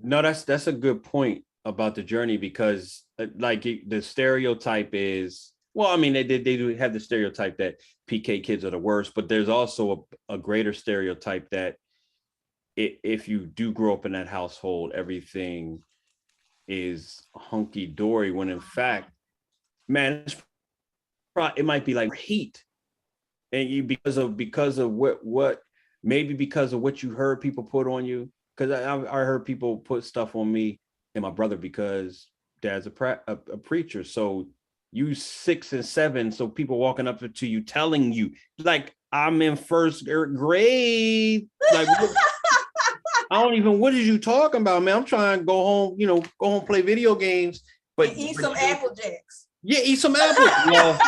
That's a good point about the journey, because like the stereotype is, well, I mean, they do have the stereotype that PK kids are the worst, but there's also a greater stereotype that if you do grow up in that household, everything is hunky dory, when in fact, man, it might be like heat, and because of what maybe because of what you heard people put on you, because I heard people put stuff on me and my brother because dad's a preacher, so you 6 and 7, so people walking up to you telling you like I'm in first grade, like I don't even, what are you talking about, man? I'm trying to go home, go home, play video games, but eat some Apple Jacks. Yeah, eat some apples. Well,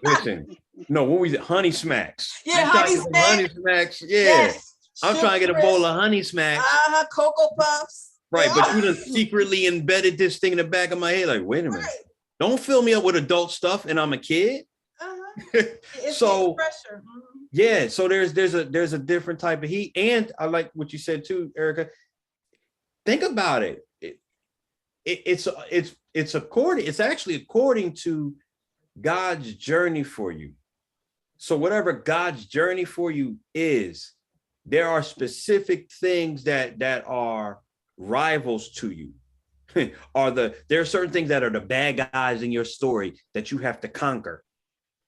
listen, no, what was it? Honey Smacks. Yeah, Honey Smacks. Honey Smacks. Yeah. Yes. I'm trying to get a bowl of Honey Smacks. Cocoa Puffs. Right, but you done secretly embedded this thing in the back of my head. Like, wait a minute. Right. Don't fill me up with adult stuff and I'm a kid. It's so pressure. Yeah, so there's a different type of heat. And I like what you said too, Erica. Think about it. It's actually according to God's journey for you. So whatever God's journey for you is, there are specific things that are rivals to you. There are certain things that are the bad guys in your story that you have to conquer.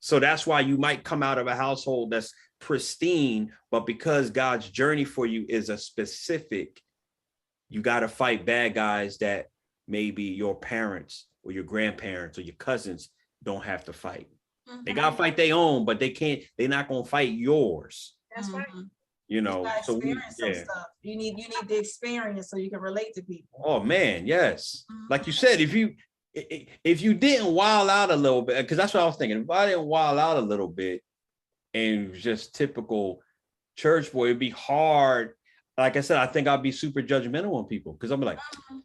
So that's why you might come out of a household that's pristine, but because God's journey for you is a specific, you got to fight bad guys that maybe your parents or your grandparents or your cousins don't have to fight. Mm-hmm. They got to fight their own, but they're not going to fight yours. That's right. So stuff. You need the experience so you can relate to people. Oh man, yes. Mm-hmm. Like you said, if you didn't wild out a little bit, because that's what I was thinking. If I didn't wild out a little bit and just typical church boy, it'd be hard. Like I said, I think I'd be super judgmental on people because I'm like,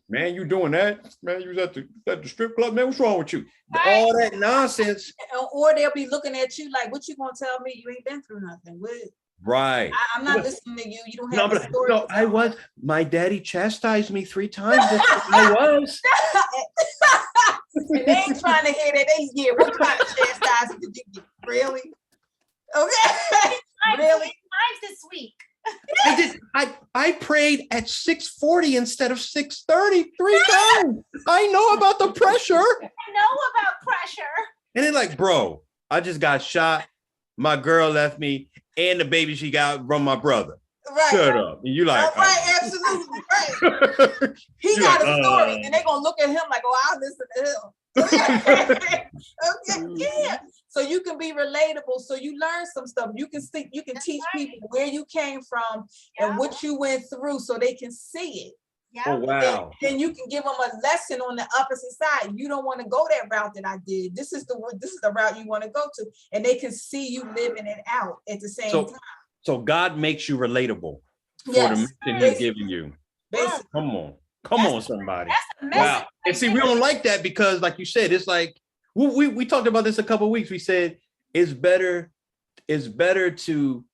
man, you doing that? Man, you was at the strip club, man. What's wrong with you? Right. All that nonsense. Or they'll be looking at you like, what you gonna tell me? You ain't been through nothing. Right. I'm not listening to you. You don't have a story. No, my daddy chastised me 3 times. I was. And they ain't trying to hear that. What kind of chastisement did you get? Really? Okay. Really? Times this week. I prayed at 6:40 instead of 6:30 3 times. I know about the pressure. I know about pressure. And they're like, bro, I just got shot. My girl left me, and the baby she got from my brother. Right. Shut up. And you like, right, absolutely right. He got a story, and they're gonna look at him like, oh, I'll listen to him. Okay, yeah. So you can be relatable. So you learn some stuff. You can teach people where you came from and what you went through, so they can see it. Yeah. Oh wow. Then you can give them a lesson on the opposite side. You don't want to go that route that I did. This is the route you want to go to, and they can see you living it out at the same time. So God makes you relatable for the mission He's giving you. Basically. Come on, somebody. Wow. And see, we don't like that because, like you said, it's like we talked about this a couple of weeks. We said it's better to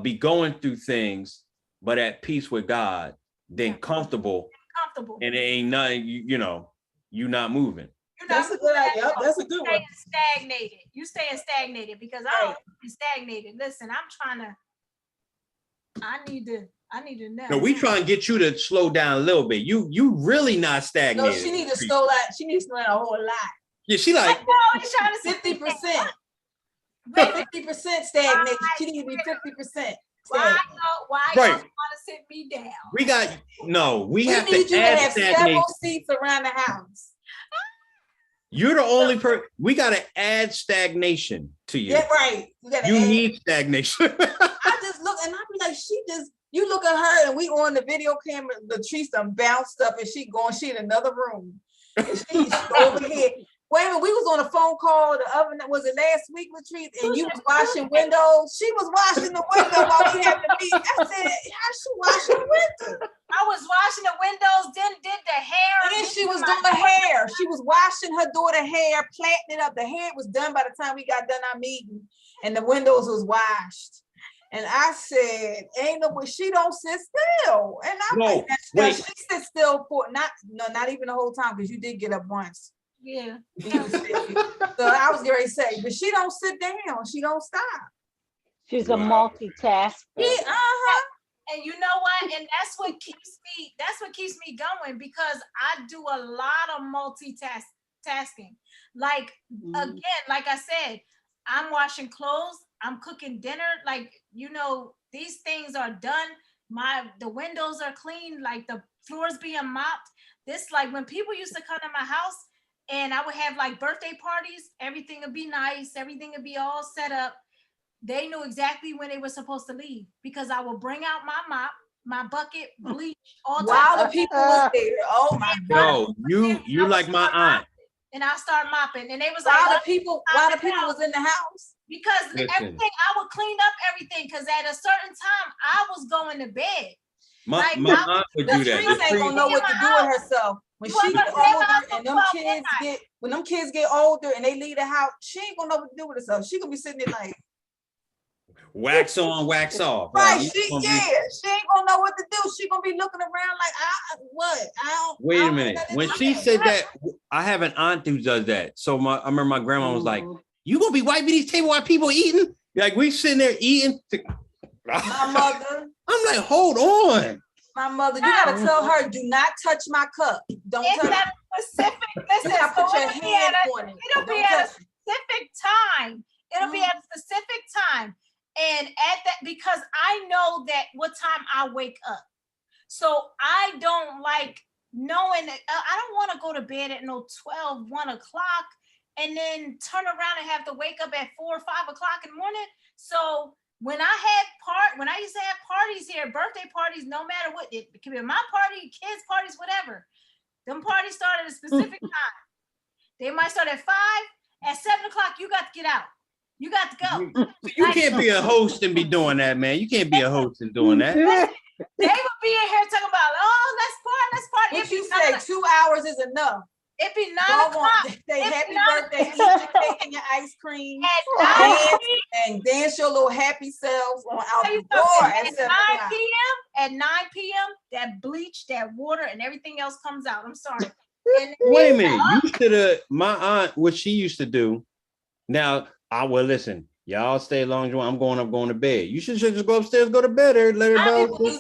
be going through things, but at peace with God, than comfortable. And it ain't nothing. You not moving. That's a good idea. That's a good one. Stagnated. You staying stagnated because I don't want to be stagnated. Listen, I need to know. No, we try and get you to slow down a little bit. You really not stagnated. No, she need to slow down. She needs to slow down a whole lot. Yeah, she like 50%. 50% stagnated. She need to be 50%. Why you want to sit me down? We have to need you to have stagnation. several seats around the house. You're the only person. We got to add stagnation to you. Yeah, right. You need stagnation. I just look and I be like, you look at her and we on the video camera, Latrice done bounced up and she in another room. And she's over here. Wait a minute, we was on a phone call was it last week, Latrice? And you was washing windows. She was washing the window while we had the meeting. I said, how's she washing the window? I was washing the windows, then did the hair. And then she was doing the hair. She was washing her daughter's hair, plaiting it up. The hair was done by the time we got done our meeting, and the windows was washed. And I said, ain't no way, she don't sit still. And I'm like, she sit still for not even the whole time, because you did get up once. Yeah. So I was going to say, but she don't sit down. She don't stop. She's a multitasker. Yeah, And you know what? And that's what keeps me going, because I do a lot of multitasking. Like, again, like I said, I'm washing clothes, I'm cooking dinner. Like, these things are done. The windows are clean, like the floors being mopped. this, like when people used to come to my house and I would have like birthday parties, everything would be nice, everything would be all set up. They knew exactly when they were supposed to leave because I would bring out my mop, my bucket, bleach, all While the types people was there. Oh my God. No, you like my aunt. and I start mopping. And they was While like, the people was in the house. because Listen. everything, I would clean up everything because at a certain time I was going to bed. My Like, aunt would do that. Patrice ain't gonna know what to do with herself. When You she ain't get gonna stay older out and till them 12 kids midnight. when them kids get older and they leave the house, she ain't gonna know what to do with herself. She gonna be sitting there like, Wax on, wax off. right, Like, she ain't gonna know what to do. She gonna be looking around like, wait a minute. When she said that, I have an aunt who does that. So I remember my grandma was like, "You gonna be wiping these table while people eating?" Like we sitting there eating. my mother, I'm like, hold on. my mother, you gotta tell her, do not touch my cup. Don't It's touch at a specific, you listen, gotta put so your it'll be hand at a, on it. it'll be Don't at a touch it. specific time. It'll be at a specific time. And at that, because I know that what time I wake up. So I don't like knowing that I don't want to go to bed at no 12, 1 o'clock and then turn around and have to wake up at 4 or 5 o'clock in the morning. So when I used to have parties here, birthday parties, no matter what, it could be my party, kids' parties, whatever. Them parties start at a specific time. They might start at 5. At 7 o'clock, you got to get out. You got to go. You can't be a host and be doing that, man. You can't be a host and doing that. They would be in here talking about, oh, let's party. What you say, 2 hours is enough. It'd be 9 Go o'clock. on, say It'd happy be 9 birthday, eat your cake and your ice cream, At 9 dance, and dance your little happy selves on out Tell you the door something, at 7 o'clock. At 9 p.m., that bleach, that water, and everything else comes out. I'm sorry. And Wait a minute. You should have, my aunt, what she used to do. Now, listen, y'all stay as long as you want. I'm going to bed. You should just go upstairs, go to bed, or let her I know. don't think so.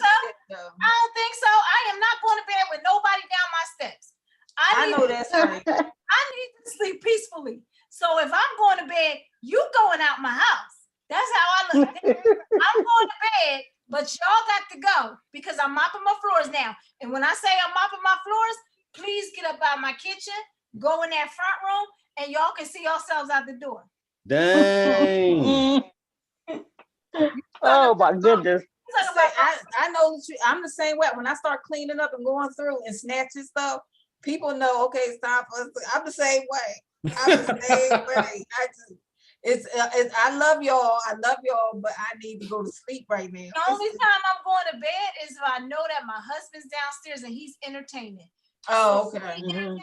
I don't think so. I am not going to bed with nobody down my steps. I know that's right. I need to sleep peacefully. So if I'm going to bed, you going out my house. That's how I look. I'm going to bed, but y'all got to go because I'm mopping my floors now. And when I say I'm mopping my floors, please get up out of my kitchen, go in that front room, and y'all can see yourselves out the door. Dang. Oh my goodness. I know I'm the same way. When I start cleaning up and going through and snatching stuff, people know, okay, it's time for us. I'm the same way. I'm the same way. I love y'all. But I need to go to sleep right now. The only time I'm going to bed is if I know that my husband's downstairs and he's entertaining. Oh, So okay. if he's entertaining,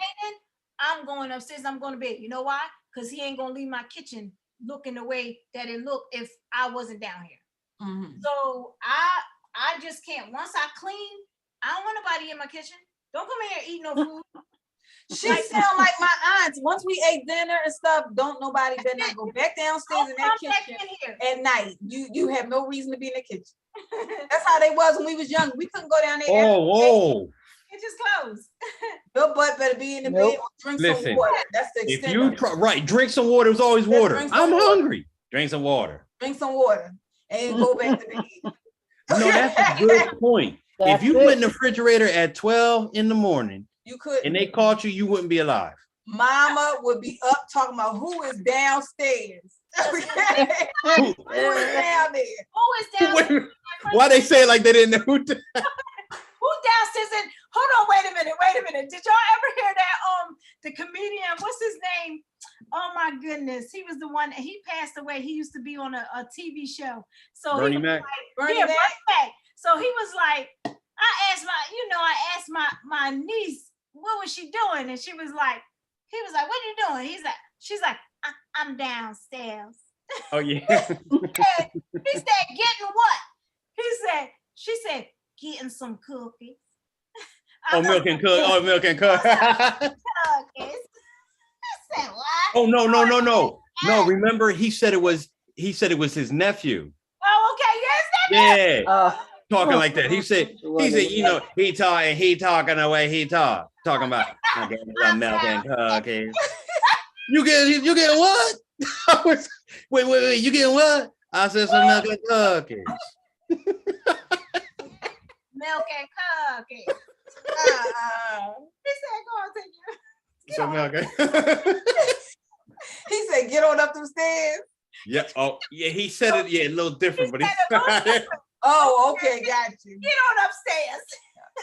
I'm going upstairs. I'm going to bed. You know why? Because he ain't going to leave my kitchen looking the way that it looked if I wasn't down here. Mm-hmm. So I just can't. Once I clean, I don't want nobody in my kitchen. Don't come in here eat no food. She sound like my aunts. Once we ate dinner and stuff, don't nobody better go back downstairs in that kitchen at night. You have no reason to be in the kitchen. That's how they was when we was young. We couldn't go down there. Whoa. It just closed. Your butt better be in the bed or drink some water. That's the extent. If you drink some water, it's always water. I'm hungry. Drink some water. Drink some water and go back to bed. No, that's a good point. If you went in the refrigerator at 12 in the morning, you could, and they caught you, you wouldn't be alive. Mama would be up talking about who is downstairs. Who is down there? Who is downstairs? Why they say it like they didn't know who? Who downstairs? And hold on, wait a minute. Did y'all ever hear that? The comedian, what's his name? Oh my goodness, he was the one. He passed away. He used to be on a TV show. So Bernie Mac. Bernie Mac. So he was like, I asked my niece, what was she doing? And he was like, what are you doing? She's like, I'm downstairs. Oh yeah. He said, getting what? She said, getting some cookies. Milk and cook. Cookies. I said, what? Oh no. No, remember he said it was his nephew. Oh, okay. Yes, yeah. Talking like that. He said, he talking the way he talk. Talking about milk and cookies. You getting what? wait, you getting what? I said some milk and cookies. Milk and cookies. He So okay. He said, "Get on up them stairs." Yeah. Oh, yeah. He said it. Yeah, a little different, but Oh, okay, got you. Get on upstairs.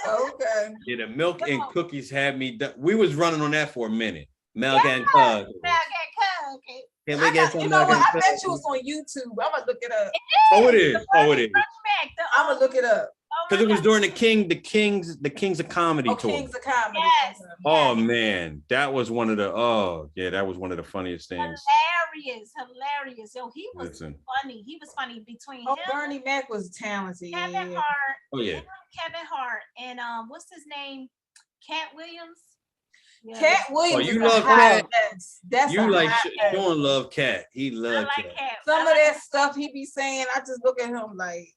Okay. yeah, the milk and cookies had me. We was running on that for a minute. Milk and cookies. Okay. Can we get some You know milk what? and I bet cookies? you it's on YouTube. I'm gonna look it up. Oh, it is. Oh, it is. I'm gonna look it up. Because it was during the Kings of Comedy Oh, tour. Kings of Comedy. Yes. Oh man, that was one of the that was one of the funniest things. Hilarious. Yo, he was Listen. funny. He was funny between Oh, him, Bernie Mac was talented. Kevin Yeah. Hart, Oh yeah. Kevin Hart, and what's his name? Cat Williams. Yeah. Cat Williams. Oh, you is a love hot Cat? mess. That's You a like hot mess. Sean love Cat. He I loved like Cat. Cat. Some of that stuff he be saying, I just look at him like,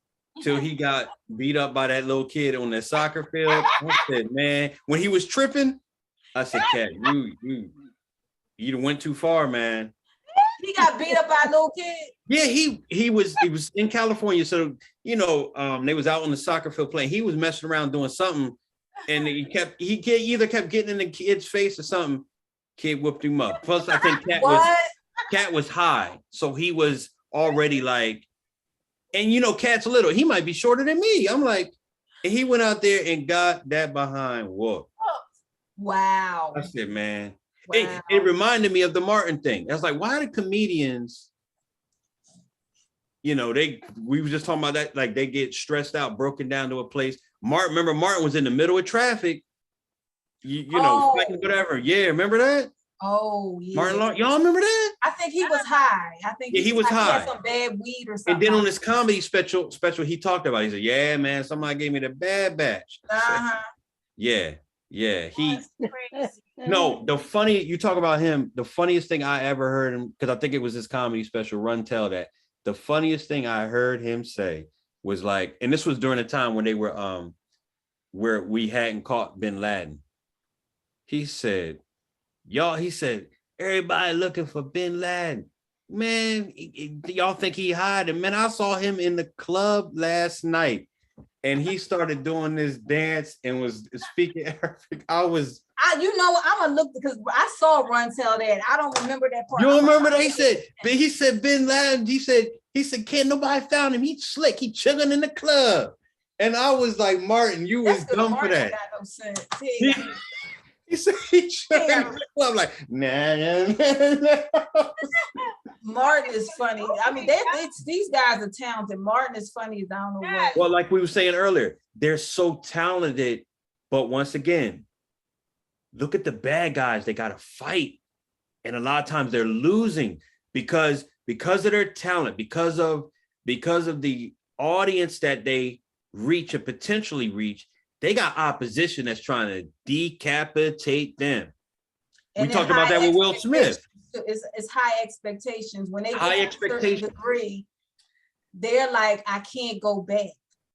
Till he got beat up by that little kid on that soccer field. I said, man, when he was tripping, I said, Cat, you went too far, man. he got beat up by a little kid. Yeah, he was in California, so they was out on the soccer field playing. He was messing around doing something, and he either kept getting in the kid's face or something. Kid whooped him up. Plus, I think Cat was high, so he was already like, and Cat's little. He might be shorter than me. I'm like, and he went out there and got that behind whoop. Wow. I said, man. Wow. It reminded me of the Martin thing. I was like, why do comedians, we were just talking about that, like they get stressed out, broken down to a place. Martin was in the middle of traffic, fighting whatever. Yeah, remember that? Oh, yeah. Martin, y'all remember that? I think he was high. I think he was high. He had some bad weed or something. And then on this comedy special, he talked about it. He said, yeah, man, somebody gave me the bad batch. Uh-huh. Yeah. He Crazy. no, you talk about him, the funniest thing I ever heard him, because I think it was his comedy special, Run Tell That. The funniest thing I heard him say was like, and this was during the time when they were where we hadn't caught bin Laden. He said, everybody looking for bin Laden. Man, y'all think he hiding? Man, I saw him in the club last night. And he started doing this dance and was speaking Arabic. I'm gonna look because I saw Run Tell That. I don't remember that part. You don't remember that? He said bin Laden. He said can't nobody found him. He's slick. He chilling in the club. And I was like, Martin, you was dumb for that. Got no sense. He said he chilling in the club. Like, nah. Martin is funny. I mean, these guys are talented. Martin is funny as I don't know what. Well, like we were saying earlier, they're so talented, but once again, look at the bad guys. They got to fight, and a lot of times they're losing because of their talent, because of the audience that they reach and potentially reach. They got opposition that's trying to decapitate them. And we talked about that with Will Smith. It's high expectations. When they high get to a certain degree, they're like, I can't go back.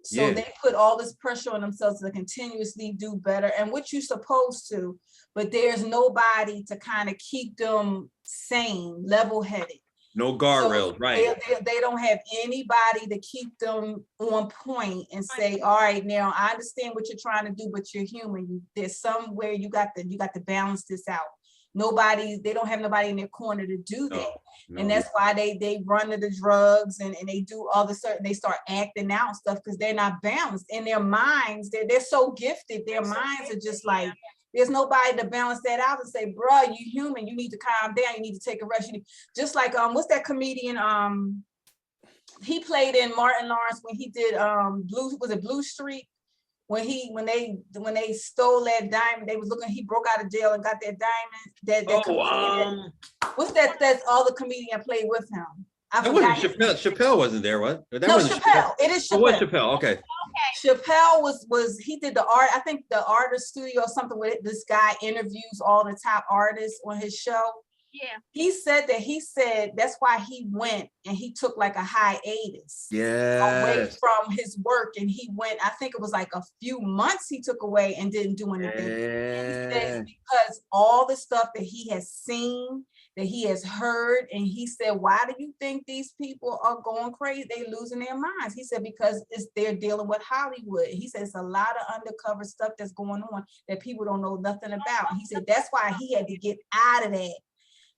So they put all this pressure on themselves to continuously do better, and what you're supposed to, but there's nobody to kind of keep them sane, level-headed. No guardrails, right? They don't have anybody to keep them on point and say, all right, now I understand what you're trying to do, but you're human. There's somewhere you got to balance this out. They don't have nobody in their corner to do that. No. And that's why they run to the drugs and they do all the certain, they start acting out stuff because they're not balanced in their minds. They're so gifted. Their minds are just like, there's nobody to balance that out and say, bruh, you human, you need to calm down, you need to take a rest. Just like what's that comedian? He played in Martin Lawrence when he did Blue Street? When they stole that diamond, they was looking, he broke out of jail and got that diamond. What's that? That's all the comedian played with him. That wasn't Chappelle. Chappelle wasn't there, what? That no, wasn't Chappelle. It is Chappelle. It was Chappelle. Okay. Chappelle was he did the art. I think the artist studio or something with it. This guy interviews all the top artists on his show. Yeah. He said that's why he went and he took like a hiatus. Away from his work, and he went. I think it was like a few months he took away and didn't do anything. He said because all the stuff that he has seen that he has heard. And he said, why do you think these people are going crazy? They losing their minds. He said, because they're dealing with Hollywood. He said, it's a lot of undercover stuff that's going on that people don't know nothing about. And he said, that's why he had to get out of that.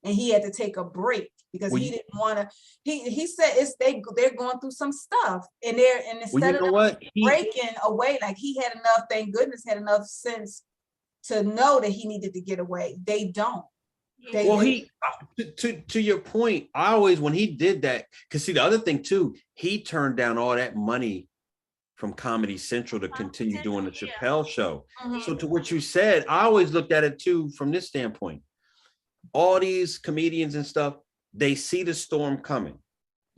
And he had to take a break because he didn't want to. He said they're going through some stuff, and instead of breaking away, like he had enough, thank goodness, had enough sense to know that he needed to get away. They don't. To your point, I always, when he did that, because see, the other thing too, he turned down all that money from Comedy Central to continue doing the Chappelle show. Mm-hmm. So to what you said, I always looked at it too from this standpoint. All these comedians and stuff, they see the storm coming.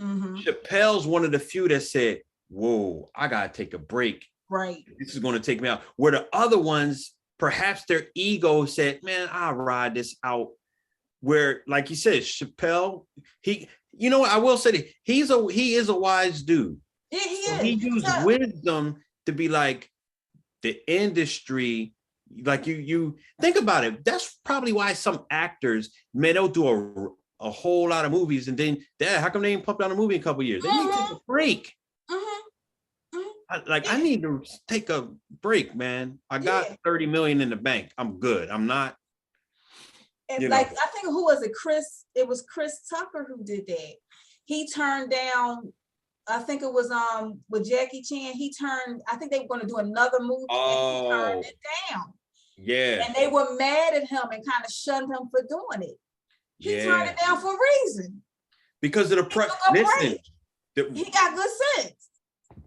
Mm-hmm. Chappelle's one of the few that said, whoa, I gotta take a break. Right. This is going to take me out. Where the other ones, perhaps their ego said, man, I'll ride this out. Where, like you said, Chappelle, you know what, I will say that he is a wise dude. Yeah, he so is. He used wisdom to be like, the industry, like you think about it. That's probably why some actors, man, they'll do a whole lot of movies, and then, how come they ain't pumped out a movie in a couple of years? They need to take a break. I need to take a break, man. I got 30 million in the bank. I'm good. I'm not. And I think who was it? It was Chris Tucker who did that. He turned down, I think it was with Jackie Chan. I think they were going to do another movie, and he turned it down. Yeah. And they were mad at him and kind of shunned him for doing it. He turned it down for a reason. Because of the listen. He got good sense.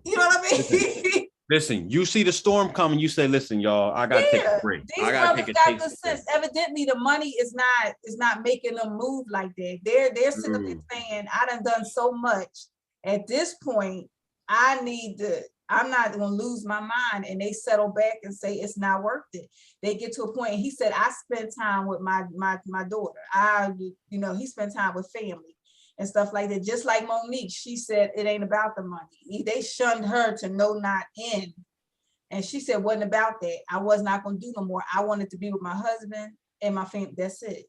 You know what I mean? Listen, you see the storm coming, you say, listen, y'all, I gotta take a break. These brothers got good sense. Evidently, the money is not making them move like that. They're sitting up there saying, I done so much. At this point, I'm not gonna lose my mind. And they settle back and say it's not worth it. They get to a point, and he said, I spend time with my daughter. He spent time with family and stuff like that. Just like Monique, she said it ain't about the money. They shunned her to no not end. And she said, wasn't about that. I was not gonna do no more. I wanted to be with my husband and my family. That's it.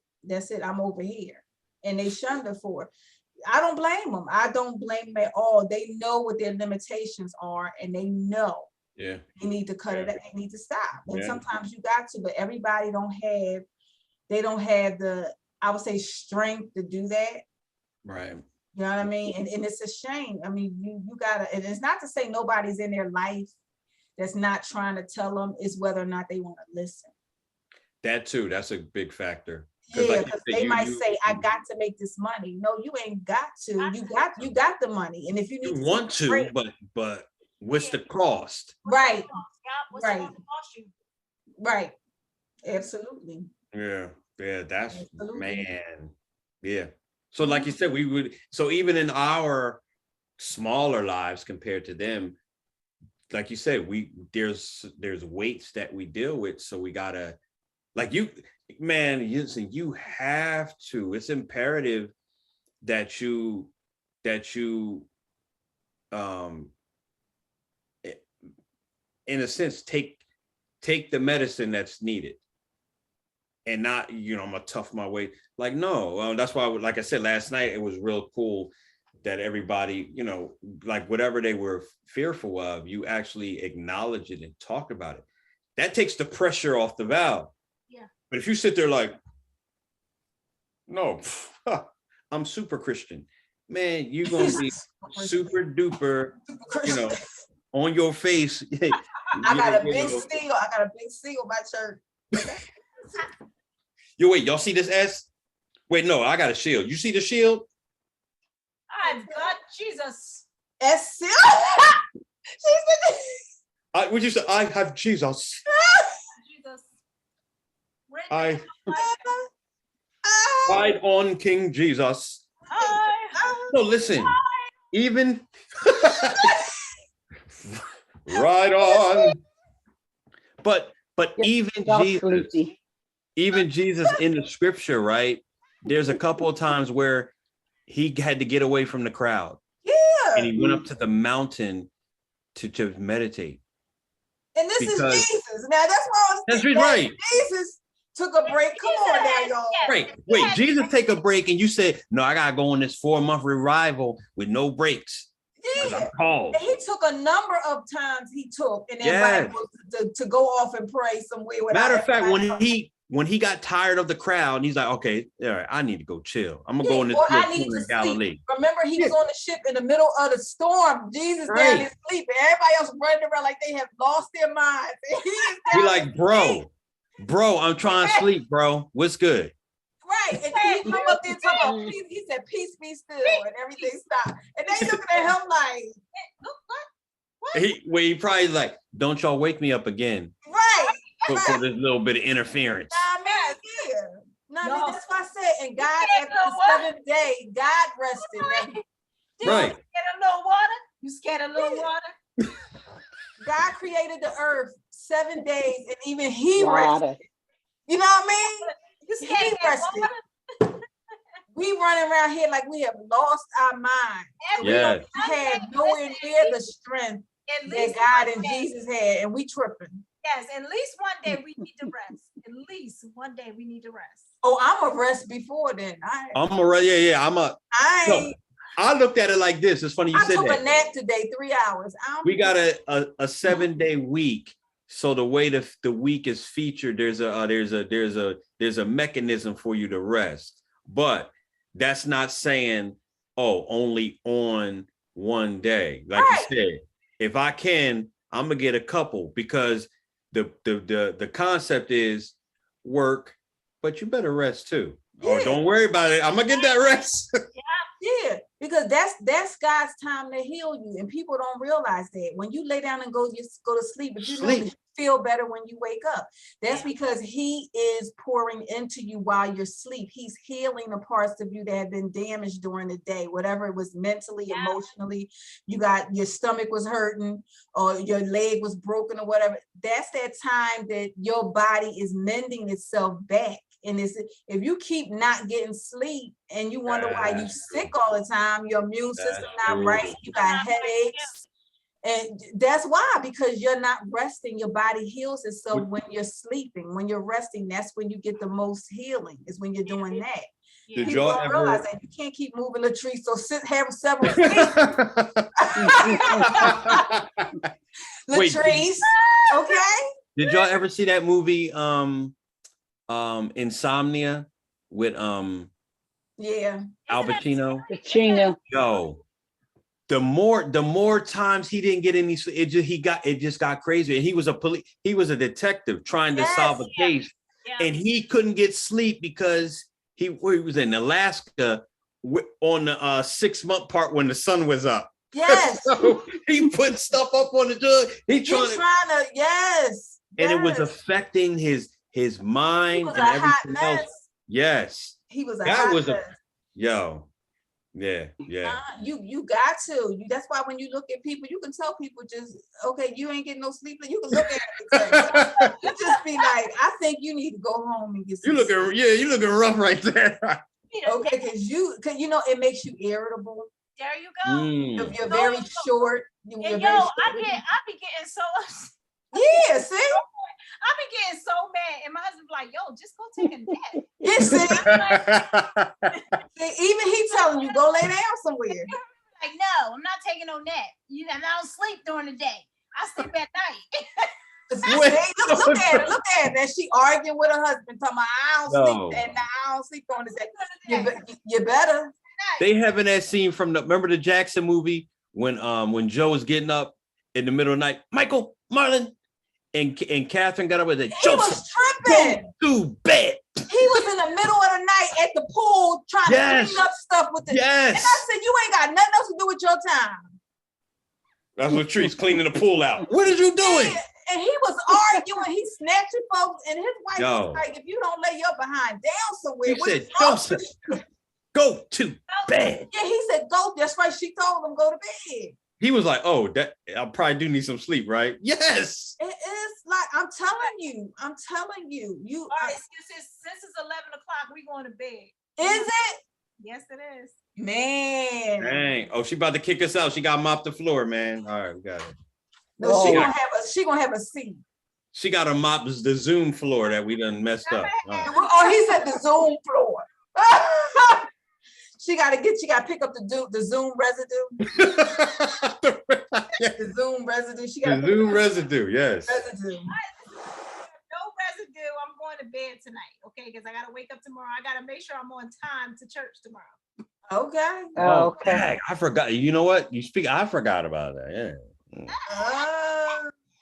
I'm over here. And they shunned her for it. I don't blame them. I don't blame them at all. They know what their limitations are, and they know they need to cut it out. They need to stop. And sometimes you got to, but everybody don't have the, I would say, strength to do that. Right. You know what I mean? And it's a shame. I mean, you gotta, and it's not to say nobody's in their life that's not trying to tell them, is whether or not they want to listen. That too, that's a big factor. Yeah, because they might say, I got to make this money. No, you ain't got to. You got the money. And if you need to want to, but what's the cost? Right. Right. Absolutely. Yeah. That's man. Yeah. So like you said, so even in our smaller lives compared to them, like you said, there's weights that we deal with. So we gotta, like you have to, it's imperative that you in a sense take the medicine that's needed. And not, I'm gonna tough my way. Like, no, that's why, like I said, last night, it was real cool that everybody, like whatever they were fearful of, you actually acknowledge it and talk about it. That takes the pressure off the valve. Yeah. But if you sit there like, no, I'm super Christian, man, you're gonna be super duper, on your face. I got a big seal, my church. Wait, y'all see this S? Wait, no, I got a shield. You see the shield? I've got Jesus. S seal. Would you say I have Jesus? Jesus. I ride on King Jesus. No, listen. Even ride on. But even Jesus in the scripture, right? There's a couple of times where he had to get away from the crowd. Yeah. And he went up to the mountain to meditate. And this is Jesus. Now that's why I was thinking, right. Jesus, took a break. Come on now, y'all. Wait, Jesus take a break and you said, no, I gotta go on this 4-month revival with no breaks. Yeah. And he took a number of times in that Bible to go off and pray somewhere. Matter of fact, when he got tired of the crowd, and he's like, okay, all right, I need to go chill. I'm gonna go in this corner in Galilee. Remember, he was on the ship in the middle of the storm. Jesus down there sleeping. Everybody else running around like they have lost their minds. He like, bro, I'm trying to sleep, bro. What's good? Right. And then he come up there talking about peace. He said, peace be still, and everything stopped. And they looking at him like, what? He probably like, don't y'all wake me up again. Right. For this little bit of interference. That's why I said, and God, after the 7th day, God rested. Right. You scared of little water? God created the earth 7 days, and even he rested. You know what I mean? He rested. We running around here like we have lost our mind. We don't have nowhere near the strength that God and Jesus had, and we tripping. Yes, at least one day we need to rest. At least one day we need to rest. Oh, I'm a rest before then. I'm a rest. Yeah. I looked at it like this. It's funny you said that. I took a nap today, 3 hours. We got a 7-day week. So the way the week is featured, there's a mechanism for you to rest. But that's not saying, only on one day. Like you said, if I can, I'm gonna get a couple, because the concept is work, but you better rest too. Yeah. Or don't worry about it. I'm gonna get that rest. Yeah, because that's God's time to heal you, and people don't realize that. When you lay down and go to sleep, but you feel better when you wake up. That's because he is pouring into you while you're asleep. He's healing the parts of you that have been damaged during the day, whatever it was, mentally, emotionally. You got your stomach was hurting, or your leg was broken, or whatever. That's that time that your body is mending itself back. And if you keep not getting sleep and you wonder why you sick all the time, your immune system not right, you got headaches. And that's why, because you're not resting. Your body heals itself when you're sleeping. When you're resting, that's when you get the most healing, is when you're doing that. People don't realize that. You can't keep moving the tree, so have several sleeps. Latrice, okay? Did y'all ever see that movie Insomnia with Al Pacino? Yo, the more times he didn't get any sleep, it just got crazier. And he was a detective trying to solve a case, and he couldn't get sleep because he was in Alaska on the 6-month part when the sun was up. Yes. So he put stuff up on the jug. He's trying to and it was affecting his mind and everything else. Yes. He was you got to. That's why when you look at people, you can tell people just, okay, you ain't getting no sleep. You can look at it. You just be like, I think you need to go home and get some sleep. You looking rough right there. Okay, because it makes you irritable. There you go. You're very short. I be getting so yeah, see? I be getting so mad, and my husband's like, "Yo, just go take a nap." See, even he telling you go lay down somewhere. Like, no, I'm not taking no nap. I don't sleep during the day. I sleep at night. Look at her. That she arguing with her husband, talking about I don't sleep during the day. You better. They having that scene from remember the Jackson movie when Joe was getting up in the middle of the night, Michael, Marlon. And Catherine got up with it. He was tripping. Go to bed. He was in the middle of the night at the pool trying to clean up stuff with it. Yes. And I said, you ain't got nothing else to do with your time. That's what Tree's cleaning the pool out. What are you doing? And he was arguing. He snatching folks, and his wife was like, "If you don't lay your behind down somewhere," he said, "Joseph, go to bed." Yeah, he said, "Go." That's right. She told him go to bed. He was like, "Oh, that I probably do need some sleep, right?" Yes. It is like I'm telling you. You. All right, since it's 11 o'clock, we going to bed. Is it? Yes, it is. Man. Dang. Oh, she about to kick us out. She got mopped the floor, man. All right, we got it. No, she gonna have a seat. She got to mop the Zoom floor that we done messed up. Oh, he said the Zoom floor. She got to pick up the Zoom residue. The Zoom residue. She got the Zoom residue, yes. residue. No residue. I'm going to bed tonight, okay? Because I got to wake up tomorrow. I got to make sure I'm on time to church tomorrow. Okay. Oh, Okay. okay. I forgot. You know what? I forgot about that. Yeah.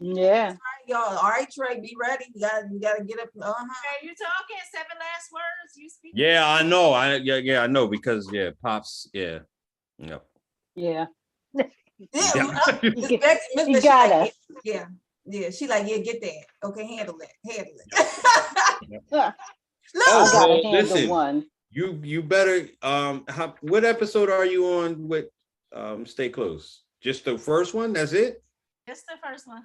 Yeah. All right, y'all. All right, Trey, be ready. You gotta get up. Are you talking 7 last words? You speak? Yeah, I know. I know because Pops, yeah. Yep. Yeah. Yeah, Miss You Becky, Miss Becky, got like, us. yeah. She like, yeah, get that. Okay, handle it. I Look, Oh, gotta well, handle listen. one. You better what episode are you on with Stay Close? Just the first one? That's it? Just the first one.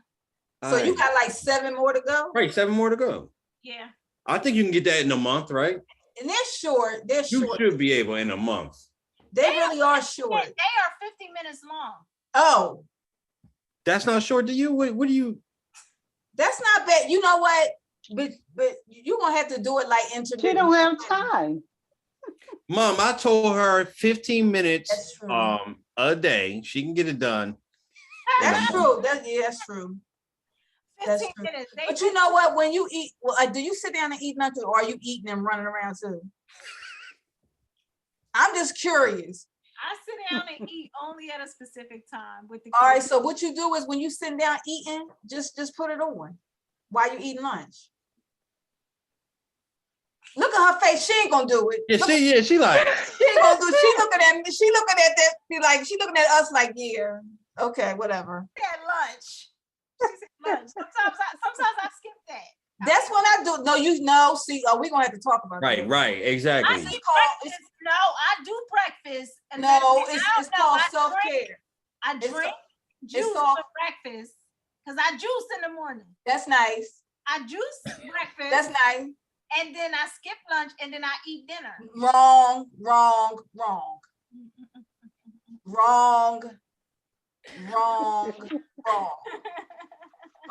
so you got like 7 more to go. right, 7 more to go. Yeah. I think you can get that in a month, right? And they're short. They're You short. should be able in a month. They really are short. They are 50 minutes long. Oh, That's not short to you? What do you? that's not bad. You know what? But you're gonna have to do it like intermittent. She don't have time. Mom, I told her 15 minutes That's true. a day. She can get it done. That's true. That's true. 15 That's true. minutes. But you know what? When you eat, do you sit down and eat nothing, or are you eating and running around too? I'm just curious. I sit down and eat only at a specific time with the All right. kids. So what you do is when you sit down eating, just put it on while you eating lunch. Look at her face. She ain't gonna do it. Yeah, Look, she like, she ain't gonna do it. She looking at me. She looking at that. She looking at us like, yeah, okay, whatever. At lunch. She said lunch. Sometimes I skip that. That's what I do. No, you know. See, we gonna have to talk about that. right, exactly. I eat breakfast. No, I do breakfast. And No, then it's called self-care. I It's drink it's juice called- for breakfast because I juice in the morning. That's nice. I juice breakfast. That's nice. And then I skip lunch and then I eat dinner. Wrong.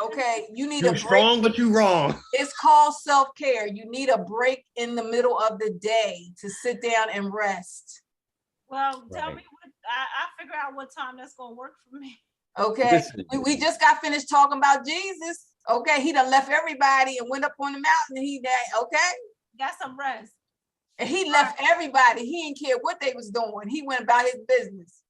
Okay, you need a You're break. strong, but you wrong. It's called self-care. You need a break in the middle of the day to sit down and rest. Well, tell Right. me what I figure out what time that's gonna work for me. Okay, Listen. we just got finished talking about Jesus. Okay, he done left everybody and went up on the mountain. Okay, Got some rest. and he left everybody. He didn't care what they was doing. He went about his business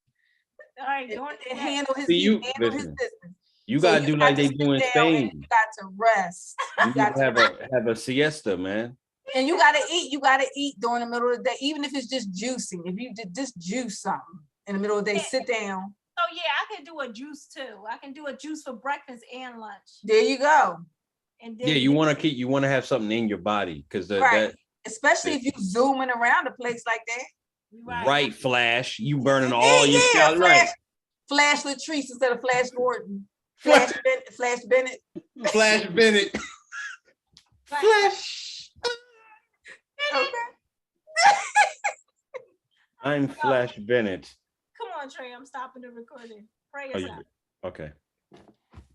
All right, and doing and that. handled his, See, he you- handled his listen. business. You So gotta do got like to they sit do in down and Spain. You got to rest. You You got need to to have a siesta, man. And you gotta eat. You gotta eat during the middle of the day, even if it's just juicing. If you just juice something in the middle of the day, sit down. So yeah, I can do a juice too. I can do a juice for breakfast and lunch. There you go. And then Yeah, you want to have something in your body because Right. that Especially if you zooming around a place like that. right flash, you burning all your calories. Right. Flash Latrice instead of Flash Gordon. Flash Bennett. Flash Bennett. Flash. Okay. I'm Flash Bennett. Come on, Trey. I'm stopping the recording. Pray Oh, us yeah. out. Okay.